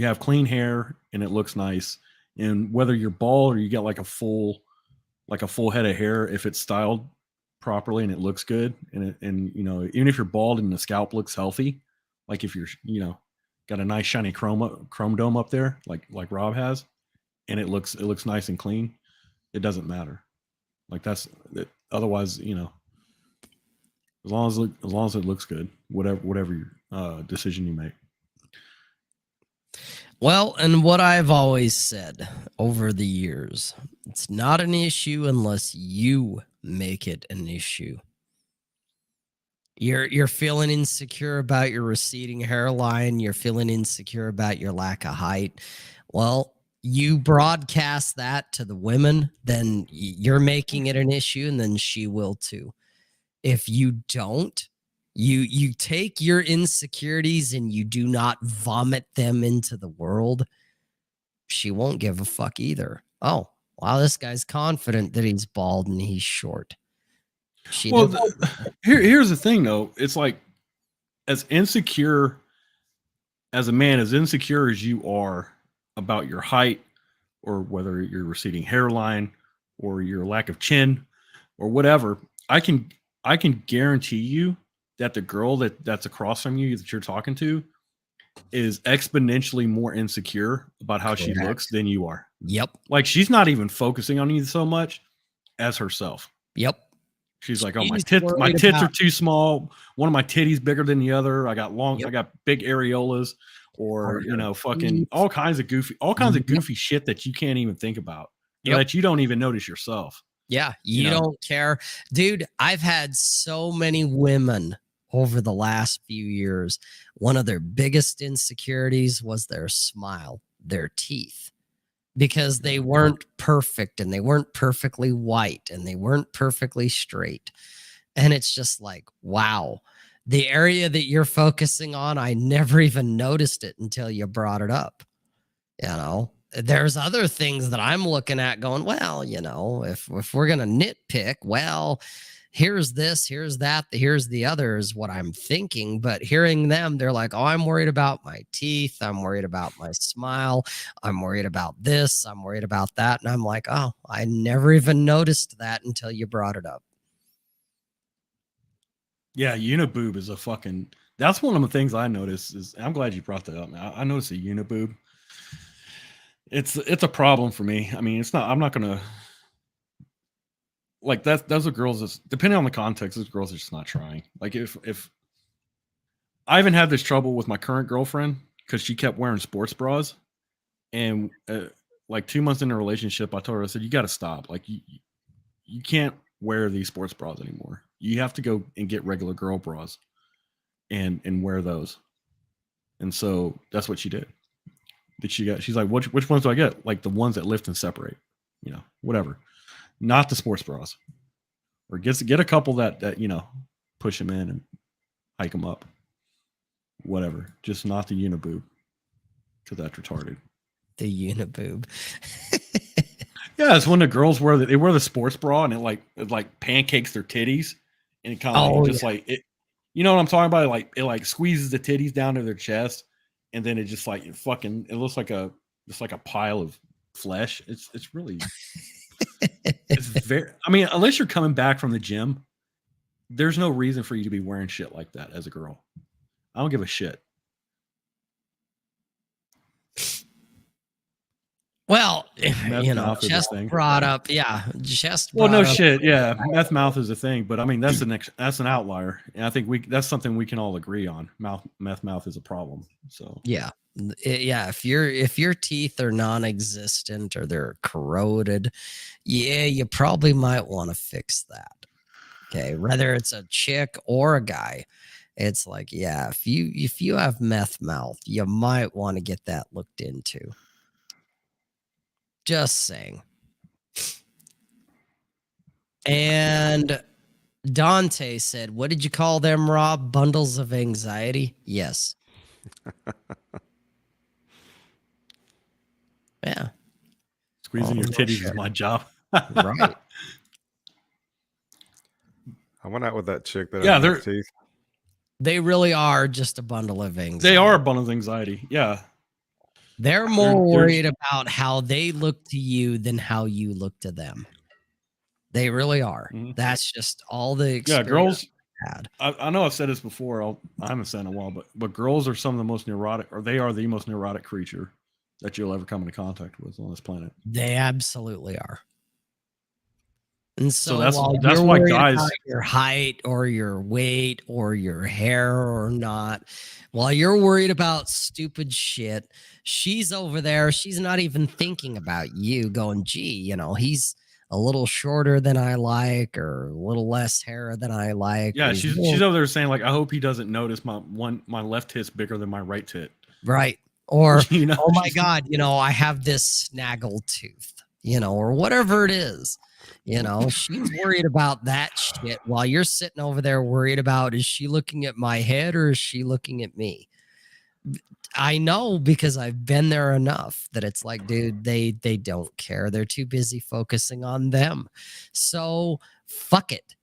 [SPEAKER 1] have clean hair and it looks nice, and whether you're bald or you get like a full head of hair, if it's styled properly and it looks good, and even if you're bald and the scalp looks healthy, like if you're got a nice shiny chrome dome up there like Rob has, and it looks nice and clean, it doesn't matter. Like that's it. Otherwise, as long as it looks good, whatever your decision you make.
[SPEAKER 3] Well, and what I've always said over the years, it's not an issue unless you make it an issue. You're feeling insecure about your receding hairline, you're feeling insecure about your lack of height. Well, you broadcast that to the women, then you're making it an issue, and then she will too. If you don't, you take your insecurities and you do not vomit them into the world, she won't give a fuck either. Oh, wow, this guy's confident that he's bald and he's short.
[SPEAKER 1] Here's the thing though. It's like, as insecure as a man, as insecure as you are about your height, or whether your receding hairline or your lack of chin or whatever, I can guarantee you that the girl that's across from you that you're talking to is exponentially more insecure about how she looks than you are.
[SPEAKER 3] Yep.
[SPEAKER 1] Like, she's not even focusing on you so much as herself.
[SPEAKER 3] Yep.
[SPEAKER 1] She's like, oh, my tits are too small. One of my titties bigger than the other. I got I got big areolas, or fucking all kinds of goofy shit that you can't even think about. That you don't even notice yourself.
[SPEAKER 3] Yeah, you don't care. Dude, I've had so many women over the last few years. One of their biggest insecurities was their smile, their teeth, because they weren't perfect, and they weren't perfectly white, and they weren't perfectly straight. And it's just like, wow, the area that you're focusing on, I never even noticed it until you brought it up. There's other things that I'm looking at going, well, if we're going to nitpick, well, here's this, here's that, here's the other is what I'm thinking. But hearing them, they're like, oh, I'm worried about my teeth. I'm worried about my smile. I'm worried about this. I'm worried about that. And I'm like, oh, I never even noticed that until you brought it up.
[SPEAKER 1] Yeah, uniboob is a fucking. That's one of the things I noticed. Is I'm glad you brought that up. I noticed a uniboob. It's a problem for me. I mean, it's not. I'm not gonna like that. Those are girls. That's depending on the context. Those girls are just not trying. Like if I even had this trouble with my current girlfriend because she kept wearing sports bras, and like 2 months in a relationship, I told her, I said, you got to stop. Like you can't wear these sports bras anymore. You have to go and get regular girl bras and wear those. And so that's what she did. She's like, which ones do I get? Like the ones that lift and separate, whatever. Not the sports bras. Or get a couple that push them in and hike them up. Whatever. Just not the uniboob. Because that's retarded.
[SPEAKER 3] The uniboob.
[SPEAKER 1] Yeah, it's when the girls wear the sports bra and it like pancakes their titties and it kind of like it. You know what I'm talking about? It like squeezes the titties down to their chest, and then it just like it looks like a pile of flesh. It's really it's very. I mean, unless you're coming back from the gym, there's no reason for you to be wearing shit like that as a girl. I don't give a shit.
[SPEAKER 3] Well,
[SPEAKER 1] mouth
[SPEAKER 3] chest brought up, chest.
[SPEAKER 1] Well, no shit, yeah, meth mouth is a thing, but I mean that's an outlier, and I think that's something we can all agree on. Meth mouth is a problem. So
[SPEAKER 3] yeah, if your teeth are non-existent or they're corroded, you probably might want to fix that. Okay, whether it's a chick or a guy, it's like, if you have meth mouth, you might want to get that looked into. Just saying. And Dante said, what did you call them, Rob? Bundles of anxiety? Yes. Yeah.
[SPEAKER 1] Squeezing your titties is my job.
[SPEAKER 3] Right.
[SPEAKER 2] I went out with that chick that
[SPEAKER 1] Yeah,
[SPEAKER 2] had no teeth.
[SPEAKER 3] They really are just a bundle of anxiety.
[SPEAKER 1] They are a bundle of anxiety. Yeah.
[SPEAKER 3] They're more worried about how they look to you than how you look to them. They really are. Mm-hmm. That's just all the experience.
[SPEAKER 1] Yeah, girls
[SPEAKER 3] had.
[SPEAKER 1] I know I've said this before. I haven't said it in a while, but girls are some of the most neurotic, or they are the most neurotic creature that you'll ever come into contact with on this planet.
[SPEAKER 3] They absolutely are. And so
[SPEAKER 1] that's
[SPEAKER 3] you're
[SPEAKER 1] why
[SPEAKER 3] worried
[SPEAKER 1] guys
[SPEAKER 3] about your height or your weight or your hair or not, while you're worried about stupid shit, she's over there. She's not even thinking about you going, gee, he's a little shorter than I like or a little less hair than I like.
[SPEAKER 1] Yeah, she's over there saying like, I hope he doesn't notice my left tit's bigger than my right tit.
[SPEAKER 3] Right. Or, oh my God, I have this snaggle tooth, or whatever it is. She's worried about that shit while you're sitting over there worried about, is she looking at my head or is she looking at me? I know because I've been there enough that it's like, dude, they don't care. They're too busy focusing on them. So fuck it.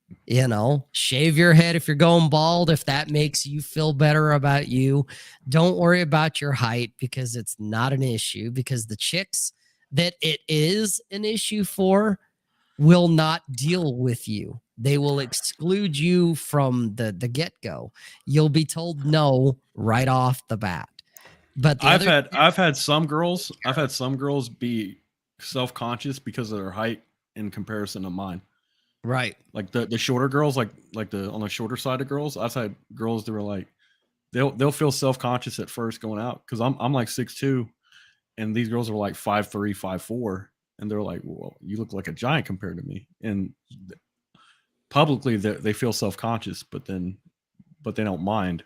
[SPEAKER 3] Shave your head if you're going bald, if that makes you feel better about you. Don't worry about your height because it's not an issue, because the chicks that it is an issue for will not deal with you. They will exclude you from the get-go. You'll be told no right off the bat. But I've had some girls be self-conscious because of their height in comparison to mine. Right. Like the shorter girls, like on the shorter side of girls, I've had girls that were like, they'll feel self-conscious at first going out because I'm like 6'2", and these girls are like 5'3", 5'4". And they're like, well, you look like a giant compared to me. And publicly, they feel self-conscious, but they don't mind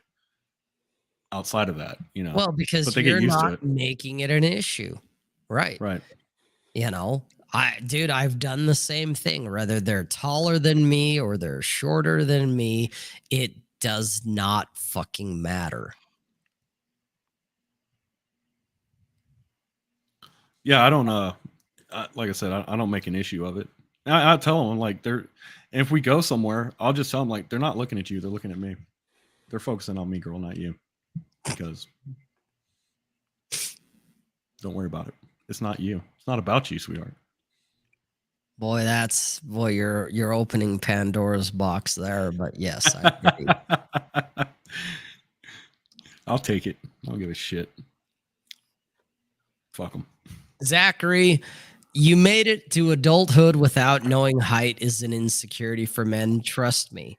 [SPEAKER 3] outside of that, Well, because you're not making it an issue. Right. Right. I've done the same thing. Whether they're taller than me or they're shorter than me, it does not fucking matter. Yeah, I don't like I said, I don't make an issue of it. I tell them like
[SPEAKER 1] And if we go somewhere, I'll just tell them like they're not looking at you, they're looking at me. They're focusing on me, girl, not you. Because don't worry about it. It's not you. It's not about you, sweetheart.
[SPEAKER 3] Boy, you're opening Pandora's box there, but yes, I agree.
[SPEAKER 1] I'll take it. I don't give a shit. Fuck them.
[SPEAKER 3] Zachary, you made it to adulthood without knowing height is an insecurity for men. Trust me.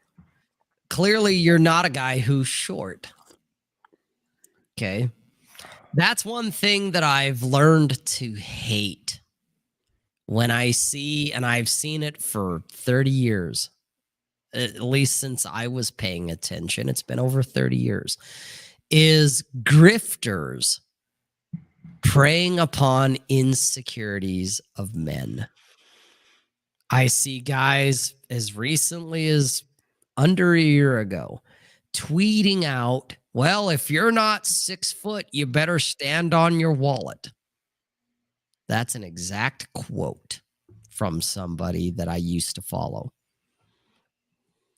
[SPEAKER 3] Clearly, you're not a guy who's short. Okay. That's one thing that I've learned to hate when I see, and I've seen it for 30 years, at least since I was paying attention. It's been over 30 years, is grifters preying upon insecurities of men. I see guys as recently as under a year ago tweeting out, well, if you're not 6 foot, you better stand on your wallet. That's an exact quote from somebody that I used to follow.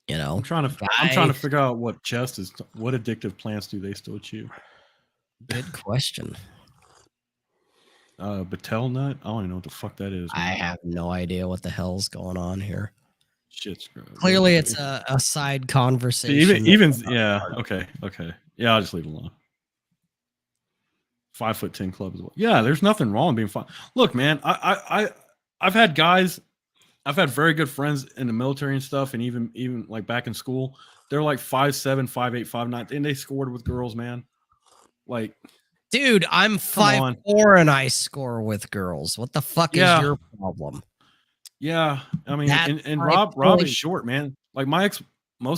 [SPEAKER 3] You know,
[SPEAKER 1] I'm trying to figure out what addictive plants do they still chew?
[SPEAKER 3] Good question.
[SPEAKER 1] Batel nut? I don't even know what the fuck that is.
[SPEAKER 3] I have no idea what the hell's going on here.
[SPEAKER 1] Shit's
[SPEAKER 3] Clearly it's a side conversation.
[SPEAKER 1] Yeah, okay. Yeah, I'll just leave it alone. 5'10" club as well. Yeah, there's nothing wrong with being fine. Look, man, I've had guys, I've had very good friends in the military and stuff, and even like back in school, they're like 5'7", 5'8", 5'9", and they scored with girls, man. Like,
[SPEAKER 3] dude, I'm 5'4" and I score with girls. What the fuck is your problem?
[SPEAKER 1] Yeah, I mean, and Rob is short, man. Like most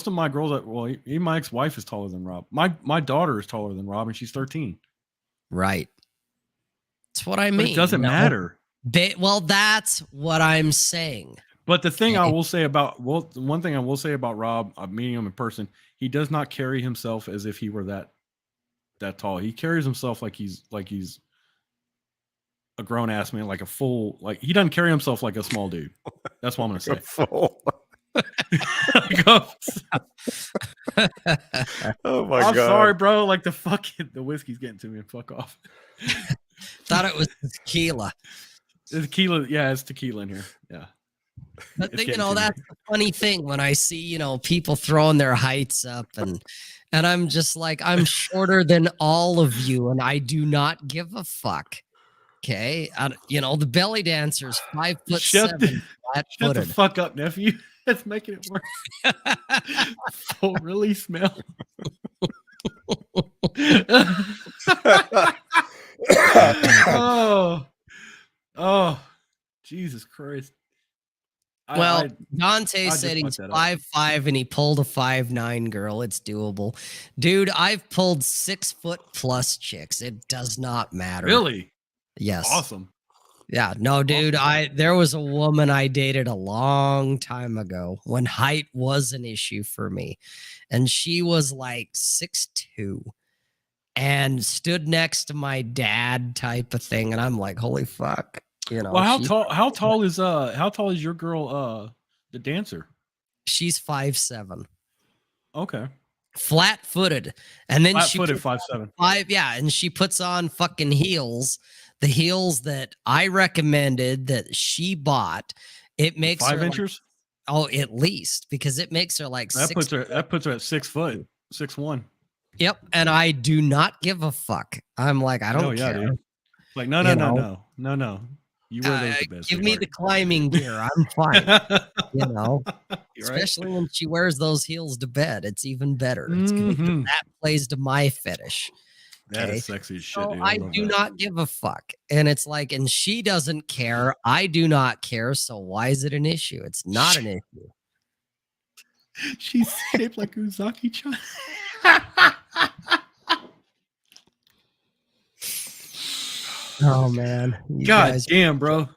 [SPEAKER 1] of my girls, even my ex-wife is taller than Rob. My daughter is taller than Rob, and she's 13.
[SPEAKER 3] Right. That's what I mean.
[SPEAKER 1] But it doesn't matter.
[SPEAKER 3] Well, that's what I'm saying.
[SPEAKER 1] But the thing I will say about one thing I will say about Rob, meeting him in person, he does not carry himself as if he were that tall. He carries himself like he's a grown ass man, like a full, like he doesn't carry himself like a small dude. That's what I'm gonna say.
[SPEAKER 2] Full. Oh my god!
[SPEAKER 1] I'm sorry, bro. Like the whiskey's getting to me. Fuck off.
[SPEAKER 3] Thought it was tequila.
[SPEAKER 1] It's tequila. Yeah, it's tequila in here. Yeah.
[SPEAKER 3] But that's the funny thing when I see, people throwing their heights up and I'm just like, I'm shorter than all of you and I do not give a fuck. Okay. The belly dancer's 5'7",
[SPEAKER 1] Shut the fuck up, nephew. That's making it worse. Full release smell. Oh, Jesus Christ.
[SPEAKER 3] Dante said he's 5'5" and he pulled a 5'9" girl. It's doable. Dude, I've pulled 6 foot plus chicks. It does not matter.
[SPEAKER 1] Really?
[SPEAKER 3] Yes.
[SPEAKER 1] Awesome.
[SPEAKER 3] Yeah. No, dude, there was a woman I dated a long time ago when height was an issue for me. And she was like 6'2" and stood next to my dad type of thing. And I'm like, holy fuck.
[SPEAKER 1] Well, how tall is your girl, the dancer?
[SPEAKER 3] She's 5'7".
[SPEAKER 1] Okay.
[SPEAKER 3] Flat-footed. And then she
[SPEAKER 1] 5'7".
[SPEAKER 3] And she puts on fucking heels. The heels that I recommended that she bought. It makes
[SPEAKER 1] 5
[SPEAKER 3] her
[SPEAKER 1] inches.
[SPEAKER 3] At least, because it makes her like
[SPEAKER 1] that puts her at 6 foot, 6'1".
[SPEAKER 3] Yep. And I do not give a fuck. I'm like, I don't care.
[SPEAKER 1] Dude. Like, no. You wear those the best.
[SPEAKER 3] Give me the climbing gear. I'm fine. Especially when she wears those heels to bed. It's even better. It's good. That plays to my fetish.
[SPEAKER 1] That is sexy as shit.
[SPEAKER 3] So
[SPEAKER 1] dude.
[SPEAKER 3] I do not give a fuck. And it's like, and she doesn't care. I do not care. So why is it an issue? It's not an issue.
[SPEAKER 1] She's shaped like Uzaki-chan.
[SPEAKER 3] Oh man.
[SPEAKER 1] God damn, bro.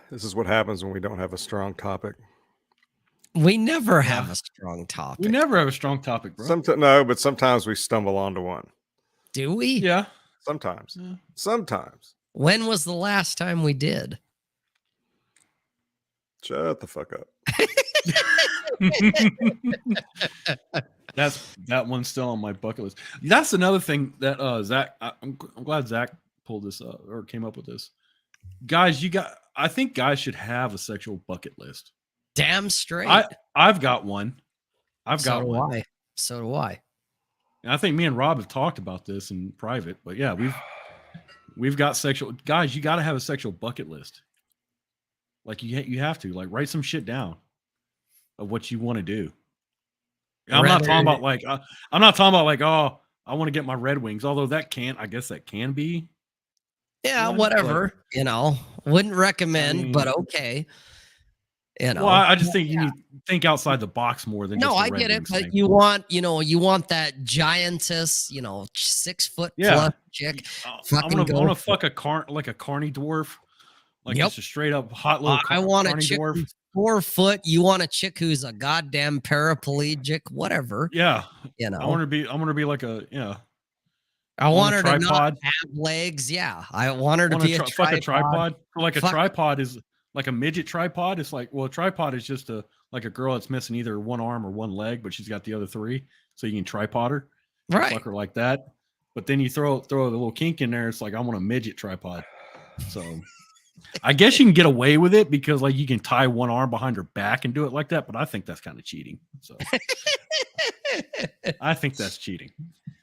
[SPEAKER 2] This is what happens when we don't have a strong topic.
[SPEAKER 3] We never have a strong topic.
[SPEAKER 1] We never have a strong topic, bro.
[SPEAKER 2] But sometimes we stumble onto one.
[SPEAKER 3] Do we?
[SPEAKER 1] Yeah.
[SPEAKER 2] Sometimes.
[SPEAKER 1] Yeah.
[SPEAKER 2] Sometimes.
[SPEAKER 3] When was the last time we did?
[SPEAKER 2] Shut the fuck up.
[SPEAKER 1] That one's still on my bucket list. That's another thing that Zach. I'm glad Zach pulled this or came up with this. Guys, I think guys should have a sexual bucket list.
[SPEAKER 3] Damn straight.
[SPEAKER 1] I've got one.
[SPEAKER 3] So do I.
[SPEAKER 1] And I think me and Rob have talked about this in private, but yeah, we've got sexual guys. You got to have a sexual bucket list. Like you have to like write some shit down of what you want to do. I'm not talking about like oh, I want to get my Red Wings, although I guess that can be.
[SPEAKER 3] Yeah,
[SPEAKER 1] one,
[SPEAKER 3] whatever. Wouldn't recommend, but okay.
[SPEAKER 1] Well, I just think you need to think outside the box more than.
[SPEAKER 3] No,
[SPEAKER 1] just
[SPEAKER 3] I get it, but you want that giantess, 6 foot plus chick.
[SPEAKER 1] I want to fuck a carny dwarf, like just a straight up hot little.
[SPEAKER 3] I want a chick
[SPEAKER 1] dwarf.
[SPEAKER 3] 4 foot. You want a chick who's a goddamn paraplegic, whatever.
[SPEAKER 1] Yeah, I want to be like a
[SPEAKER 3] I want her to not have legs. Yeah, I want her to be a tripod.
[SPEAKER 1] Like a tripod is like a midget tripod. It's like, well, a tripod is just like a girl that's missing either one arm or one leg, but she's got the other 3, so you can tripod her,
[SPEAKER 3] right?
[SPEAKER 1] Fuck her like that. But then you throw the little kink in there. It's like I want a midget tripod. So I guess you can get away with it because like you can tie one arm behind her back and do it like that. But I think that's kind of cheating. So I think that's cheating.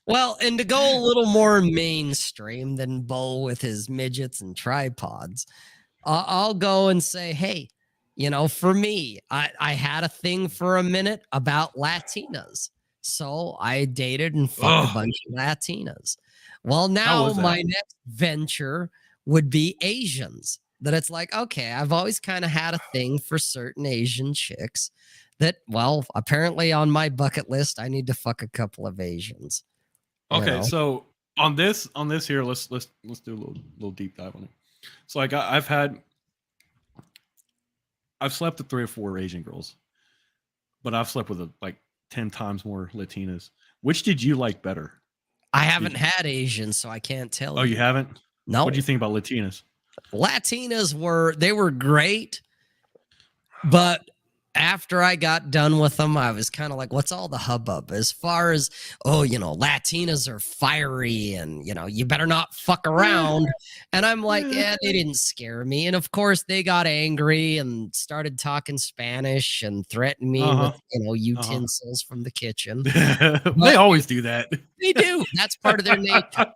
[SPEAKER 3] Well, and to go a little more mainstream than Bo with his midgets and tripods, I'll go and say, hey, for me, I had a thing for a minute about Latinas. So I dated and fucked a bunch of Latinas. Well, now my next venture would be Asians. That it's like, okay, I've always kind of had a thing for certain Asian chicks that, well, apparently on my bucket list, I need to fuck a couple of Asians.
[SPEAKER 1] Okay, so on this here, let's do a little deep dive on it. So like I've slept with 3 or 4 Asian girls, but I've slept with like 10 times more Latinas. Which did you like better?
[SPEAKER 3] I haven't had Asians, so I can't tell.
[SPEAKER 1] Oh, you haven't?
[SPEAKER 3] No.
[SPEAKER 1] What do you think about Latinas?
[SPEAKER 3] Latinas were great, but after I got done with them, I was kind of like, what's all the hubbub? As far as, Latinas are fiery and, you better not fuck around. And I'm like, yeah, they didn't scare me. And of course, they got angry and started talking Spanish and threatened me with, utensils from the kitchen.
[SPEAKER 1] They always do that.
[SPEAKER 3] They do. That's part of their nature.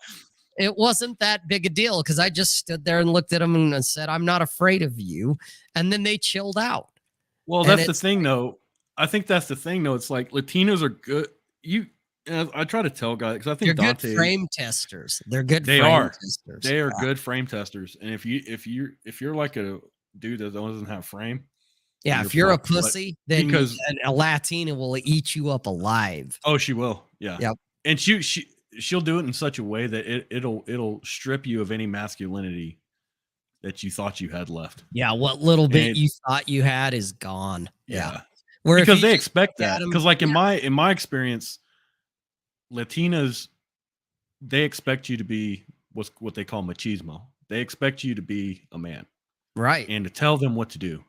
[SPEAKER 3] It wasn't that big a deal because I just stood there and looked at them and said, I'm not afraid of you. And then they chilled out.
[SPEAKER 1] Well, that's the thing, though. I think that's the thing, though. It's like Latinos are good. I try to tell guys because I think
[SPEAKER 3] they're
[SPEAKER 1] Dante,
[SPEAKER 3] good frame testers. They're good.
[SPEAKER 1] They
[SPEAKER 3] frame
[SPEAKER 1] are.
[SPEAKER 3] Testers.
[SPEAKER 1] They are good frame testers. And if you're like a dude that doesn't have frame,
[SPEAKER 3] if you're a pussy, then a Latina will eat you up alive.
[SPEAKER 1] Oh, she will. Yeah.
[SPEAKER 3] Yep.
[SPEAKER 1] And she'll do it in such a way that it'll strip you of any masculinity that you thought you had left.
[SPEAKER 3] Yeah, what little bit you thought you had is gone. Yeah.
[SPEAKER 1] Because they expect that. Because like in my experience, Latinas, they expect you to be what they call machismo. They expect you to be a man.
[SPEAKER 3] Right.
[SPEAKER 1] And to tell them what to do.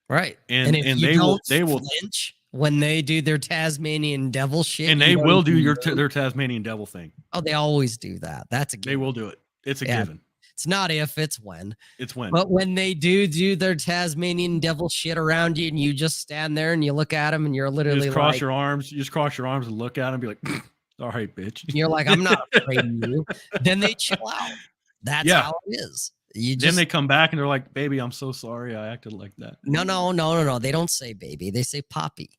[SPEAKER 3] Right.
[SPEAKER 1] And they will
[SPEAKER 3] flinch when they do their Tasmanian devil shit.
[SPEAKER 1] And they will do their Tasmanian devil thing.
[SPEAKER 3] Oh, they always do that. That's a given.
[SPEAKER 1] They will do it. It's a given.
[SPEAKER 3] It's not if, it's when.
[SPEAKER 1] It's when.
[SPEAKER 3] But when they do their Tasmanian devil shit around you and you just stand there and you look at them and you're literally
[SPEAKER 1] just cross your arms. You just cross your arms and look at them and be like, all right, bitch.
[SPEAKER 3] You're like, I'm not afraid of you. Then they chill out. That's how it is.
[SPEAKER 1] Then they come back and they're like, baby, I'm so sorry I acted like that.
[SPEAKER 3] No. They don't say baby. They say poppy.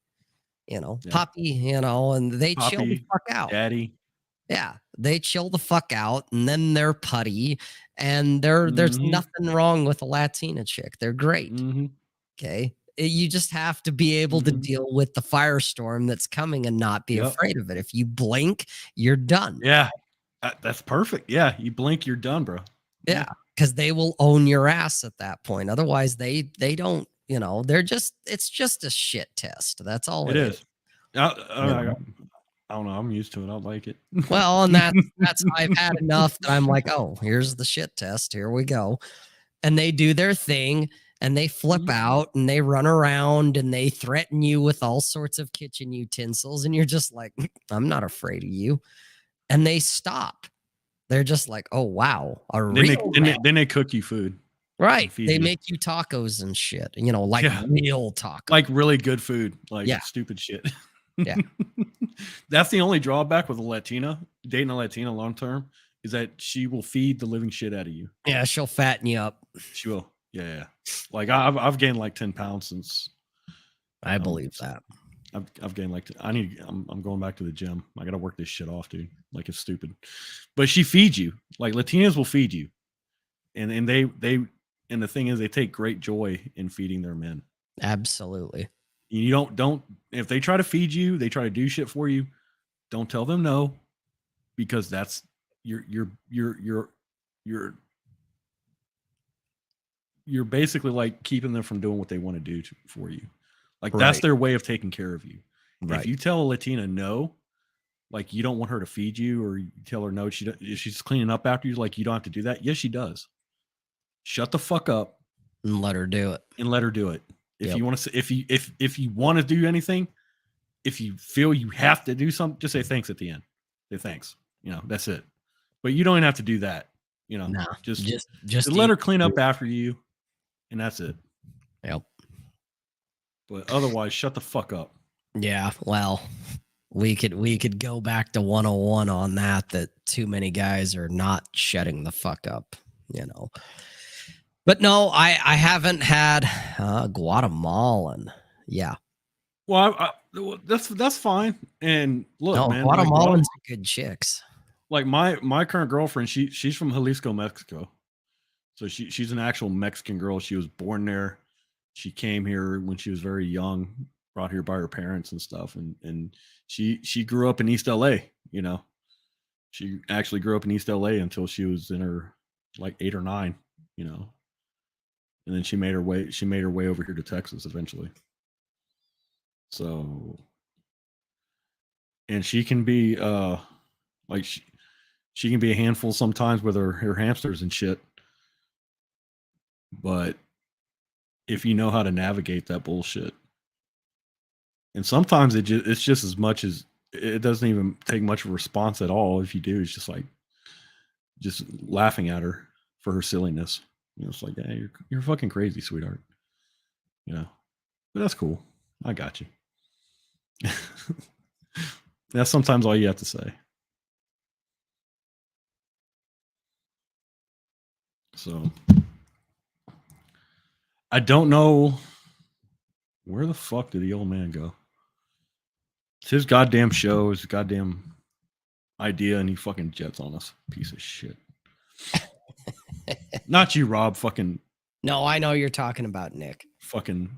[SPEAKER 3] Poppy, and they chill the fuck out.
[SPEAKER 1] Daddy.
[SPEAKER 3] Yeah, they chill the fuck out, and then they're putty, and there's nothing wrong with a Latina chick. They're great.
[SPEAKER 1] Mm-hmm.
[SPEAKER 3] Okay, you just have to be able to deal with the firestorm that's coming and not be afraid of it. If you blink, you're done.
[SPEAKER 1] Yeah, that's perfect. Yeah, you blink, you're done, bro.
[SPEAKER 3] Yeah, because they will own your ass at that point. Otherwise, they don't. It's just a shit test. That's all it is.
[SPEAKER 1] I don't know. I'm used to it. I like it.
[SPEAKER 3] Well, and that's I've had enough that I'm like, oh, here's the shit test. Here we go. And they do their thing. and they flip
[SPEAKER 1] Mhm.
[SPEAKER 3] out and they run around and they threaten you with all sorts of kitchen utensils. And you're just like, I'm not afraid of you. And they stop. They're just like, oh, wow. A
[SPEAKER 1] Then they
[SPEAKER 3] real
[SPEAKER 1] then
[SPEAKER 3] man.
[SPEAKER 1] they, then they cook you food.
[SPEAKER 3] Right.
[SPEAKER 1] feed
[SPEAKER 3] They
[SPEAKER 1] you.
[SPEAKER 3] make you tacos and shit, like
[SPEAKER 1] Yeah.
[SPEAKER 3] real tacos.
[SPEAKER 1] Like really good food, like
[SPEAKER 3] Yeah.
[SPEAKER 1] stupid shit.
[SPEAKER 3] Yeah.
[SPEAKER 1] That's the only drawback with a Latina, dating a Latina long term, is that she will feed the living shit out of you.
[SPEAKER 3] Yeah, she'll fatten you up.
[SPEAKER 1] She will. Yeah. Like I've gained like 10 pounds since
[SPEAKER 3] I believe that.
[SPEAKER 1] I've gained like I'm going back to the gym. I got to work this shit off, dude. Like it's stupid. But she feeds you. Like Latinas will feed you. And they and the thing is they take great joy in feeding their men.
[SPEAKER 3] Absolutely.
[SPEAKER 1] You don't if they try to feed you, they try to do shit for you, don't tell them no, because that's you're basically like keeping them from doing what they want to do for you. Like that's
[SPEAKER 3] Right.
[SPEAKER 1] their way of taking care of you.
[SPEAKER 3] Right.
[SPEAKER 1] If you tell a Latina no, like you don't want her to feed you, or you tell her no, if she's cleaning up after you, like you don't have to do that. Yes, she does. Shut the fuck up
[SPEAKER 3] And let her do it.
[SPEAKER 1] and let her do it. If
[SPEAKER 3] Yep.
[SPEAKER 1] you want to, if you want to do anything, if you feel you have to do something, just say thanks at the end. Say thanks. That's it. But you don't even have to do that.
[SPEAKER 3] No,
[SPEAKER 1] just
[SPEAKER 3] just
[SPEAKER 1] let
[SPEAKER 3] eat.
[SPEAKER 1] her clean up after you, and that's it.
[SPEAKER 3] Yep.
[SPEAKER 1] But otherwise, shut the fuck up.
[SPEAKER 3] Yeah. Well, we could go back to 101 on that too many guys are not shutting the fuck up, But no, I haven't had Guatemalan. Yeah.
[SPEAKER 1] Well, that's fine. And look,
[SPEAKER 3] No,
[SPEAKER 1] man,
[SPEAKER 3] Guatemalans are good chicks.
[SPEAKER 1] like my current girlfriend, she's from Jalisco, Mexico. So she's an actual Mexican girl. She was born there. She came here when she was very young, brought here by her parents and stuff. And she grew up in East LA, She actually grew up in East LA until she was in her like 8 or 9, And then she made her way over here to Texas eventually. So, and she can be like she can be a handful sometimes with her hamsters and shit. But if you know how to navigate that bullshit, and sometimes it's just as much as it doesn't even take much of a response at all. If you do, it's just like just laughing at her for her silliness. It's like, yeah, you're fucking crazy, sweetheart. But that's cool. I got you. That's sometimes all you have to say. So I don't know where the fuck did the old man go. It's his goddamn show, his goddamn idea, and he fucking jets on us. Piece of shit. Not you, Rob. Fucking.
[SPEAKER 3] No, I know you're talking about Nick.
[SPEAKER 1] Fucking,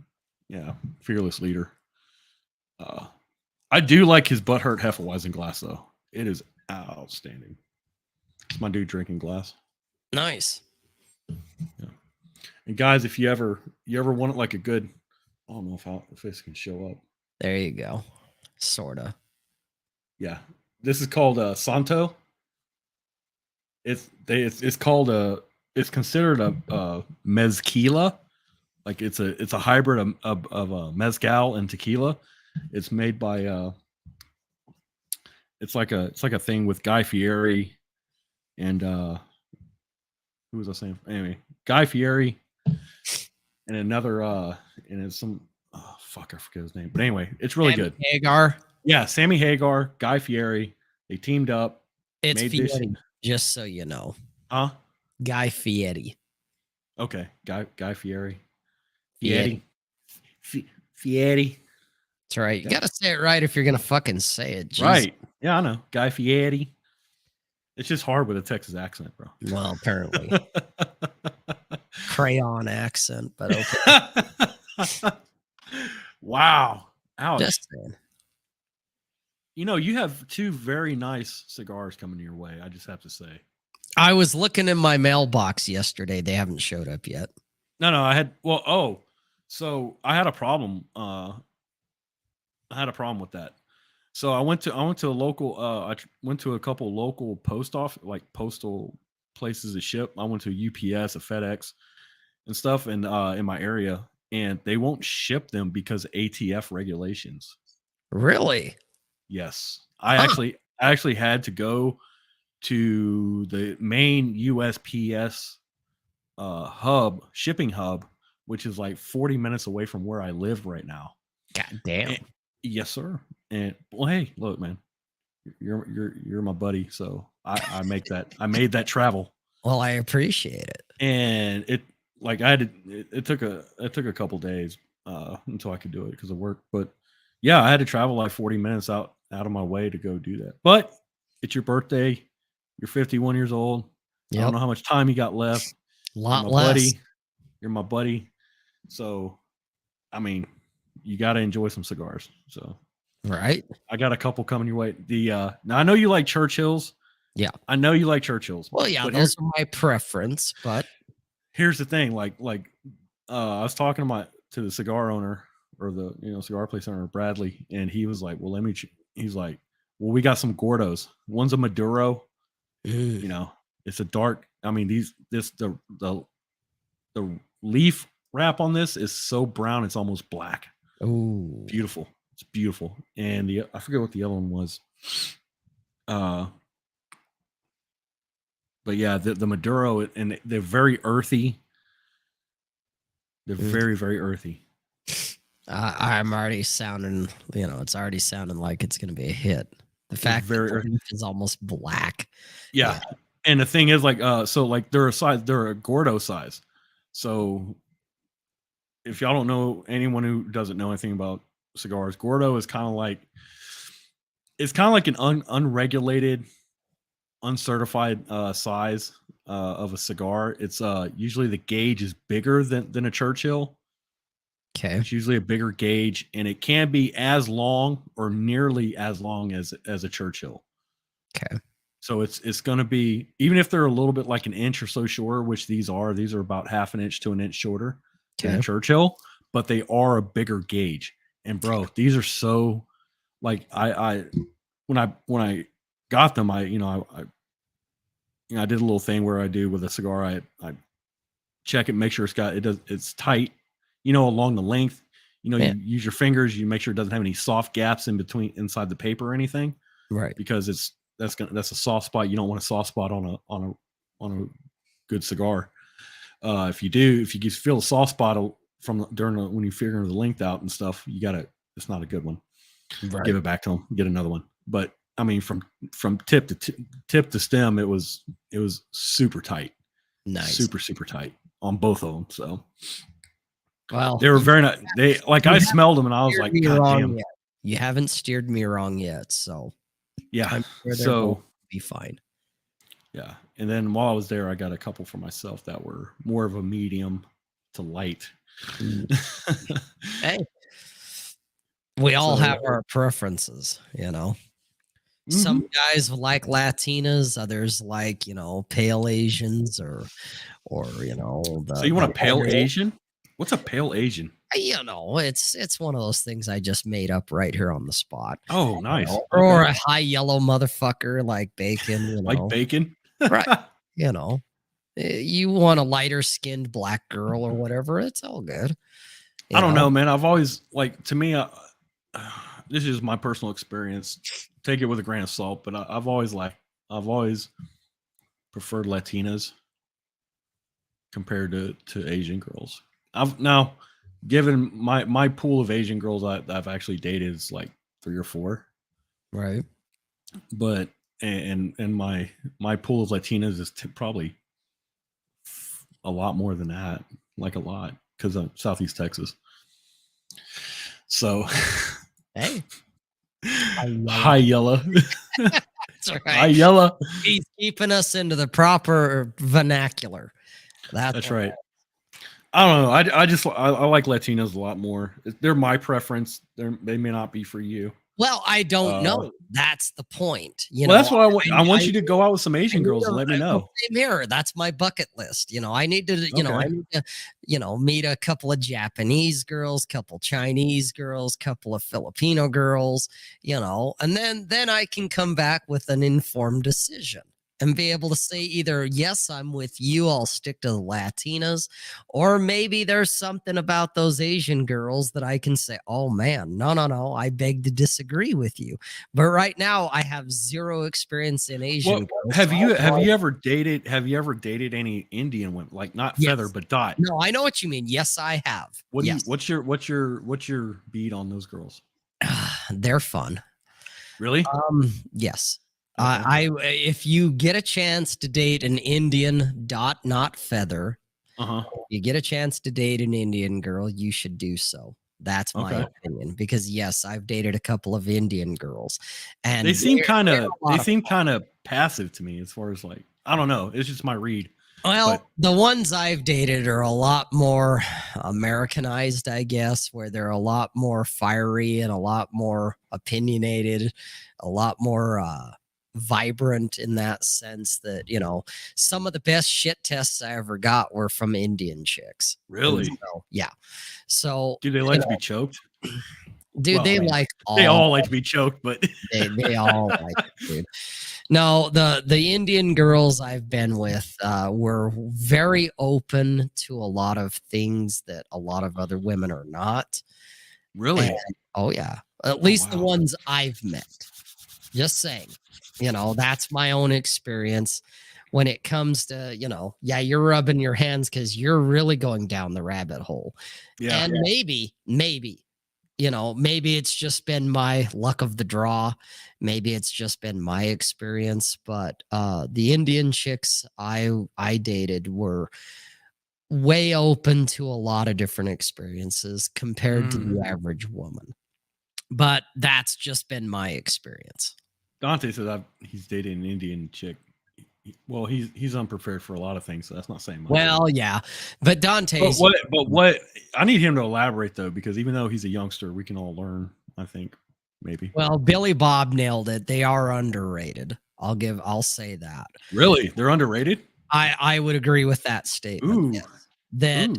[SPEAKER 1] yeah, fearless leader. I do like his butthurt Hefeweizen glass though. It is outstanding. It's my dude drinking glass.
[SPEAKER 3] Nice.
[SPEAKER 1] Yeah. And guys, if you ever want it like a good, I don't know if this can show up.
[SPEAKER 3] There you go. Sorta.
[SPEAKER 1] Yeah, this is called Santo. It's called it's considered a mezquila. Like it's a hybrid of mezcal and tequila. It's made by it's like a thing with Guy Fieri and who was I saying? Anyway, Guy Fieri and another and it's some fuck, I forget his name. But anyway, it's really
[SPEAKER 3] Sammy
[SPEAKER 1] good.
[SPEAKER 3] Hagar.
[SPEAKER 1] Yeah, Sammy Hagar, Guy Fieri. They teamed up.
[SPEAKER 3] It's
[SPEAKER 1] made this.
[SPEAKER 3] Fieri, just so you know.
[SPEAKER 1] Huh?
[SPEAKER 3] Guy Fieri.
[SPEAKER 1] Okay. Guy Fieri.
[SPEAKER 3] Fieri.
[SPEAKER 1] Fieri.
[SPEAKER 3] That's right. You got to say it right if you're going to fucking say it. Jeez.
[SPEAKER 1] Right. Yeah, I know. Guy Fieri. It's just hard with a Texas accent, bro.
[SPEAKER 3] Well, apparently. Crayon accent, but okay.
[SPEAKER 1] Wow. Ouch.
[SPEAKER 3] Just saying.
[SPEAKER 1] You have 2 very nice cigars coming your way. I just have to say.
[SPEAKER 3] I was looking in my mailbox yesterday. They haven't showed up yet.
[SPEAKER 1] No, I had so I had a problem. I had a problem with that. So I went to a local I went to a couple local post office, like postal places to ship. I went to UPS, a FedEx, and stuff in my area, and they won't ship them because ATF regulations.
[SPEAKER 3] Really?
[SPEAKER 1] Yes. I
[SPEAKER 3] Huh.
[SPEAKER 1] actually had to go to the main USPS shipping hub, which is like 40 minutes away from where I live right now.
[SPEAKER 3] God damn.
[SPEAKER 1] And- yes, sir. And well, hey, look, man, you're my buddy, so I made that travel,
[SPEAKER 3] Well, I appreciate it.
[SPEAKER 1] and it like I had to, it took a couple days until I could do it because of work, but yeah, I had to travel like 40 minutes out of my way to go do that. But it's your birthday, you're 51 years old. I
[SPEAKER 3] Yep.
[SPEAKER 1] don't know how much time you got left.
[SPEAKER 3] A lot
[SPEAKER 1] You're my
[SPEAKER 3] less.
[SPEAKER 1] buddy. You're my buddy. So, I mean, you got to enjoy some cigars. So,
[SPEAKER 3] Right?
[SPEAKER 1] I got a couple coming your way. Now I know you like Churchills.
[SPEAKER 3] Yeah.
[SPEAKER 1] I know you like Churchills.
[SPEAKER 3] Well, yeah,
[SPEAKER 1] but
[SPEAKER 3] those are my preference, but
[SPEAKER 1] here's the thing. I was talking to the cigar owner or the cigar place owner, Bradley, and he was like, "Well, he's like, well, we got some Gordos. One's a Maduro. It's a dark. I mean, the leaf wrap on this is so brown it's almost black.
[SPEAKER 3] ooh,
[SPEAKER 1] Beautiful. It's beautiful. And I forget what the other one was. But yeah, the Maduro, and they're very earthy. They're very, very earthy.
[SPEAKER 3] I'm already sounding, it's already sounding like it's going to be a hit. The fact
[SPEAKER 1] very
[SPEAKER 3] that the
[SPEAKER 1] earthy.
[SPEAKER 3] leaf is almost black.
[SPEAKER 1] Yeah. And the thing is, so they're a Gordo size. So if y'all don't know, anyone who doesn't know anything about cigars, Gordo is kind of like an unregulated, uncertified size of a cigar. It's usually the gauge is bigger than a Churchill.
[SPEAKER 3] Okay.
[SPEAKER 1] It's usually a bigger gauge, and it can be as long or nearly as long as a Churchill.
[SPEAKER 3] Okay.
[SPEAKER 1] So it's going to be, even if they're a little bit like an inch or so shorter, which these are about half an inch to an inch shorter than a Churchill, but they are a bigger gauge. And bro, these are so, like, when I got them, I did a little thing where I do with a cigar. I check it, make sure it's tight, along the length. You use your fingers, you make sure it doesn't have any soft gaps inside the paper or anything.
[SPEAKER 3] Right.
[SPEAKER 1] Because that's a soft spot. You don't want a soft spot on a good cigar. If you feel a soft spot when you figure the length out and stuff, it's not a good one.
[SPEAKER 3] Right.
[SPEAKER 1] Give it back to them, get another one. But I mean, from tip to stem, it was super tight.
[SPEAKER 3] Nice.
[SPEAKER 1] Super, super tight on both of them. So,
[SPEAKER 3] well,
[SPEAKER 1] they were very nice. I smelled them and I was like, God damn.
[SPEAKER 3] Yet. You haven't steered me wrong yet. So,
[SPEAKER 1] yeah.
[SPEAKER 3] I'm sure
[SPEAKER 1] So,
[SPEAKER 3] be fine.
[SPEAKER 1] Yeah. And then while I was there, I got a couple for myself that were more of a medium to light.
[SPEAKER 3] Hey, we all have our preferences, Some guys like Latinas, others like, pale Asians or
[SPEAKER 1] so you want a pale Asian? What's a pale Asian?
[SPEAKER 3] It's one of those things I just made up right here on the spot.
[SPEAKER 1] Oh, nice.
[SPEAKER 3] Or a high yellow motherfucker like Bacon,
[SPEAKER 1] like Bacon.
[SPEAKER 3] Right. You want a lighter skinned black girl or whatever, it's all good.
[SPEAKER 1] I don't know, man. I've always to me, this is my personal experience. Take it with a grain of salt, but I've always preferred Latinas compared to Asian girls. Now, given my pool of Asian girls I've actually dated is like 3 or 4,
[SPEAKER 3] right?
[SPEAKER 1] But and my pool of Latinas is probably a lot more than that, like a lot, because I'm Southeast Texas. So,
[SPEAKER 3] hey,
[SPEAKER 1] high yellow.
[SPEAKER 3] That's right.
[SPEAKER 1] High yellow.
[SPEAKER 3] He's keeping us into the proper vernacular.
[SPEAKER 1] That's right. I don't know. I like Latinos a lot more. They're my preference. They may not be for you.
[SPEAKER 3] Well, I don't know. That's the point.
[SPEAKER 1] That's what I want. I want you to go out with some Asian girls and let me know.
[SPEAKER 3] Same here. That's my bucket list. I need to, I need to, meet a couple of Japanese girls, couple Chinese girls, couple of Filipino girls, and then I can come back with an informed decision. and be able to say either, yes, I'm with you, I'll stick to the Latinas, or maybe there's something about those Asian girls that I can say, oh man, no, I beg to disagree with you. But right now I have zero experience in Asian
[SPEAKER 1] Well,
[SPEAKER 3] girls.
[SPEAKER 1] have
[SPEAKER 3] so
[SPEAKER 1] you
[SPEAKER 3] I don't know.
[SPEAKER 1] have you ever dated any Indian women? Like not
[SPEAKER 3] Yes.
[SPEAKER 1] feather, but dot.
[SPEAKER 3] No, I know what you mean. Yes, I have.
[SPEAKER 1] What do
[SPEAKER 3] Yes.
[SPEAKER 1] you what's your beat on those girls?
[SPEAKER 3] They're fun.
[SPEAKER 1] Really?
[SPEAKER 3] Yes.
[SPEAKER 1] Okay.
[SPEAKER 3] If you get a chance to date an Indian dot, not feather,
[SPEAKER 1] Uh-huh.
[SPEAKER 3] you get a chance to date an Indian girl, you should do so. That's my
[SPEAKER 1] Okay.
[SPEAKER 3] opinion. Because yes, I've dated a couple of Indian girls, and
[SPEAKER 1] They seem
[SPEAKER 3] they're
[SPEAKER 1] kind
[SPEAKER 3] a
[SPEAKER 1] of
[SPEAKER 3] lot of fun.
[SPEAKER 1] passive to me as far as like I don't know. It's just my read.
[SPEAKER 3] Well,
[SPEAKER 1] But
[SPEAKER 3] the ones I've dated are a lot more Americanized, I guess, where they're a lot more fiery and a lot more opinionated, a lot more vibrant in that sense that, some of the best shit tests I ever got were from Indian chicks. And
[SPEAKER 1] really,
[SPEAKER 3] so, yeah. So,
[SPEAKER 1] do they like to be choked?
[SPEAKER 3] dude,
[SPEAKER 1] Well, I
[SPEAKER 3] they
[SPEAKER 1] mean,
[SPEAKER 3] like
[SPEAKER 1] they all
[SPEAKER 3] all
[SPEAKER 1] like to be choked, but
[SPEAKER 3] they all like it, dude. No, the Indian girls I've been with were very open to a lot of things that a lot of other women are not.
[SPEAKER 1] really,
[SPEAKER 3] And, oh yeah, at least the
[SPEAKER 1] wow.
[SPEAKER 3] ones I've met. Just saying, that's my own experience. When it comes to, yeah, you're rubbing your hands because you're really going down the rabbit hole.
[SPEAKER 1] Yeah.
[SPEAKER 3] And maybe, maybe it's just been my luck of the draw. Maybe it's just been my experience. But the Indian chicks I dated were way open to a lot of different experiences compared to the average woman. But that's just been my experience.
[SPEAKER 1] Dante says he's dating an Indian chick. Well, he's unprepared for a lot of things, so that's not saying much.
[SPEAKER 3] Well, yeah, but Dante's.
[SPEAKER 1] But what I need him to elaborate though, because even though he's a youngster, we can all learn. I think maybe.
[SPEAKER 3] Well, Billy Bob nailed it. They are underrated. I'll say that.
[SPEAKER 1] Really, they're underrated.
[SPEAKER 3] I would agree with that statement.
[SPEAKER 1] Ooh,
[SPEAKER 3] yes. That
[SPEAKER 1] ooh.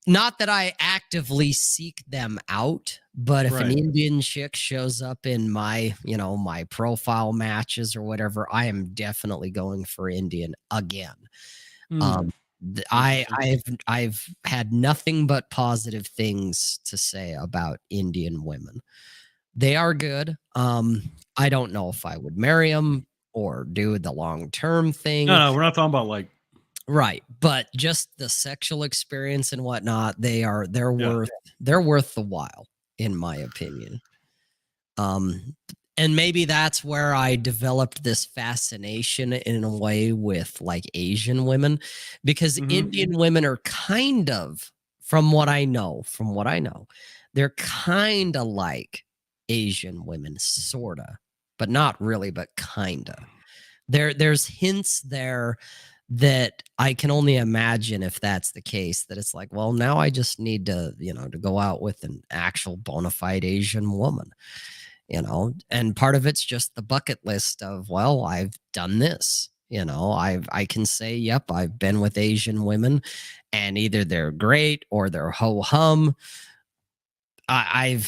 [SPEAKER 3] not that I actively seek them out, but if an
[SPEAKER 1] Right.
[SPEAKER 3] Indian chick shows up in my, my profile matches or whatever, I am definitely going for Indian again.
[SPEAKER 1] Hmm.
[SPEAKER 3] I've had nothing but positive things to say about Indian women. They are good. I don't know if I would marry them or do the long-term thing.
[SPEAKER 1] No, we're not talking about like.
[SPEAKER 3] Right, but just the sexual experience and whatnot, they're
[SPEAKER 1] Yeah.
[SPEAKER 3] worth the while, in my opinion. And maybe that's where I developed this fascination in a way with like Asian women, because
[SPEAKER 1] Mhm.
[SPEAKER 3] Indian women are kind of, from what I know, they're kind of like Asian women, sorta, but not really, but kinda. There's hints there that I can only imagine if that's the case, that it's like, well, now I just need to, to go out with an actual bona fide Asian woman, and part of it's just the bucket list of, well, I've done this, I can say, yep, I've been with Asian women and either they're great or they're ho hum. I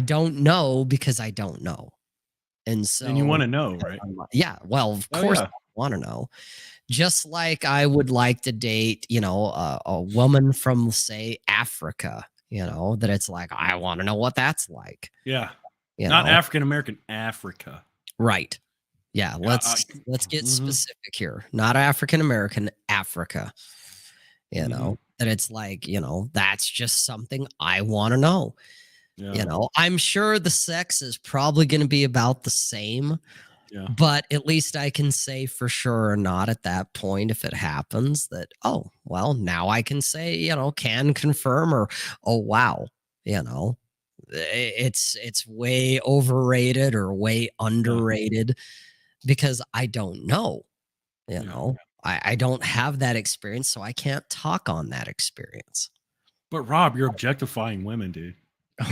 [SPEAKER 3] don't know because I don't know. And so,
[SPEAKER 1] And you want to know, right?
[SPEAKER 3] yeah, well, of
[SPEAKER 1] Oh,
[SPEAKER 3] course,
[SPEAKER 1] yeah.
[SPEAKER 3] I want to know. Just like I would like to date, a woman from, say, Africa, that it's like, I want to know what that's like.
[SPEAKER 1] Yeah.
[SPEAKER 3] You
[SPEAKER 1] Not
[SPEAKER 3] know?
[SPEAKER 1] African American, Africa.
[SPEAKER 3] Right. Yeah, let's get
[SPEAKER 1] Mhm.
[SPEAKER 3] specific here. Not African American, Africa.
[SPEAKER 1] Mhm.
[SPEAKER 3] That it's like, that's just something I want to know.
[SPEAKER 1] Yeah.
[SPEAKER 3] I'm sure the sex is probably going to be about the same,
[SPEAKER 1] Yeah.
[SPEAKER 3] but at least I can say for sure or not at that point, if it happens, that, oh, well, now I can say, can confirm, or, oh, wow, it's way overrated or way underrated, because I don't know,
[SPEAKER 1] Yeah.
[SPEAKER 3] I don't have that experience, so I can't talk on that experience.
[SPEAKER 1] But Rob, you're objectifying women, dude.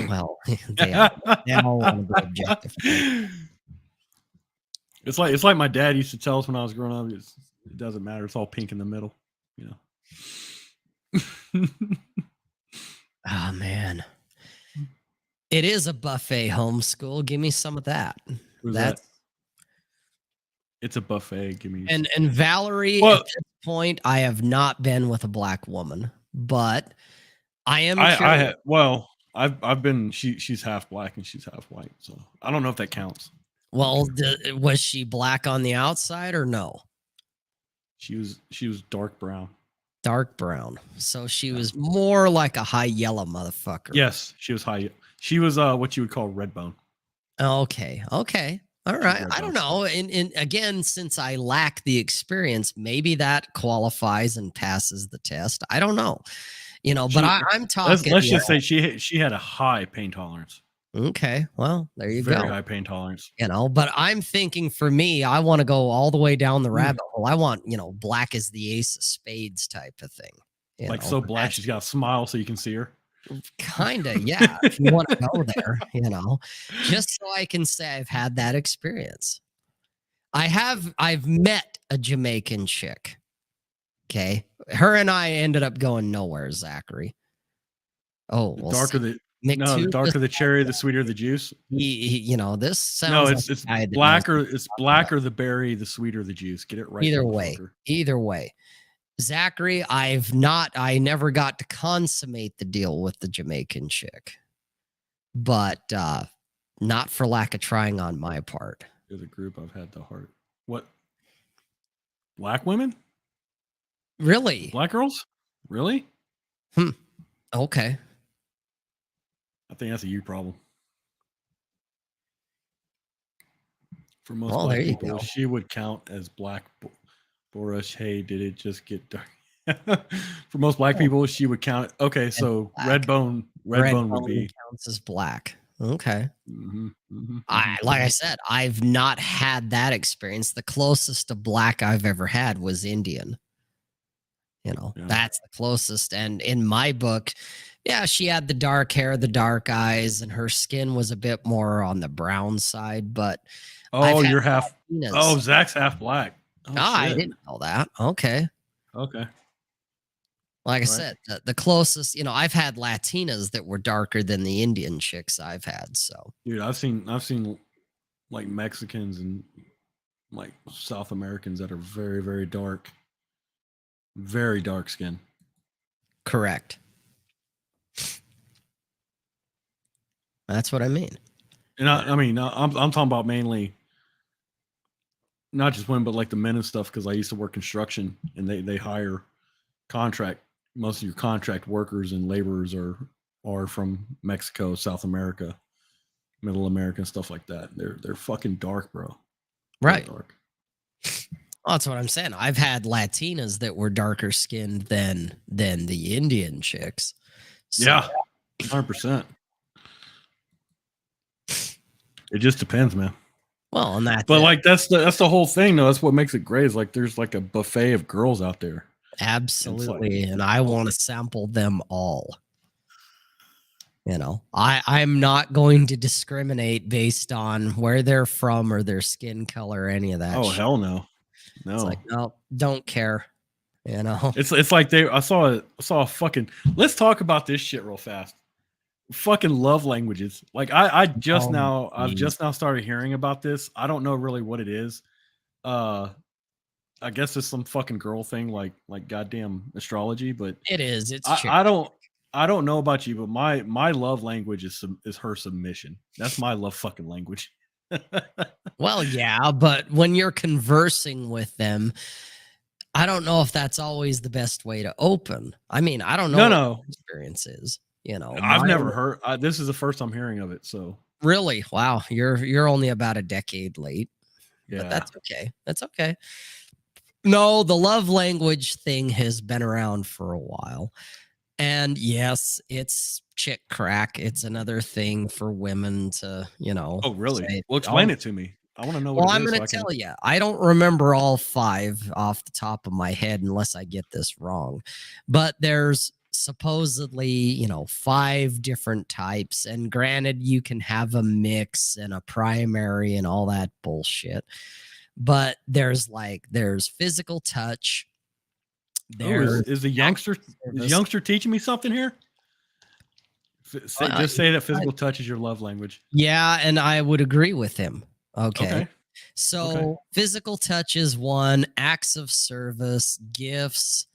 [SPEAKER 3] Well, they all want to be objectified.
[SPEAKER 1] It's like my dad used to tell us when I was growing up. It doesn't matter. It's all pink in the middle.
[SPEAKER 3] Oh man, it is a buffet homeschool. Give me some of that.
[SPEAKER 1] Who's
[SPEAKER 3] That's
[SPEAKER 1] It's a buffet. Give me.
[SPEAKER 3] And Valerie,
[SPEAKER 1] Well-
[SPEAKER 3] at this point, I have not been with a black woman, but I am.
[SPEAKER 1] I've been. She's half black and she's half white, so I don't know if that counts.
[SPEAKER 3] Well, was she black on the outside or no?
[SPEAKER 1] She was dark brown.
[SPEAKER 3] Dark brown. So she was more like a high yellow motherfucker.
[SPEAKER 1] Yes, she was high. She was what you would call red bone.
[SPEAKER 3] Okay. All right.
[SPEAKER 1] red
[SPEAKER 3] I don't
[SPEAKER 1] bone.
[SPEAKER 3] know. And again, since I lack the experience, maybe that qualifies and passes the test. I don't know. But I'm talking.
[SPEAKER 1] Let's just say she had a high pain tolerance.
[SPEAKER 3] Okay. Well, there you
[SPEAKER 1] Very
[SPEAKER 3] go.
[SPEAKER 1] high pain tolerance.
[SPEAKER 3] But I'm thinking for me, I want to go all the way down the rabbit hole. I want, black as the ace of spades type of thing.
[SPEAKER 1] Like so black, she's got a smile so you can see her.
[SPEAKER 3] Kind of, yeah. If you want to go there, just so I can say I've had that experience. I've met a Jamaican chick. Okay. Her and I ended up going nowhere, Zachary. Oh,
[SPEAKER 1] The
[SPEAKER 3] well,
[SPEAKER 1] darker the darker the cherry, the sweeter the juice.
[SPEAKER 3] This sounds
[SPEAKER 1] No,
[SPEAKER 3] like
[SPEAKER 1] it's
[SPEAKER 3] a guy that
[SPEAKER 1] black
[SPEAKER 3] knows
[SPEAKER 1] or it's black or the berry, the sweeter the juice. Get it right.
[SPEAKER 3] Either way. Zachary, I never got to consummate the deal with the Jamaican chick, but not for lack of trying on my part.
[SPEAKER 1] You're the group I've had the heart. What? Black women?
[SPEAKER 3] Really?
[SPEAKER 1] Black girls? Really?
[SPEAKER 3] Okay.
[SPEAKER 1] I think that's a you problem. For most
[SPEAKER 3] Well,
[SPEAKER 1] black
[SPEAKER 3] there you
[SPEAKER 1] people,
[SPEAKER 3] go.
[SPEAKER 1] she would count as black. Borush, hey, did it just get dark? For most black people, she would count. Okay, so
[SPEAKER 3] black.
[SPEAKER 1] red bone would be.
[SPEAKER 3] Counts as black. Okay.
[SPEAKER 1] Mhm.
[SPEAKER 3] Like I said, I've not had that experience. The closest to black I've ever had was Indian. That's the closest. And in my book, yeah, she had the dark hair, the dark eyes, and her skin was a bit more on the brown side. But
[SPEAKER 1] Oh, you're half.
[SPEAKER 3] Latinas.
[SPEAKER 1] Oh, Zach's half black. Oh,
[SPEAKER 3] I
[SPEAKER 1] shit.
[SPEAKER 3] didn't know that. Okay.
[SPEAKER 1] Okay.
[SPEAKER 3] Like I
[SPEAKER 1] Right.
[SPEAKER 3] said, the closest, I've had Latinas that were darker than the Indian chicks I've had. So,
[SPEAKER 1] Dude, I've seen like Mexicans and like South Americans that are very, very dark skin.
[SPEAKER 3] correct. That's what I mean.
[SPEAKER 1] And I'm talking about mainly not just women, but like the men and stuff. Because I used to work construction, and they hire contract. Most of your contract workers and laborers are from Mexico, South America, Middle America, and stuff like that. They're fucking dark, bro. They're
[SPEAKER 3] Right.
[SPEAKER 1] dark.
[SPEAKER 3] Well, that's what I'm saying. I've had Latinas that were darker skinned than the Indian chicks. So,
[SPEAKER 1] Yeah, 100%. It just depends, man.
[SPEAKER 3] Well, and that's
[SPEAKER 1] But
[SPEAKER 3] it.
[SPEAKER 1] like that's the whole thing, though. That's what makes it great. Is like there's like a buffet of girls out there.
[SPEAKER 3] Absolutely. And I want to sample them all. I'm not going to discriminate based on where they're from or their skin color or any of that.
[SPEAKER 1] Oh
[SPEAKER 3] shit.
[SPEAKER 1] hell no, no.
[SPEAKER 3] It's like, no, don't care.
[SPEAKER 1] It's like I saw a fucking. Let's talk about this shit real fast. Fucking love languages. Like I've just now started hearing about this. I don't know really what it is. I guess it's some fucking girl thing, like goddamn astrology. But
[SPEAKER 3] It is. It's
[SPEAKER 1] I don't know about you, but my love language is her submission. That's my love fucking language.
[SPEAKER 3] Well, yeah, but when you're conversing with them, I don't know if that's always the best way to open. I mean, I don't know what
[SPEAKER 1] No.
[SPEAKER 3] your experience is.
[SPEAKER 1] I've never heard. This is the first I'm hearing of it. So
[SPEAKER 3] Really? Wow, you're only about a decade late.
[SPEAKER 1] yeah,
[SPEAKER 3] But that's okay. That's okay. No, the love language thing has been around for a while. And yes, it's chick crack. It's another thing for women to,
[SPEAKER 1] Oh, really?
[SPEAKER 3] say,
[SPEAKER 1] Well, explain it to me. I want to know what
[SPEAKER 3] Well,
[SPEAKER 1] it
[SPEAKER 3] I'm
[SPEAKER 1] is.
[SPEAKER 3] going to tell you, I don't remember all 5 off the top of my head unless I get this wrong. But there's supposedly, 5 different types. And granted, you can have a mix and a primary and all that bullshit. But there's physical touch.
[SPEAKER 1] Is the youngster teaching me something here? Just say that physical touch is your love language.
[SPEAKER 3] Yeah, and I would agree with him. Okay. So physical touch is one, acts of service, gifts,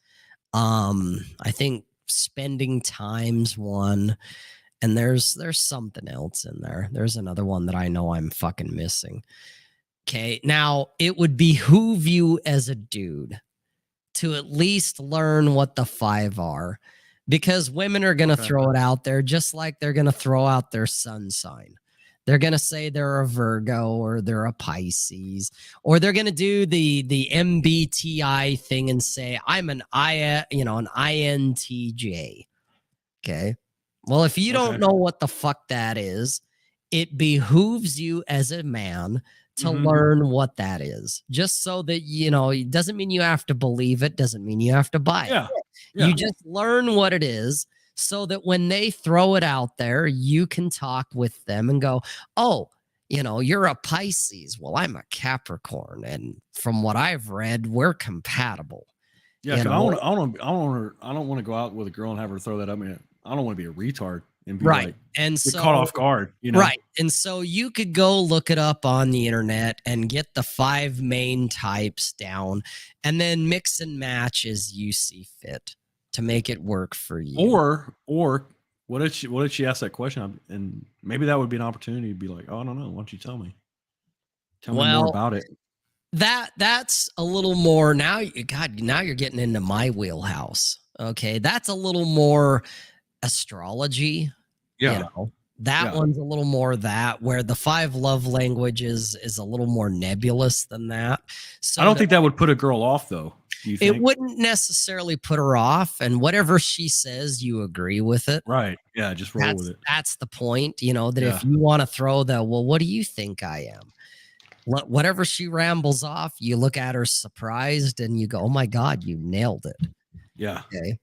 [SPEAKER 3] I think spending time's one, and there's something else in there. There's another one that I know I'm fucking missing. Okay, now it would behoove you as a dude to at least learn what the 5 are, because women are going to throw it out there just like they're going to throw out their sun sign. They're going to say they're a Virgo or they're a Pisces, or they're going to do the MBTI thing and say I'm an INTJ. Okay. Well, if you don't know what the fuck that is, it behooves you as a man to learn what that is, just so that, it doesn't mean you have to believe it. Doesn't mean you have to buy it. You just learn what it is so that when they throw it out there, you can talk with them and go, oh, you're a Pisces. Well, I'm a Capricorn. And from what I've read, we're compatible.
[SPEAKER 1] Yeah. I don't want to go out with a girl and have her throw that at me. I don't want to be a retard and be like,
[SPEAKER 3] and so
[SPEAKER 1] caught off guard,
[SPEAKER 3] Right. And so you could go look it up on the internet and get the 5 main types down and then mix and match as you see fit to make it work for you.
[SPEAKER 1] Or what did she ask that question? And maybe that would be an opportunity to be like, oh, I don't know. Why don't you tell me? Tell me more about it.
[SPEAKER 3] That's a little more now. Now you're getting into my wheelhouse. Okay. That's a little more astrology.
[SPEAKER 1] Yeah.
[SPEAKER 3] That one's a little more that, where the 5 love languages is a little more nebulous than that. So
[SPEAKER 1] I don't think that would put a girl off, though.
[SPEAKER 3] It wouldn't necessarily put her off, and whatever she says, you agree with it.
[SPEAKER 1] Right. Yeah, just roll with it.
[SPEAKER 3] That's the point, that if you want to throw the, well, what do you think I am? Whatever she rambles off, you look at her surprised and you go, oh my God, you nailed it.
[SPEAKER 1] Yeah.
[SPEAKER 3] Okay.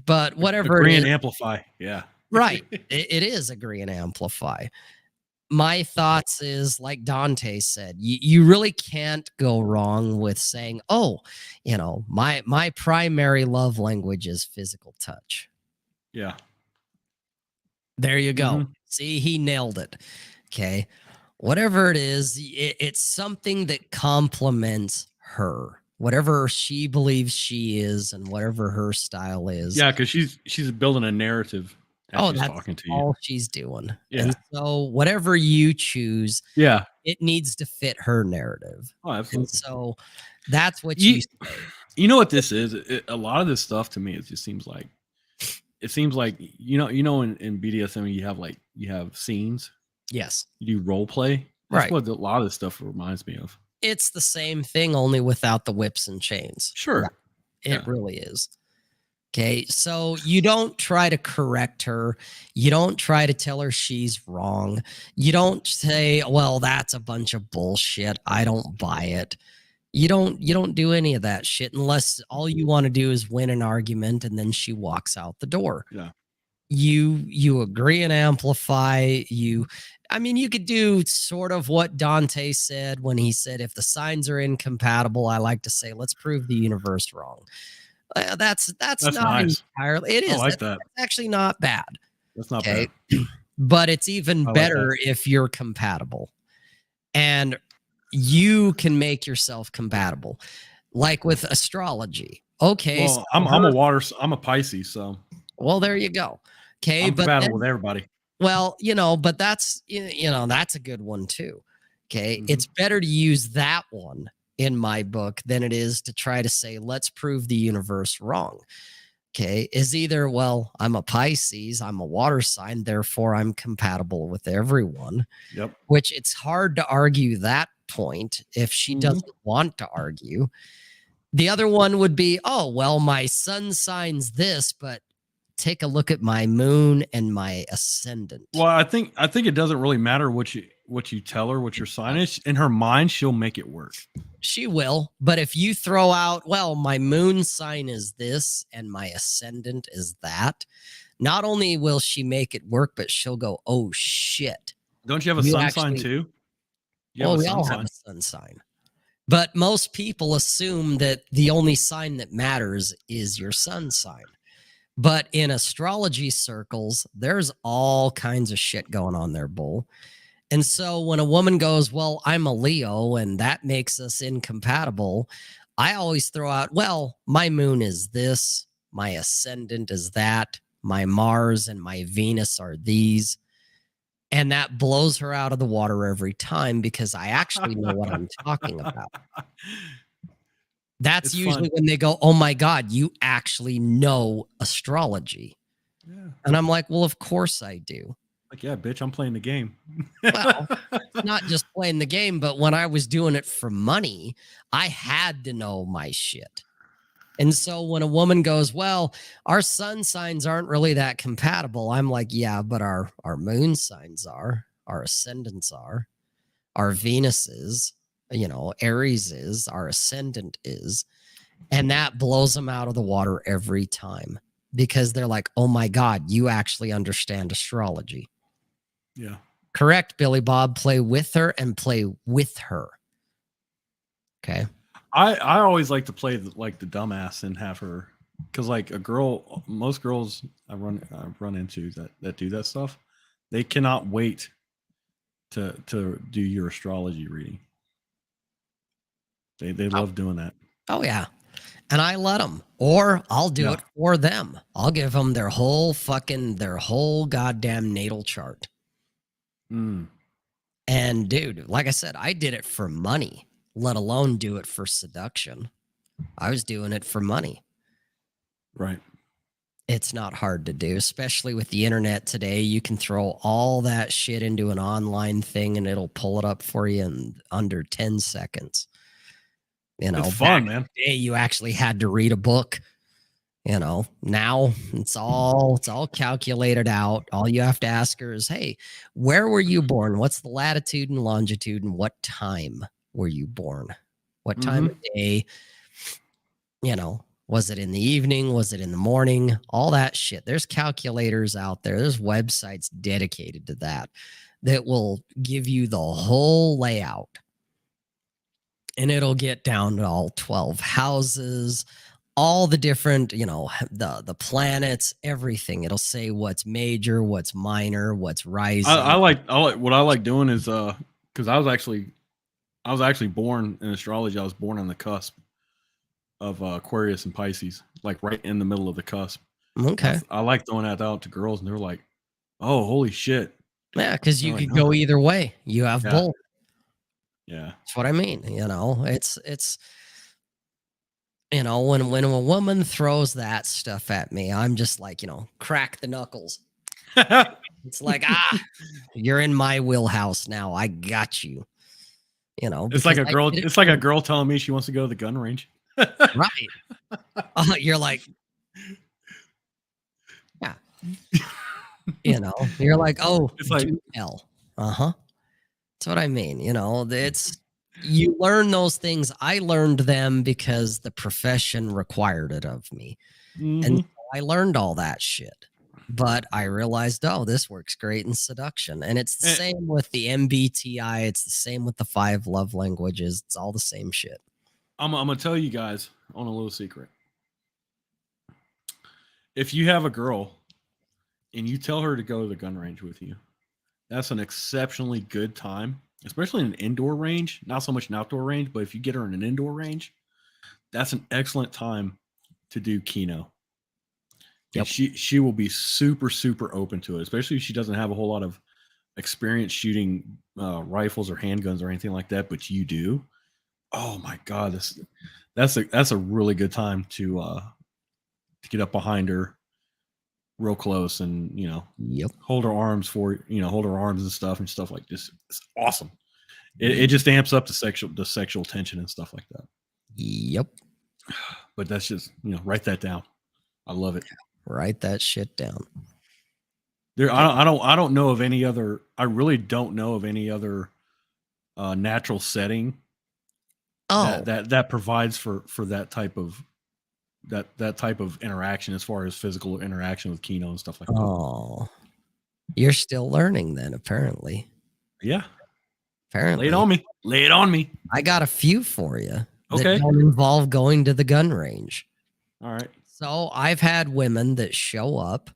[SPEAKER 3] But whatever
[SPEAKER 1] agree
[SPEAKER 3] it is,
[SPEAKER 1] and amplify. Yeah.
[SPEAKER 3] Right. It is agree and amplify. My thoughts is, like Dante said, you really can't go wrong with saying, oh, my primary love language is physical touch.
[SPEAKER 1] Yeah.
[SPEAKER 3] There you go. See, he nailed it. Okay. Whatever it is, it's something that complements her. Whatever she believes she is and whatever her style is.
[SPEAKER 1] Yeah, because she's building a narrative.
[SPEAKER 3] That's
[SPEAKER 1] talking to
[SPEAKER 3] all she's doing. Yeah. And so whatever you choose, it needs to fit her narrative.
[SPEAKER 1] Oh, absolutely.
[SPEAKER 3] And so that's what you say.
[SPEAKER 1] You know what this is? A lot of this stuff to me, it just seems like in BDSM you have scenes.
[SPEAKER 3] Yes.
[SPEAKER 1] You do role play. That's what a lot of this stuff reminds me of.
[SPEAKER 3] It's the same thing, only without the whips and chains.
[SPEAKER 1] Sure.
[SPEAKER 3] It really is. Okay, so you don't try to correct her. You don't try to tell her she's wrong. You don't say, well, that's a bunch of bullshit. I don't buy it. You don't do any of that shit unless all you want to do is win an argument and then she walks out the door.
[SPEAKER 1] Yeah.
[SPEAKER 3] You agree and amplify. You could do sort of what Dante said when he said, if the signs are incompatible, I like to say, let's prove the universe wrong. That's not
[SPEAKER 1] nice.
[SPEAKER 3] entirely. It is.
[SPEAKER 1] I like that.
[SPEAKER 3] That's actually not bad.
[SPEAKER 1] That's not bad.
[SPEAKER 3] But it's even better if you're compatible, and you can make yourself compatible, like with astrology. Okay,
[SPEAKER 1] well,
[SPEAKER 3] so
[SPEAKER 1] I'm a Pisces, so
[SPEAKER 3] well, there you go. Okay,
[SPEAKER 1] I'm compatible with everybody.
[SPEAKER 3] Well, but that's that's a good one too. Okay, it's better to use that one in my book than it is to try to say, let's prove the universe wrong. Okay, is either, well, I'm a Pisces, I'm a water sign, therefore I'm compatible with everyone.
[SPEAKER 1] Yep.
[SPEAKER 3] Which it's hard to argue that point if she doesn't want to argue. The other one would be, oh, well, my sun sign's this, but take a look at my moon and my ascendant.
[SPEAKER 1] Well, I think it doesn't really matter what you tell her, what your sign is. In her mind, she'll make it work.
[SPEAKER 3] She will. But if you throw out, well, my moon sign is this and my ascendant is that, not only will she make it work, but she'll go, oh, shit.
[SPEAKER 1] Don't you have a sun sign too?
[SPEAKER 3] We all have a sun sign. But most people assume that the only sign that matters is your sun sign. But in astrology circles, there's all kinds of shit going on there, Bull. And so when a woman goes, well, I'm a Leo and that makes us incompatible, I always throw out, well, my moon is this, my ascendant is that, my Mars and my Venus are these. And that blows her out of the water every time because I actually know what I'm talking about. That's
[SPEAKER 1] It's
[SPEAKER 3] usually
[SPEAKER 1] fun.
[SPEAKER 3] when they go, oh my God, you actually know astrology.
[SPEAKER 1] Yeah.
[SPEAKER 3] And I'm like, well, of course I do.
[SPEAKER 1] Like, yeah, bitch, I'm playing the game.
[SPEAKER 3] Well, not just playing the game, but when I was doing it for money, I had to know my shit. And so when a woman goes, well, our sun signs aren't really that compatible, I'm like, yeah, but our moon signs are, our ascendants are, our Venus is, Aries is, our ascendant is. And that blows them out of the water every time because they're like, oh my God, you actually understand astrology.
[SPEAKER 1] Yeah.
[SPEAKER 3] Correct, Billy Bob. Play with her and play with her. Okay.
[SPEAKER 1] I always like to play the dumbass and have her, because like most girls I run into that do that stuff, they cannot wait to do your astrology reading. They love doing that.
[SPEAKER 3] Oh yeah. And I let them, or I'll do
[SPEAKER 1] Yeah.
[SPEAKER 3] it for them. I'll give them their whole goddamn natal chart.
[SPEAKER 1] Mm,
[SPEAKER 3] And dude, like I said, I did it for money, let alone do it for seduction. I was doing it for money.
[SPEAKER 1] right.
[SPEAKER 3] It's not hard to do, especially with the internet today. You can throw all that shit into an online thing and it'll pull it up for you in under 10 seconds.
[SPEAKER 1] It's fun, man.
[SPEAKER 3] Day you actually had to read a book. Now it's all calculated out. All you have to ask her is, hey, where were you born? What's the latitude and longitude, and what time were you born? What time of day? Was it in the evening? Was it in the morning? All that shit. There's calculators out there. There's websites dedicated to that will give you the whole layout. And it'll get down to all 12 houses, all the different, the planets, everything. It'll say what's major, what's minor, what's rising.
[SPEAKER 1] I like what I like doing is because I was actually born in astrology. I was born on the cusp of Aquarius and Pisces, like right in the middle of the cusp.
[SPEAKER 3] Okay.
[SPEAKER 1] I like throwing that out to girls, and they're like, "Oh, holy shit!"
[SPEAKER 3] Yeah, because you
[SPEAKER 1] Oh, I
[SPEAKER 3] could
[SPEAKER 1] know.
[SPEAKER 3] go either way. You have
[SPEAKER 1] Yeah.
[SPEAKER 3] both.
[SPEAKER 1] Yeah,
[SPEAKER 3] That's what I mean. It's when a woman throws that stuff at me, I'm just like, crack the knuckles. It's like, you're in my wheelhouse now. I got you.
[SPEAKER 1] it's like a
[SPEAKER 3] because I
[SPEAKER 1] girl.
[SPEAKER 3] did it
[SPEAKER 1] It's like a
[SPEAKER 3] for-
[SPEAKER 1] girl telling me she wants to go to the gun range.
[SPEAKER 3] right. You're like, yeah. You're like, oh,
[SPEAKER 1] It's like-
[SPEAKER 3] do tell. Uh-huh. That's what I mean. It's you learn those things. I learned them because the profession required it of me.
[SPEAKER 1] Mhm.
[SPEAKER 3] And I learned all that shit. But I realized, oh, this works great in seduction. And it's the
[SPEAKER 1] Eh.
[SPEAKER 3] same with the MBTI. It's the same with the 5 love languages. It's all the same shit.
[SPEAKER 1] I'm gonna tell you guys on a little secret. If you have a girl and you tell her to go to the gun range with you, that's an exceptionally good time, especially in an indoor range. Not so much an outdoor range, but if you get her in an indoor range, that's an excellent time to do Kino.
[SPEAKER 3] Yep.
[SPEAKER 1] She will be super, super open to it, especially if she doesn't have a whole lot of experience shooting rifles or handguns or anything like that, but you do. Oh my God, that's a really good time to get up behind her real close and
[SPEAKER 3] Yep.
[SPEAKER 1] hold her arms and stuff like this. It's awesome. It just amps up the sexual tension and stuff like that.
[SPEAKER 3] Yep.
[SPEAKER 1] But that's just write that down. I love it.
[SPEAKER 3] Write that shit down.
[SPEAKER 1] I don't know of any other. I really don't know of any other natural setting
[SPEAKER 3] Oh,
[SPEAKER 1] that provides for that type of interaction, as far as physical interaction with Kino and stuff like that.
[SPEAKER 3] oh, you're still learning then, apparently.
[SPEAKER 1] Yeah,
[SPEAKER 3] Apparently.
[SPEAKER 1] Lay it on me.
[SPEAKER 3] I got a few for you that
[SPEAKER 1] Okay.
[SPEAKER 3] don't involve going to the gun range.
[SPEAKER 1] All right.
[SPEAKER 3] So I've had women that show up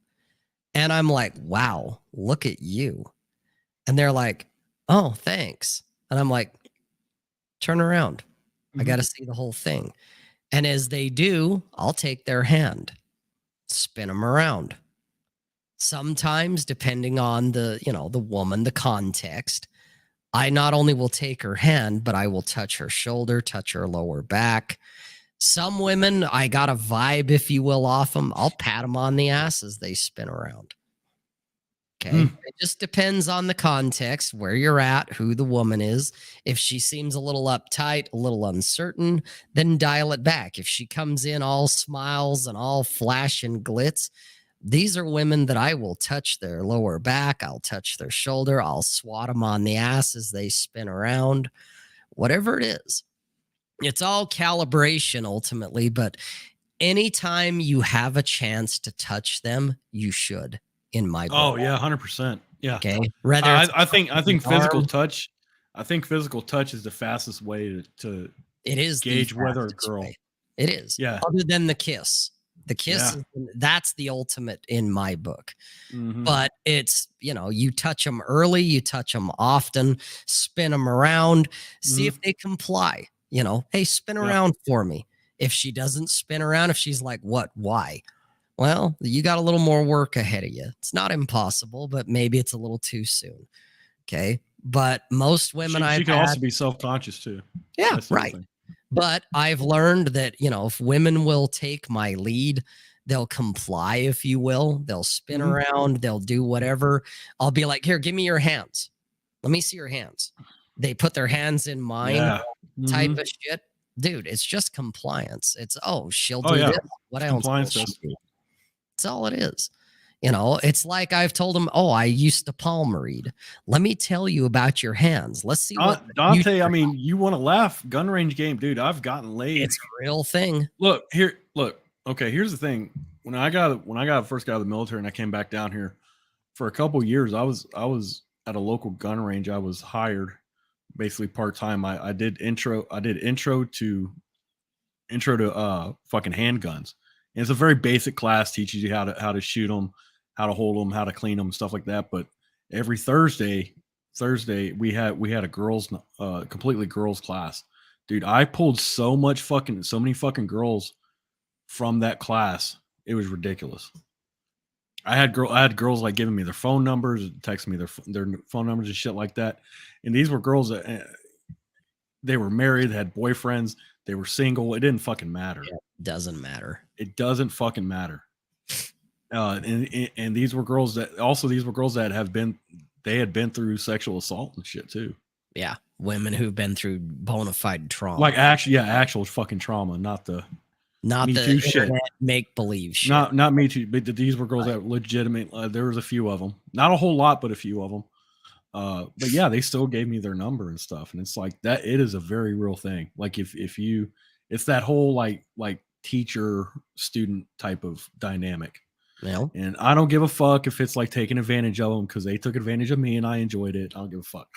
[SPEAKER 3] and I'm like, wow, look at you. And they're like, oh, thanks. And I'm like, turn around. I
[SPEAKER 1] Mhm.
[SPEAKER 3] got to see the whole thing. And as they do, I'll take their hand, spin them around. Sometimes, depending on the woman, the context, I not only will take her hand, but I will touch her shoulder, touch her lower back. Some women, I got a vibe, if you will, off them. I'll pat them on the ass as they spin around. Okay. It just depends on the context, where you're at, who the woman is. If she seems a little uptight, a little uncertain, then dial it back. If she comes in all smiles and all flash and glitz, these are women that I will touch their lower back. I'll touch their shoulder. I'll swat them on the ass as they spin around, whatever it is. It's all calibration ultimately, but anytime you have a chance to touch them, you should, in my book.
[SPEAKER 1] Oh yeah, 100%. Yeah.
[SPEAKER 3] Okay. Rather,
[SPEAKER 1] I think physical
[SPEAKER 3] arm.
[SPEAKER 1] touch. I think physical touch is the fastest way to
[SPEAKER 3] it is the
[SPEAKER 1] gauge whether a
[SPEAKER 3] fastest
[SPEAKER 1] girl.
[SPEAKER 3] way. It is.
[SPEAKER 1] Yeah.
[SPEAKER 3] Other than the kiss. The kiss, that's the ultimate in my book.
[SPEAKER 1] Mhm.
[SPEAKER 3] But it's, you touch them early, you touch them often, spin them around, see if they comply. Hey, spin around for me. If she doesn't spin around, if she's like, what, why? Well, you got a little more work ahead of you. It's not impossible, but maybe it's a little too soon. Okay. But most women
[SPEAKER 1] she can also be self-conscious too.
[SPEAKER 3] Yeah,
[SPEAKER 1] That's the
[SPEAKER 3] right.
[SPEAKER 1] thing.
[SPEAKER 3] But I've learned that, if women will take my lead, they'll comply, if you will. They'll spin around, they'll do whatever. I'll be like, here, give me your hands. Let me see your hands. They put their hands in mine, type of shit. Dude, it's just compliance. It's, she'll do this. What else?
[SPEAKER 1] Compliance does.
[SPEAKER 3] That's all it is. It's like I've told them, I used to palm read. Let me tell you about your hands. Let's see what
[SPEAKER 1] Dante. I mean, you want to laugh? Gun range game, dude. I've gotten laid.
[SPEAKER 3] It's a real thing.
[SPEAKER 1] Look. Okay, here's the thing. When I first got out of the military and I came back down here for a couple of years, I was at a local gun range. I was hired basically part-time. I did intro to fucking handguns. And it's a very basic class, teaches you how to shoot them, how to hold them, how to clean them, stuff like that. But every Thursday we had a girls completely girls class. Dude, I pulled so many fucking girls from that class. It was ridiculous. I had girls like giving me their phone numbers, texting me their phone numbers and shit like that. And these were girls that they were married, they had boyfriends, they were single. It didn't fucking matter.
[SPEAKER 3] Yeah, it doesn't matter.
[SPEAKER 1] It doesn't fucking matter. And these were girls that had been through sexual assault and shit too.
[SPEAKER 3] Yeah, women who've been through bona fide trauma,
[SPEAKER 1] like actual fucking trauma, not the
[SPEAKER 3] Me
[SPEAKER 1] Too shit.
[SPEAKER 3] make believe shit.
[SPEAKER 1] Not Me Too, but these were girls that legitimate. There was a few of them, not a whole lot, but a few of them. But yeah, they still gave me their number and stuff, and it's like that. It is a very real thing. Like it's that whole like teacher student type of dynamic.
[SPEAKER 3] Yeah.
[SPEAKER 1] And I don't give a fuck if it's like taking advantage of them because they took advantage of me and I enjoyed it. I don't give a fuck.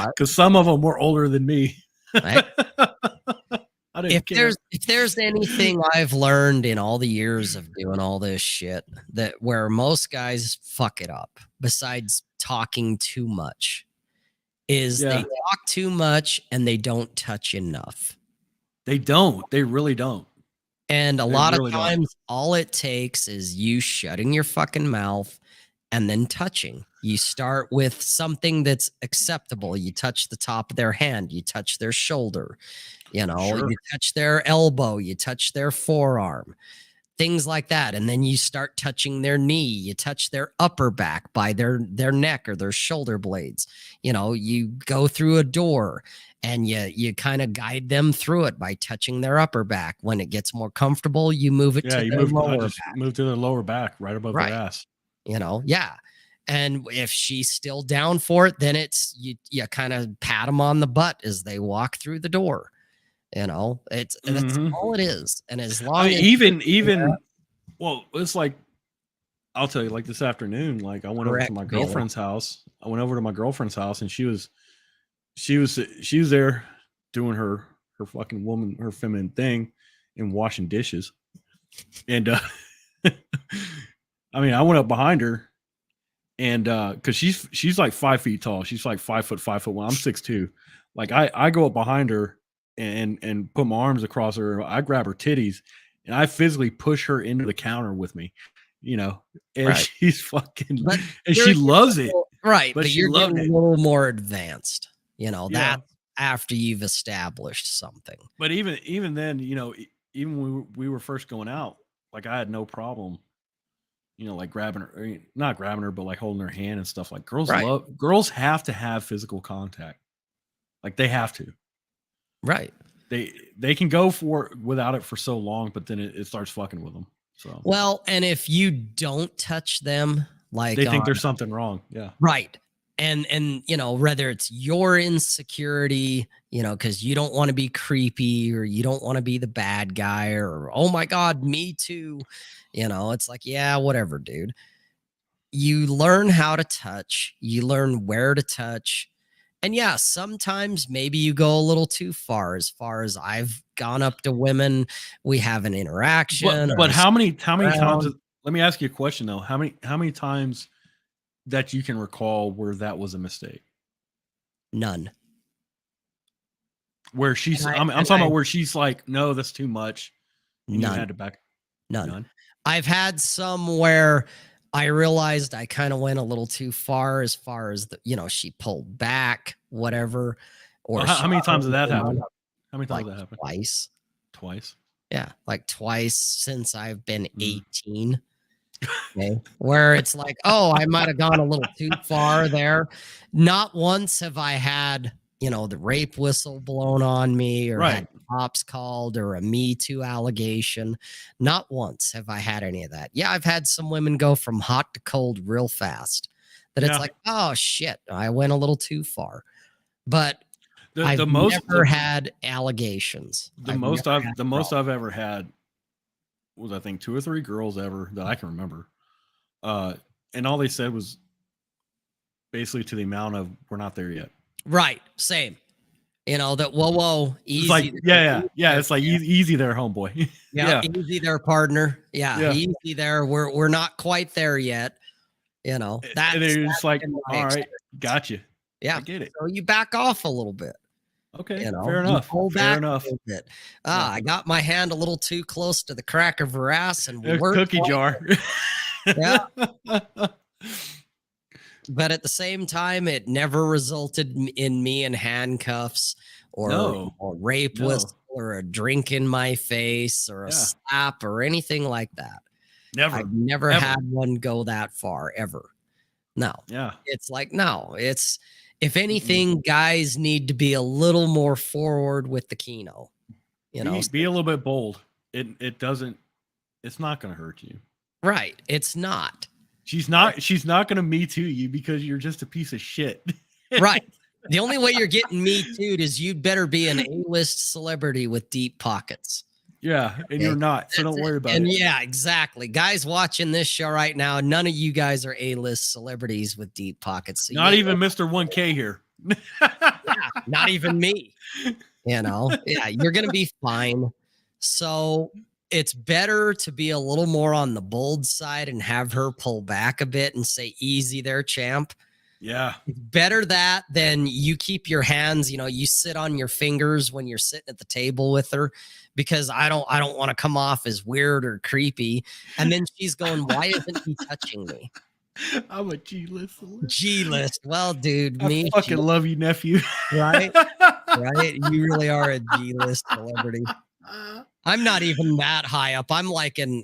[SPEAKER 1] Because some of them were older than me.
[SPEAKER 3] Right?
[SPEAKER 1] I didn't care.
[SPEAKER 3] If there's anything I've learned in all the years of doing all this shit, that where most guys fuck it up, besides talking too much, is they talk too much and they don't touch enough.
[SPEAKER 1] They don't. They really don't.
[SPEAKER 3] And a lot of times, all it takes is you shutting your fucking mouth and then touching. You start with something that's acceptable. You touch the top of their hand. You touch their shoulder. You touch their elbow. You touch their forearm. Things like that. And then you start touching their knee. You touch their upper back by their neck or their shoulder blades. You go through a door. And you kind of guide them through it by touching their upper back. When it gets more comfortable, you move it to their lower back.
[SPEAKER 1] Move to their lower back, right above their ass.
[SPEAKER 3] Yeah. And if she's still down for it, then it's you kind of pat them on the butt as they walk through the door. That's all it is. And as long as
[SPEAKER 1] well, it's like I'll tell you, like this afternoon, like I went over to my girlfriend's house. And she was there doing her fucking her feminine thing and washing dishes. And I mean, I went up behind her and because she's like 5 feet tall, she's like 5 foot 5 foot 1. I'm 6'2". Like I go up behind her and put my arms across her. I grab her titties and I physically push her into the counter with me, and
[SPEAKER 3] Right.
[SPEAKER 1] she's fucking
[SPEAKER 3] But
[SPEAKER 1] and
[SPEAKER 3] you're
[SPEAKER 1] she
[SPEAKER 3] getting
[SPEAKER 1] loves
[SPEAKER 3] a
[SPEAKER 1] it.
[SPEAKER 3] little- right,
[SPEAKER 1] but
[SPEAKER 3] but
[SPEAKER 1] she
[SPEAKER 3] you're
[SPEAKER 1] loved
[SPEAKER 3] getting
[SPEAKER 1] it.
[SPEAKER 3] a little more advanced.
[SPEAKER 1] Yeah.
[SPEAKER 3] That's after you've established something.
[SPEAKER 1] But even then, even when we were first going out, like I had no problem, like grabbing her, not grabbing her, but like holding her hand and stuff. Like
[SPEAKER 3] Right.
[SPEAKER 1] girls have to have physical contact. Like they have to.
[SPEAKER 3] Right.
[SPEAKER 1] They can go for it without it for so long, but then it starts fucking with them. So
[SPEAKER 3] Well, and if you don't touch them, like
[SPEAKER 1] they think
[SPEAKER 3] on-
[SPEAKER 1] there's something wrong. Yeah.
[SPEAKER 3] right. And whether it's your insecurity, because you don't want to be creepy or you don't want to be the bad guy or oh my God, me too. It's like, yeah, whatever, dude. You learn how to touch, you learn where to touch. And yeah, sometimes maybe you go a little too far. As I've gone up to women, we have an interaction.
[SPEAKER 1] But
[SPEAKER 3] or
[SPEAKER 1] how many times?
[SPEAKER 3] around.
[SPEAKER 1] Let me ask you a question though. How many times that you can recall where that was a mistake?
[SPEAKER 3] None.
[SPEAKER 1] Where she's, I'm talking about where she's like, no, that's too much. And you
[SPEAKER 3] None.
[SPEAKER 1] had to back.
[SPEAKER 3] None. I've had some where I realized I kind of went a little too far as the, she pulled back, whatever. Or
[SPEAKER 1] Well, how many times did that happen?
[SPEAKER 3] Like
[SPEAKER 1] How many times did that happen?
[SPEAKER 3] twice.
[SPEAKER 1] Twice.
[SPEAKER 3] Yeah, like twice since I've been
[SPEAKER 1] Mm.
[SPEAKER 3] 18. Okay. Where it's like, oh, I might have gone a little too far there. Not once have I had, the rape whistle blown on me or had cops called or a Me Too allegation. Not once have I had any of that. Yeah, I've had some women go from hot to cold real fast. That it's
[SPEAKER 1] Yeah.
[SPEAKER 3] like, oh shit, I went a little too far. But I've
[SPEAKER 1] The most
[SPEAKER 3] never had allegations.
[SPEAKER 1] the
[SPEAKER 3] I've
[SPEAKER 1] most
[SPEAKER 3] never
[SPEAKER 1] I've
[SPEAKER 3] had
[SPEAKER 1] the most
[SPEAKER 3] problems.
[SPEAKER 1] I've ever had was I think 2 or 3 girls ever that I can remember. And all they said was basically to the amount of we're not there yet.
[SPEAKER 3] Right. Same. That whoa, easy.
[SPEAKER 1] It's like yeah. It's like easy there, homeboy.
[SPEAKER 3] Yeah, easy there, partner. Yeah,
[SPEAKER 1] Yeah.
[SPEAKER 3] easy there. We're not quite there yet. That's
[SPEAKER 1] and it's like,
[SPEAKER 3] been my
[SPEAKER 1] all right,
[SPEAKER 3] experience.
[SPEAKER 1] got you.
[SPEAKER 3] Yeah.
[SPEAKER 1] I get it.
[SPEAKER 3] So you back off a little bit.
[SPEAKER 1] Okay,
[SPEAKER 3] You
[SPEAKER 1] fair
[SPEAKER 3] you
[SPEAKER 1] enough.
[SPEAKER 3] pull
[SPEAKER 1] Fair
[SPEAKER 3] back
[SPEAKER 1] enough.
[SPEAKER 3] a little bit. I got my hand a little too close to the crack of her ass, and we
[SPEAKER 1] A
[SPEAKER 3] weren't
[SPEAKER 1] cookie
[SPEAKER 3] quite
[SPEAKER 1] jar.
[SPEAKER 3] Yeah. But at the same time, it never resulted in me in handcuffs or
[SPEAKER 1] No.
[SPEAKER 3] a rape
[SPEAKER 1] No.
[SPEAKER 3] whistle or a drink in my face or a
[SPEAKER 1] Yeah.
[SPEAKER 3] slap or anything like that.
[SPEAKER 1] Never.
[SPEAKER 3] I've never
[SPEAKER 1] Ever.
[SPEAKER 3] had one go that far ever. No,
[SPEAKER 1] Yeah.
[SPEAKER 3] it's like, no, it's if anything, guys need to be a little more forward with the Kino.
[SPEAKER 1] Be a little bit bold. It doesn't. It's not going to hurt you.
[SPEAKER 3] Right. It's not.
[SPEAKER 1] She's not going to Me Too you because you're just a piece of shit.
[SPEAKER 3] Right. The only way you're getting Me Too'd is you'd better be an A-list celebrity with deep pockets.
[SPEAKER 1] Yeah, and you're not. So don't worry about
[SPEAKER 3] And
[SPEAKER 1] it.
[SPEAKER 3] yeah, exactly. Guys watching this show right now, none of you guys are A-list celebrities with deep pockets. So
[SPEAKER 1] Not
[SPEAKER 3] you-
[SPEAKER 1] even Mr. 1K here.
[SPEAKER 3] not even me. Yeah, you're gonna be fine. So it's better to be a little more on the bold side and have her pull back a bit and say, easy there, champ.
[SPEAKER 1] Yeah.
[SPEAKER 3] Better that than you keep your hands, you sit on your fingers when you're sitting at the table with her, because I don't want to come off as weird or creepy. And then she's going, why isn't he touching me?
[SPEAKER 1] I'm a G-list.
[SPEAKER 3] G-list. Well, dude,
[SPEAKER 1] I
[SPEAKER 3] me,
[SPEAKER 1] fucking love you, nephew.
[SPEAKER 3] right? Right? You really are a G-list celebrity. I'm not even that high up. I'm like an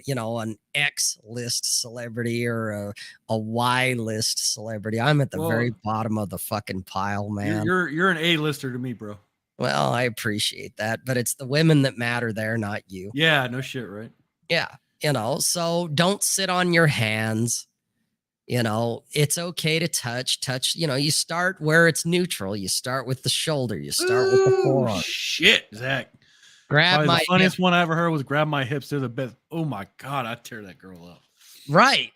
[SPEAKER 3] X-list celebrity or a Y-list celebrity. I'm at the very bottom of the fucking pile, man.
[SPEAKER 1] You're an A-lister to me, bro.
[SPEAKER 3] Well, I appreciate that, but it's the women that matter there, not you.
[SPEAKER 1] Yeah, no shit, right?
[SPEAKER 3] Yeah, so don't sit on your hands. It's okay to touch. You start where it's neutral. You start with the shoulder. You start with the forearm.
[SPEAKER 1] Shit, Zach.
[SPEAKER 3] Grab
[SPEAKER 1] Probably
[SPEAKER 3] my
[SPEAKER 1] the funniest one I ever heard was grab my hips. They're the best. Oh my God, I'd tear that girl up.
[SPEAKER 3] Right.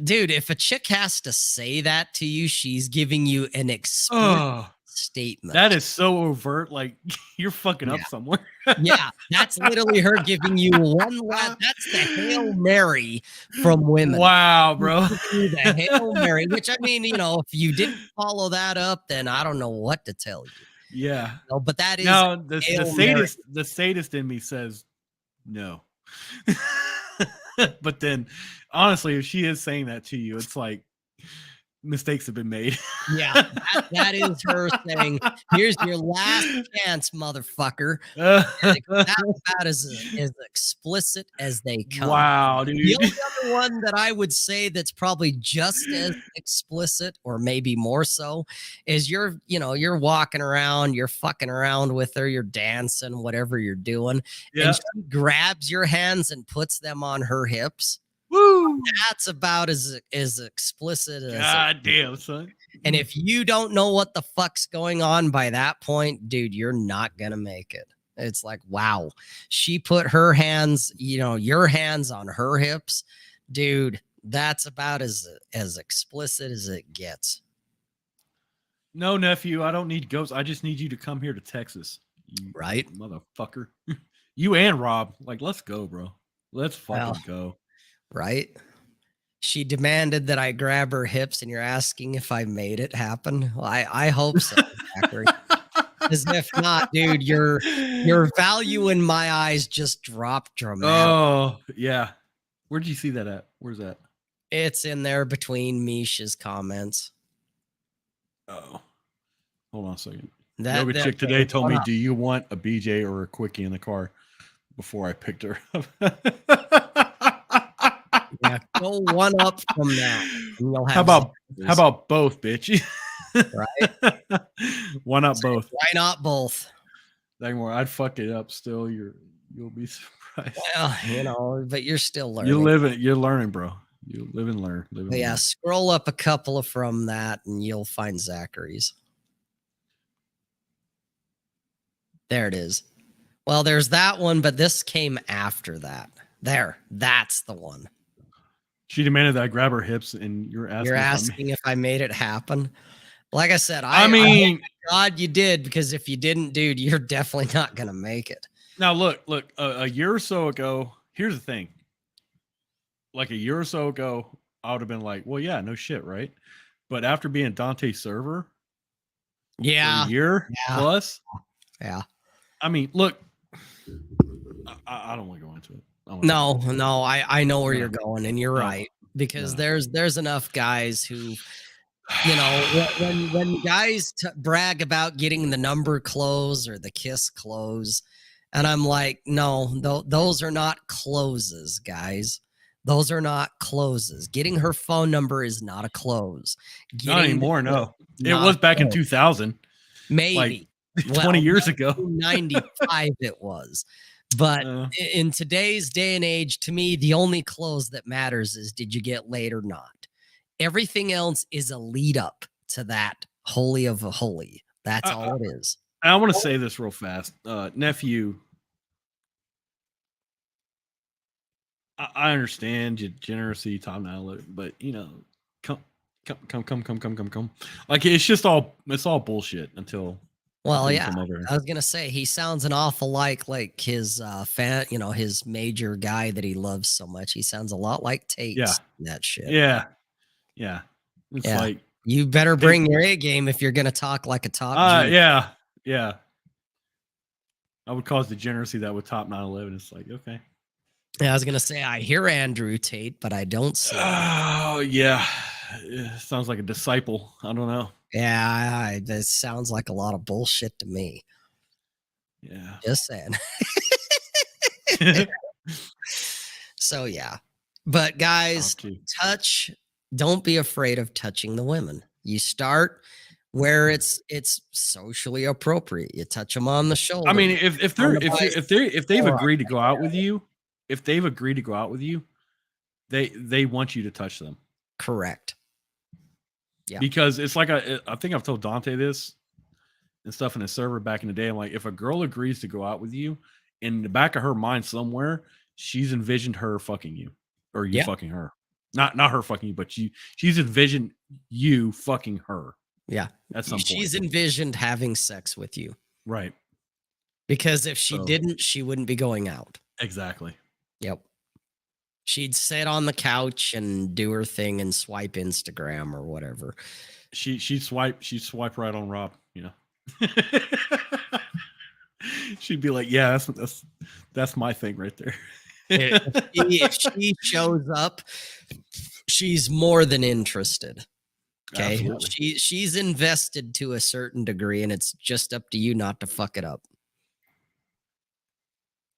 [SPEAKER 3] Dude, if a chick has to say that to you, she's giving you an experience.
[SPEAKER 1] Oh,
[SPEAKER 3] statement.
[SPEAKER 1] That is so overt. Like you're fucking up
[SPEAKER 3] Yeah.
[SPEAKER 1] somewhere.
[SPEAKER 3] Yeah, that's literally her giving you one last. That's the Hail Mary from women.
[SPEAKER 1] Wow, bro.
[SPEAKER 3] Giving you the Hail Mary, which I mean, if you didn't follow that up, then I don't know what to tell you.
[SPEAKER 1] Yeah.
[SPEAKER 3] But that is
[SPEAKER 1] Now the
[SPEAKER 3] Hail Mary.
[SPEAKER 1] sadist in me says no. But then honestly, if she is saying that to you, it's like mistakes have been made.
[SPEAKER 3] Yeah, that is her saying, "Here's your last chance, motherfucker." That's about as explicit as they come.
[SPEAKER 1] Wow,
[SPEAKER 3] The
[SPEAKER 1] dude.
[SPEAKER 3] only other one that I would say that's probably just as explicit, or maybe more so, is you're walking around, you're fucking around with her, you're dancing, whatever you're doing,
[SPEAKER 1] Yeah.
[SPEAKER 3] and she grabs your hands and puts them on her hips.
[SPEAKER 1] Woo.
[SPEAKER 3] That's about as explicit as
[SPEAKER 1] God damn, son.
[SPEAKER 3] and if you don't know what the fuck's going on by that point, dude, you're not gonna make it. It's like, wow, she put her hands, your hands on her hips, dude. That's about as explicit as it gets.
[SPEAKER 1] No, nephew, I don't need ghosts. I just need you to come here to Texas. You
[SPEAKER 3] Right?
[SPEAKER 1] motherfucker. You and Rob. Like, let's go, bro. Let's fucking
[SPEAKER 3] Well,
[SPEAKER 1] go.
[SPEAKER 3] Right? She demanded that I grab her hips, and you're asking if I made it happen. Well, I hope so, Zachary. Because if not, dude, your value in my eyes just dropped dramatically.
[SPEAKER 1] Oh, yeah. Where'd you see that at? Where's that?
[SPEAKER 3] It's in there between Misha's comments.
[SPEAKER 1] Oh. Hold on a second.
[SPEAKER 3] That
[SPEAKER 1] Yoga chick today told
[SPEAKER 3] hold
[SPEAKER 1] me,
[SPEAKER 3] on.
[SPEAKER 1] do you want a BJ or a quickie in the car before I picked her up?
[SPEAKER 3] Yeah, go one up from that. And you'll
[SPEAKER 1] How
[SPEAKER 3] have
[SPEAKER 1] about both, bitch?
[SPEAKER 3] Right?
[SPEAKER 1] Why not both?
[SPEAKER 3] Why not both?
[SPEAKER 1] Dangmore, I'd fuck it up still. You'll be surprised.
[SPEAKER 3] Well, but you're still learning.
[SPEAKER 1] You're learning, bro. You live and learn. Live and
[SPEAKER 3] But yeah,
[SPEAKER 1] learn.
[SPEAKER 3] scroll up a couple of from that and you'll find Zachary's. There it is. Well, there's that one, but this came after that. That's the one.
[SPEAKER 1] She demanded that I grab her hips, and you're asking.
[SPEAKER 3] You're
[SPEAKER 1] if I'm-
[SPEAKER 3] asking if I made it happen. Like I said,
[SPEAKER 1] I mean,
[SPEAKER 3] God, you did, because if you didn't, dude, you're definitely not gonna make it.
[SPEAKER 1] now look, a year or so ago, here's the thing. Like a year or so ago, I would have been like, well, yeah, no shit, right? But after being Dante's server for
[SPEAKER 3] Yeah,
[SPEAKER 1] a year
[SPEAKER 3] Yeah.
[SPEAKER 1] plus,
[SPEAKER 3] yeah.
[SPEAKER 1] I mean, look, I don't want to go into it. I don't wanna
[SPEAKER 3] No, I know where
[SPEAKER 1] Yeah.
[SPEAKER 3] you're going, and you're
[SPEAKER 1] No.
[SPEAKER 3] right, because
[SPEAKER 1] No.
[SPEAKER 3] there's enough guys who, when guys brag about getting the number close or the kiss close, and I'm like, no, those are not closes, guys. Those are not closes. Getting her phone number is not a close.
[SPEAKER 1] Not anymore. No, it
[SPEAKER 3] not
[SPEAKER 1] was back in
[SPEAKER 3] close.
[SPEAKER 1] 2000,
[SPEAKER 3] Maybe
[SPEAKER 1] 20 years ago.
[SPEAKER 3] 95 it was. But
[SPEAKER 1] Uh,
[SPEAKER 3] in today's day and age, to me, the only close that matters is, did you get laid or not? Everything else is a lead up to that holy of a holy. That's all it is.
[SPEAKER 1] I want to say this real fast, nephew. I understand your generosity, Tom Nally, but come. Like it's all bullshit until.
[SPEAKER 3] Well,
[SPEAKER 1] things
[SPEAKER 3] yeah.
[SPEAKER 1] come over.
[SPEAKER 3] I was gonna say he sounds an awful like his fan, his major guy that he loves so much. He sounds a lot like Tate.
[SPEAKER 1] Yeah.
[SPEAKER 3] That shit.
[SPEAKER 1] Yeah. It's
[SPEAKER 3] Yeah.
[SPEAKER 1] like,
[SPEAKER 3] You better bring your A game if you're gonna talk like a top. G.
[SPEAKER 1] yeah. I would cause degeneracy that with top 911. It's like, okay.
[SPEAKER 3] Yeah, I was gonna say I hear Andrew Tate, but I don't see him.
[SPEAKER 1] Oh yeah. Sounds like a disciple. I don't know.
[SPEAKER 3] Yeah, this sounds like a lot of bullshit to me.
[SPEAKER 1] Yeah.
[SPEAKER 3] Just saying. So yeah, but guys, touch. Don't be afraid of touching the women. You start where it's socially appropriate. You touch them on the shoulder.
[SPEAKER 1] I mean, if they've agreed to go out with you, they want you to touch them.
[SPEAKER 3] Correct. Yeah.
[SPEAKER 1] Because it's like I think I've told Dante this and stuff in the server back in the day. I'm like, if a girl agrees to go out with you, in the back of her mind somewhere, she's envisioned her fucking you, or you
[SPEAKER 3] Yeah.
[SPEAKER 1] fucking her. Not her fucking you, but she's envisioned you fucking her.
[SPEAKER 3] Yeah.
[SPEAKER 1] at some point.
[SPEAKER 3] She's envisioned having sex with you
[SPEAKER 1] Right.
[SPEAKER 3] because if she
[SPEAKER 1] So-
[SPEAKER 3] didn't, she wouldn't be going out.
[SPEAKER 1] Exactly.
[SPEAKER 3] Yep. She'd sit on the couch and do her thing and swipe Instagram or whatever.
[SPEAKER 1] She'd swipe right on Rob, you know. She'd be like, yeah, that's my thing right there.
[SPEAKER 3] If she shows up, she's more than interested. Okay.
[SPEAKER 1] Absolutely.
[SPEAKER 3] She's invested to a certain degree, and it's just up to you not to fuck it up.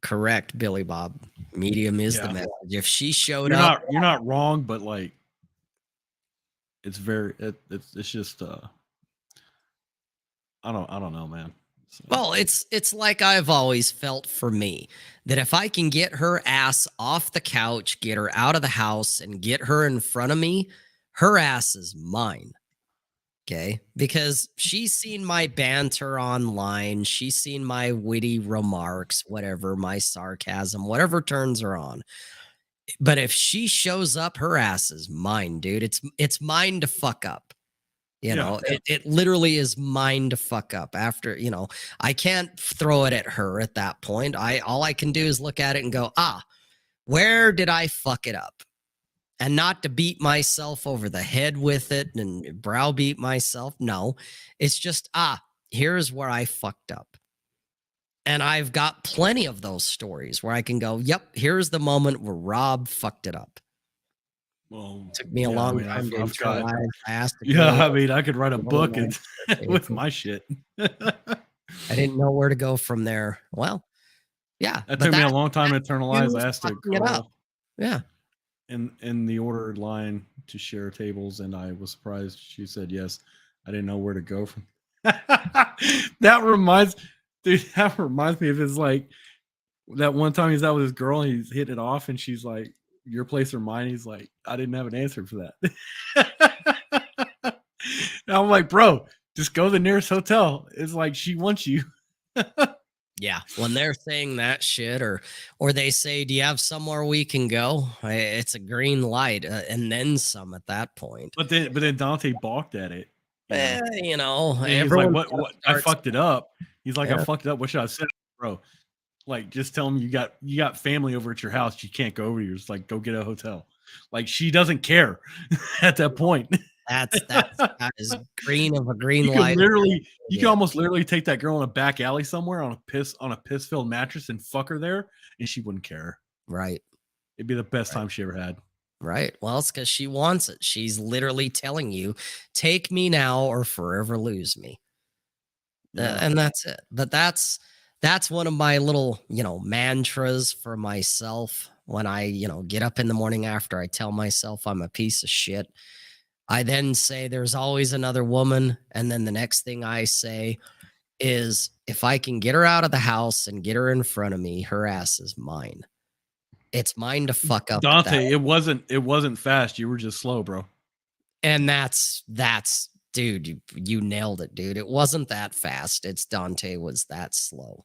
[SPEAKER 3] Correct, Billy Bob. Medium is the
[SPEAKER 1] Yeah.
[SPEAKER 3] message. If she showed up,
[SPEAKER 1] You're not wrong, but like it's just I don't know, man. So,
[SPEAKER 3] well, it's like I've always felt for me that if I can get her ass off the couch, get her out of the house, and get her in front of me, her ass is mine. Okay. Because she's seen my banter online. She's seen my witty remarks, whatever, my sarcasm, whatever turns her on. But if she shows up, her ass is mine, dude. It's mine to fuck up. You
[SPEAKER 1] Yeah.
[SPEAKER 3] know, it literally is mine to fuck up after, you know, I can't throw it at her at that point. All I can do is look at it and go, where did I fuck it up? And not to beat myself over the head with it and browbeat myself. No, it's just, here's where I fucked up. And I've got plenty of those stories where I can go, yep, here's the moment where Rob fucked it up.
[SPEAKER 1] well,
[SPEAKER 3] Took me a
[SPEAKER 1] yeah,
[SPEAKER 3] long
[SPEAKER 1] I mean,
[SPEAKER 3] time to
[SPEAKER 1] I've got,
[SPEAKER 3] internalize fast.
[SPEAKER 1] yeah, I mean, I could write a
[SPEAKER 3] Oh,
[SPEAKER 1] book
[SPEAKER 3] my
[SPEAKER 1] with my shit.
[SPEAKER 3] I didn't know where to go from there. Well, yeah.
[SPEAKER 1] That
[SPEAKER 3] but
[SPEAKER 1] took me a
[SPEAKER 3] that-
[SPEAKER 1] long time to internalize.
[SPEAKER 3] was
[SPEAKER 1] I asked a
[SPEAKER 3] fucking it up.
[SPEAKER 1] girl
[SPEAKER 3] Yeah.
[SPEAKER 1] in the order line to share tables, and I was surprised she said yes. I didn't know where to go from. That reminds me of his, like, that one time he's out with his girl and he's hitting it off, and she's like, your place or mine? He's like, I didn't have an answer for that. And I'm like, bro, just go to the nearest hotel. It's like she wants you.
[SPEAKER 3] Yeah, when they're saying that shit, or they say, "Do you have somewhere we can go?" It's a green light, and then some at that point.
[SPEAKER 1] But then Dante balked at it.
[SPEAKER 3] You know,
[SPEAKER 1] And he's like,
[SPEAKER 3] everyone
[SPEAKER 1] what? I fucked it up. He's like, I
[SPEAKER 3] Yeah.
[SPEAKER 1] fucked it up. What should I say, bro? Like, just tell him you got family over at your house. You can't go over here. It's like, go get a hotel. Like, she doesn't care at that point.
[SPEAKER 3] that is green of a green
[SPEAKER 1] You
[SPEAKER 3] light.
[SPEAKER 1] can almost literally take that girl in a back alley somewhere on a piss filled mattress and fuck her there, and she wouldn't care.
[SPEAKER 3] Right,
[SPEAKER 1] It'd be the best time she ever had.
[SPEAKER 3] right. Well, it's because she wants it. She's literally telling you, "Take me now or forever lose me."
[SPEAKER 1] Yeah.
[SPEAKER 3] And that's it. But that's one of my little, mantras for myself when I, get up in the morning after I tell myself I'm a piece of shit. I then say there's always another woman, and then the next thing I say is if I can get her out of the house and get her in front of me, her ass is mine. It's mine to fuck up. at that.
[SPEAKER 1] Dante, it wasn't fast. You were just slow, bro.
[SPEAKER 3] And that's dude, you nailed it, dude. It wasn't that fast. It's Dante was that slow.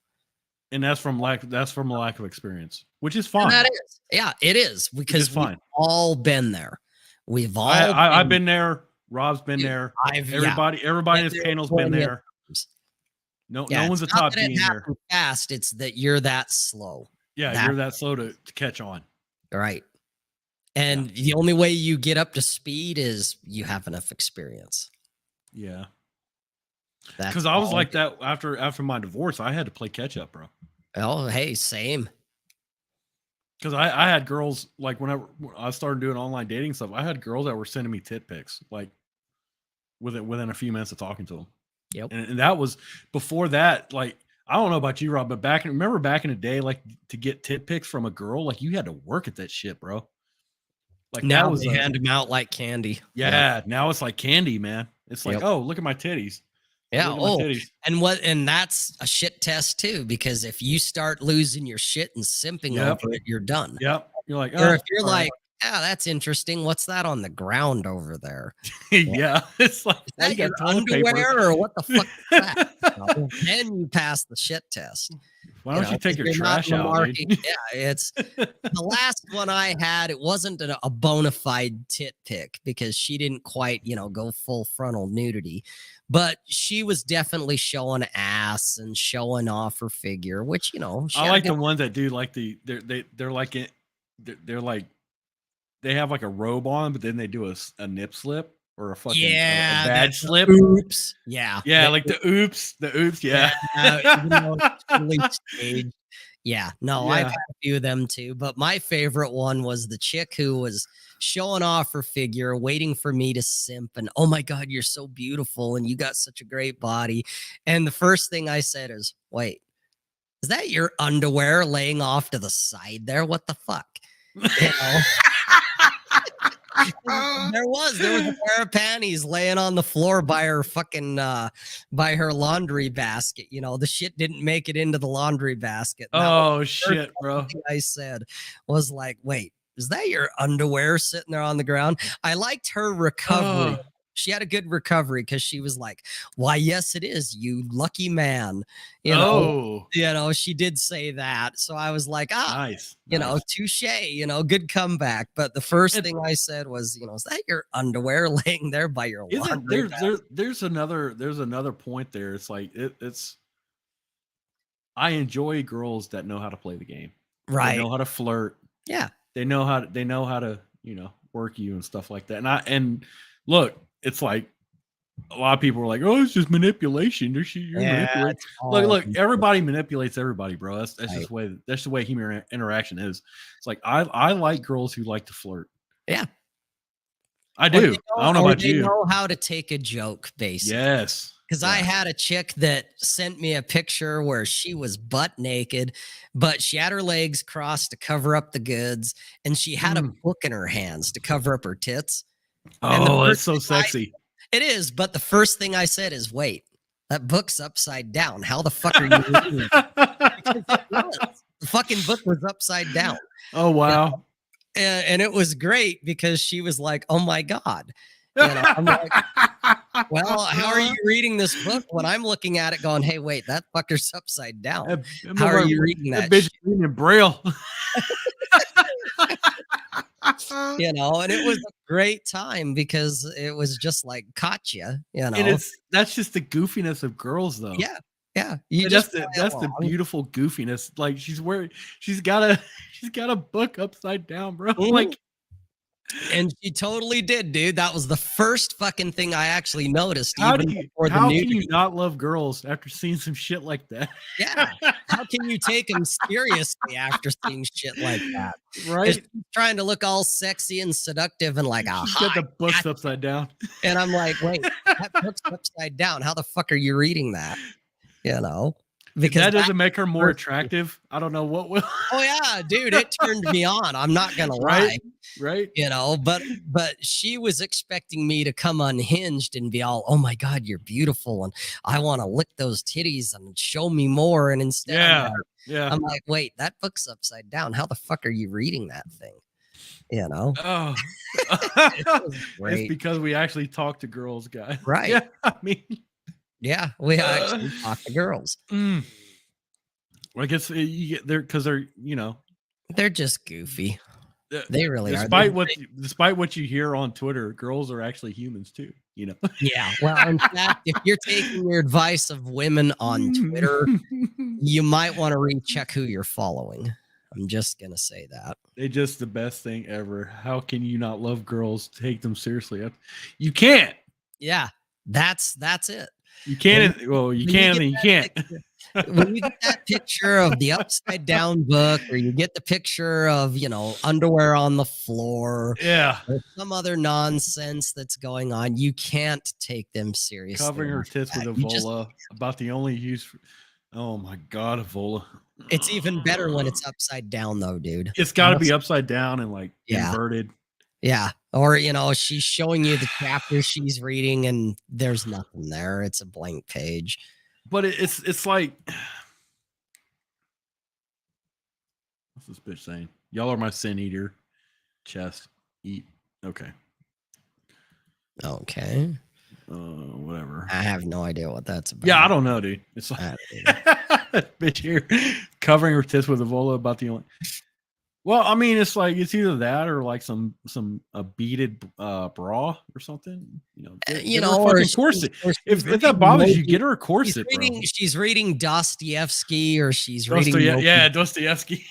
[SPEAKER 1] And that's from lack of experience, which is
[SPEAKER 3] And
[SPEAKER 1] fine.
[SPEAKER 3] that is. Yeah, it is because we've
[SPEAKER 1] fine.
[SPEAKER 3] all been there. We've all
[SPEAKER 1] I've been there. Rob's been
[SPEAKER 3] Dude,
[SPEAKER 1] there.
[SPEAKER 3] I've
[SPEAKER 1] Everybody in
[SPEAKER 3] Been
[SPEAKER 1] this
[SPEAKER 3] there
[SPEAKER 1] panel's been
[SPEAKER 3] 20
[SPEAKER 1] there.
[SPEAKER 3] times.
[SPEAKER 1] No
[SPEAKER 3] Yeah,
[SPEAKER 1] one's a
[SPEAKER 3] it's not
[SPEAKER 1] top
[SPEAKER 3] that it
[SPEAKER 1] being there.
[SPEAKER 3] happened fast, it's that you're that slow.
[SPEAKER 1] Yeah,
[SPEAKER 3] that-
[SPEAKER 1] you're that slow to catch on.
[SPEAKER 3] Right. And the only way you get up to speed is you have enough experience.
[SPEAKER 1] Yeah.
[SPEAKER 3] That's
[SPEAKER 1] Because I was
[SPEAKER 3] all.
[SPEAKER 1] like that after my divorce. I had to play catch up, bro.
[SPEAKER 3] Oh, hey, same.
[SPEAKER 1] Because I had girls, like, whenever I started doing online dating stuff, I had girls that were sending me tit pics, like, within a few minutes of talking to them.
[SPEAKER 3] Yep.
[SPEAKER 1] And that was before that. Like, I don't know about you, Rob, but remember back in the day, like, to get tit pics from a girl, like, you had to work at that shit, bro. Like,
[SPEAKER 3] Now
[SPEAKER 1] that was
[SPEAKER 3] they hand them out like candy.
[SPEAKER 1] yeah. Now it's like candy, man. It's like,
[SPEAKER 3] Yep.
[SPEAKER 1] oh, look at my titties.
[SPEAKER 3] Yeah.
[SPEAKER 1] Look at my
[SPEAKER 3] Oh,
[SPEAKER 1] titties.
[SPEAKER 3] and that's a shit test too, because if you start losing your shit and simping
[SPEAKER 1] Yep.
[SPEAKER 3] over it, you're done.
[SPEAKER 1] Yep. You're like,
[SPEAKER 3] Or
[SPEAKER 1] oh,
[SPEAKER 3] if you're
[SPEAKER 1] all right.
[SPEAKER 3] like, that's interesting. What's that on the ground over there?
[SPEAKER 1] yeah, it's like,
[SPEAKER 3] Is that
[SPEAKER 1] you got
[SPEAKER 3] your
[SPEAKER 1] toilet paper.
[SPEAKER 3] underwear or what the fuck is that? Then you pass the shit test.
[SPEAKER 1] Why don't you take your
[SPEAKER 3] because you're not
[SPEAKER 1] trash
[SPEAKER 3] in the
[SPEAKER 1] out,
[SPEAKER 3] market.
[SPEAKER 1] dude?
[SPEAKER 3] Yeah, it's the last one I had. It wasn't a bona fide tit pic because she didn't quite, go full frontal nudity, but she was definitely showing ass and showing off her figure, which she
[SPEAKER 1] I
[SPEAKER 3] had a
[SPEAKER 1] like
[SPEAKER 3] good-
[SPEAKER 1] the ones that do like they're like they're like they have like a robe on, but then they do a nip slip or a fucking a
[SPEAKER 3] that
[SPEAKER 1] badge slip.
[SPEAKER 3] Oops, yeah,
[SPEAKER 1] Yeah, like the oops, yeah.
[SPEAKER 3] even though it's totally staged. Yeah, no, I've
[SPEAKER 1] Yeah.
[SPEAKER 3] had a few of them too, but my favorite one was the chick who was showing off her figure, waiting for me to simp, and oh my god, you're so beautiful, and you got such a great body. And the first thing I said is, "Wait, is that your underwear laying off to the side there? What the fuck?" You know? There was a pair of panties laying on the floor by her fucking by her laundry basket. The shit didn't make it into the laundry basket. And that was
[SPEAKER 1] Oh
[SPEAKER 3] the first
[SPEAKER 1] shit, bro.
[SPEAKER 3] thing I said was like, wait, is that your underwear sitting there on the ground? I liked her recovery.
[SPEAKER 1] Oh.
[SPEAKER 3] She had a good recovery because she was like, why, yes, it is, you lucky man.
[SPEAKER 1] Oh,
[SPEAKER 3] She did say that. So I was like,
[SPEAKER 1] nice.
[SPEAKER 3] touche, good comeback. But the first
[SPEAKER 1] And-
[SPEAKER 3] thing I said was, is that your underwear laying there by your laundry basket?
[SPEAKER 1] There's another point there. It's like it's I enjoy girls that know how to play the game.
[SPEAKER 3] Right.
[SPEAKER 1] They know how to flirt.
[SPEAKER 3] Yeah.
[SPEAKER 1] They know how to, work you and stuff like that. And look, it's like a lot of people are like, "Oh, it's just manipulation." You're manipulating.
[SPEAKER 3] it's all
[SPEAKER 1] Look, everybody manipulates everybody, bro. That's
[SPEAKER 3] Right.
[SPEAKER 1] just the way human interaction is. It's like I like girls who like to flirt.
[SPEAKER 3] Yeah.
[SPEAKER 1] I
[SPEAKER 3] Or
[SPEAKER 1] do.
[SPEAKER 3] they
[SPEAKER 1] I don't know about
[SPEAKER 3] they
[SPEAKER 1] you.
[SPEAKER 3] know how to take a joke, basically.
[SPEAKER 1] Yes.
[SPEAKER 3] Because I had a chick that sent me a picture where she was butt naked, but she had her legs crossed to cover up the goods, and she had a book in her hands to cover up her tits. And the
[SPEAKER 1] Oh,
[SPEAKER 3] first
[SPEAKER 1] it's so
[SPEAKER 3] thing
[SPEAKER 1] sexy.
[SPEAKER 3] It is, but the first thing I said is, wait, that book's upside down. How the fuck are you reading it? Because it was. The fucking book was upside down.
[SPEAKER 1] Oh wow.
[SPEAKER 3] And it was great because she was like, oh my God. I'm like, well, how are you reading this book when I'm looking at it going, hey, wait, that fucker's upside down? How are you reading that
[SPEAKER 1] bitch
[SPEAKER 3] shit?
[SPEAKER 1] reading in Braille?
[SPEAKER 3] And it was a great time because it was just like caught you,
[SPEAKER 1] And that's just the goofiness of girls, though.
[SPEAKER 3] Yeah. Yeah. You
[SPEAKER 1] And
[SPEAKER 3] just
[SPEAKER 1] that's the beautiful goofiness. Like she's got a book upside down, bro.
[SPEAKER 3] Mhm.
[SPEAKER 1] Like,
[SPEAKER 3] and she totally did, dude. That was the first fucking thing I actually noticed.
[SPEAKER 1] how
[SPEAKER 3] even
[SPEAKER 1] can
[SPEAKER 3] before the
[SPEAKER 1] you
[SPEAKER 3] nudity.
[SPEAKER 1] not love girls after seeing some shit like that?
[SPEAKER 3] Yeah. How can you take them seriously after seeing shit like that?
[SPEAKER 1] Right?
[SPEAKER 3] She's trying to look all sexy and seductive and like,
[SPEAKER 1] She's got the books upside down.
[SPEAKER 3] and I'm like, wait, that book's upside down. How the fuck are you reading that? Because
[SPEAKER 1] That doesn't make her more
[SPEAKER 3] first-
[SPEAKER 1] attractive. I don't know what will.
[SPEAKER 3] oh yeah, dude, it turned me on. I'm not gonna lie.
[SPEAKER 1] Right?
[SPEAKER 3] But she was expecting me to come unhinged and be all, oh my God, you're beautiful, and I want to lick those titties and show me more. And instead,
[SPEAKER 1] Yeah.
[SPEAKER 3] I'm like, wait, that book's upside down. How the fuck are you reading that thing?
[SPEAKER 1] Oh.
[SPEAKER 3] It was
[SPEAKER 1] It's
[SPEAKER 3] great.
[SPEAKER 1] because we actually talk to girls, guys.
[SPEAKER 3] Right.
[SPEAKER 1] Yeah. I mean,
[SPEAKER 3] Yeah, we actually talk to girls.
[SPEAKER 1] I guess you get there because they're,
[SPEAKER 3] They're just goofy.
[SPEAKER 1] uh,
[SPEAKER 3] They really are.
[SPEAKER 1] despite what you hear on Twitter, girls are actually humans too.
[SPEAKER 3] Yeah. Well, in fact, if you're taking your advice of women on Twitter, you might want to recheck who you're following. I'm just gonna say that.
[SPEAKER 1] They're just the best thing ever. How can you not love girls? Take them seriously. You can't.
[SPEAKER 3] Yeah, that's it.
[SPEAKER 1] You can't. Well, you can and you can't.
[SPEAKER 3] When you get that picture of the upside down book, or you get the picture of underwear on the floor,
[SPEAKER 1] Yeah.
[SPEAKER 3] or some other nonsense that's going on, you can't take them seriously.
[SPEAKER 1] Covering her tits with
[SPEAKER 3] You just-
[SPEAKER 1] Evola. About the only use. Oh my God, Evola.
[SPEAKER 3] It's even better when it's upside down, though, dude.
[SPEAKER 1] It's got to be upside down and like
[SPEAKER 3] Yeah.
[SPEAKER 1] inverted.
[SPEAKER 3] Yeah. Or, she's showing you the chapter she's reading and there's nothing there. It's a blank page.
[SPEAKER 1] But it's like, what's this bitch saying? Y'all are my sin eater. Chest. Eat. Okay.
[SPEAKER 3] Okay.
[SPEAKER 1] Whatever.
[SPEAKER 3] I have no idea what that's about.
[SPEAKER 1] Yeah, I don't know, dude. It's like,
[SPEAKER 3] I don't
[SPEAKER 1] Bitch here covering her tits with a Vola about the only. Well, I mean, it's like it's either that or like some a beaded bra or something. You know, get her a fucking corset. If that bothers you, get her a corset, bro.
[SPEAKER 3] She's reading Dostoevsky or she's reading
[SPEAKER 1] Dostoevsky.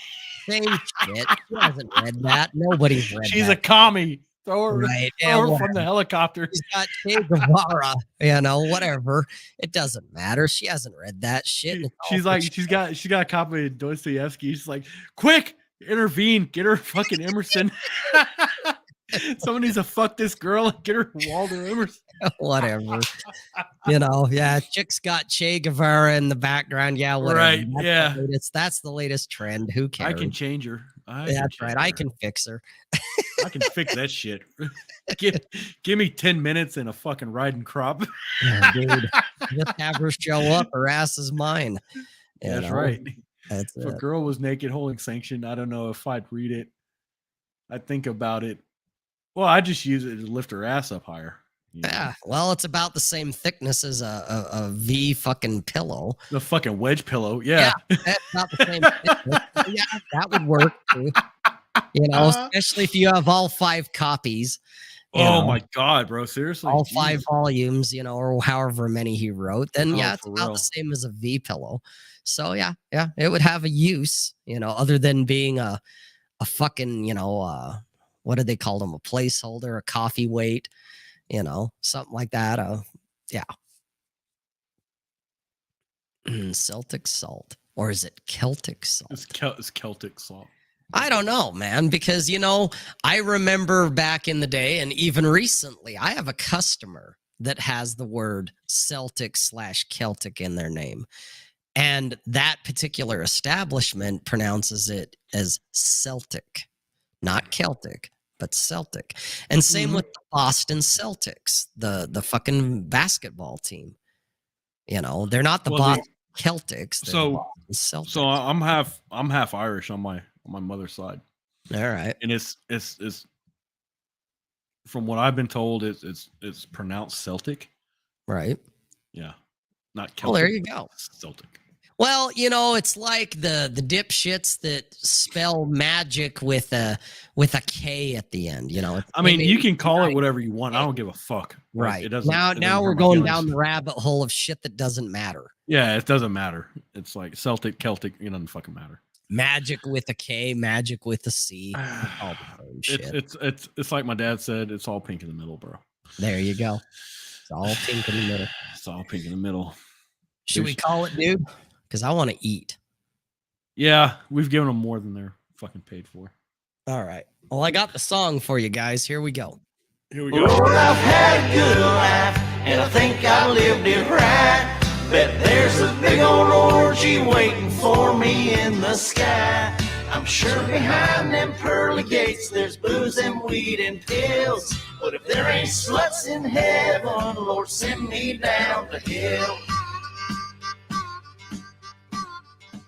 [SPEAKER 3] Same shit. She hasn't read that. Nobody's read
[SPEAKER 1] She's
[SPEAKER 3] that.
[SPEAKER 1] a commie. Throw her,
[SPEAKER 3] Right.
[SPEAKER 1] throw her from the helicopter.
[SPEAKER 3] She's got Che Guevara, you know, whatever. It doesn't matter. She hasn't read that shit.
[SPEAKER 1] She's like, she's got a copy of Dostoevsky. She's like, quick, intervene, get her fucking Emerson. Someone needs to fuck this girl and get her Walter Emerson.
[SPEAKER 3] Whatever. You know, yeah, chick's got Che Guevara in the background. Yeah, whatever.
[SPEAKER 1] Right.
[SPEAKER 3] That's the latest trend. Who cares?
[SPEAKER 1] I can change her.
[SPEAKER 3] That's right. I can fix her.
[SPEAKER 1] I can fix that shit. Give me 10 minutes and a fucking riding crop.
[SPEAKER 3] Yeah, dude. Just have her show up. Her ass is mine.
[SPEAKER 1] That's right.
[SPEAKER 3] That's
[SPEAKER 1] if a girl was naked holding sanction, I don't know if I'd read it. I'd think about it. Well, I just use it to lift her ass up higher. You know?
[SPEAKER 3] Yeah. Well, it's about the same thickness as a V fucking pillow.
[SPEAKER 1] The fucking wedge pillow. Yeah.
[SPEAKER 3] That's not the same thickness. Yeah, that would work too. You know, especially if you have all 5 copies.
[SPEAKER 1] Oh my God, bro. Seriously.
[SPEAKER 3] All 5 volumes, you know, or however many he wrote, then yeah, it's
[SPEAKER 1] for
[SPEAKER 3] about
[SPEAKER 1] real.
[SPEAKER 3] the same as a V pillow. So yeah, it would have a use, you know, other than being a fucking, you know, what do they call them? A placeholder, a coffee weight, you know, something like that. Yeah. Celtic salt, or is it Celtic salt?
[SPEAKER 1] It's Celtic salt.
[SPEAKER 3] I don't know, man, because, you know, I remember back in the day and even recently, I have a customer that has the word Celtic/Celtic in their name. And that particular establishment pronounces it as Celtic, not Celtic, but Celtic. And same with the Boston Celtics, the fucking basketball team. You know, they're not the Boston Celtics. They're the Boston Celtics.
[SPEAKER 1] So I'm half Irish on my mother's side.
[SPEAKER 3] All right.
[SPEAKER 1] And it's from what I've been told, it's pronounced Celtic.
[SPEAKER 3] Right.
[SPEAKER 1] Yeah. Not Celtic.
[SPEAKER 3] Well, there you go.
[SPEAKER 1] Celtic.
[SPEAKER 3] Well, you know, it's like the dipshits that spell magic with a K at the end. You know,
[SPEAKER 1] I mean, you can call it whatever you want. I don't give a fuck.
[SPEAKER 3] Right.
[SPEAKER 1] It doesn't.
[SPEAKER 3] Now we're going down the rabbit hole of shit that doesn't matter.
[SPEAKER 1] Yeah, it doesn't matter. It's like Celtic, Celtic. It doesn't fucking matter.
[SPEAKER 3] Magic with a K, magic with a C. All the same shit.
[SPEAKER 1] It's like my dad said. It's all pink in the middle, bro.
[SPEAKER 3] There you go. It's all pink in the middle.
[SPEAKER 1] It's all pink in the middle.
[SPEAKER 3] Should we call it, dude? Because I want to eat.
[SPEAKER 4] Yeah, we've given them more than they're fucking paid for.
[SPEAKER 3] All right. Well, I got the song for you guys. Here we go.
[SPEAKER 4] Here we go.
[SPEAKER 5] Lord, I've had a good life, and I think I lived it right. Bet there's a big old orgy waiting for me in the sky. I'm sure behind them pearly gates there's booze and weed and pills. But if there ain't sluts in heaven, Lord, send me down to hell.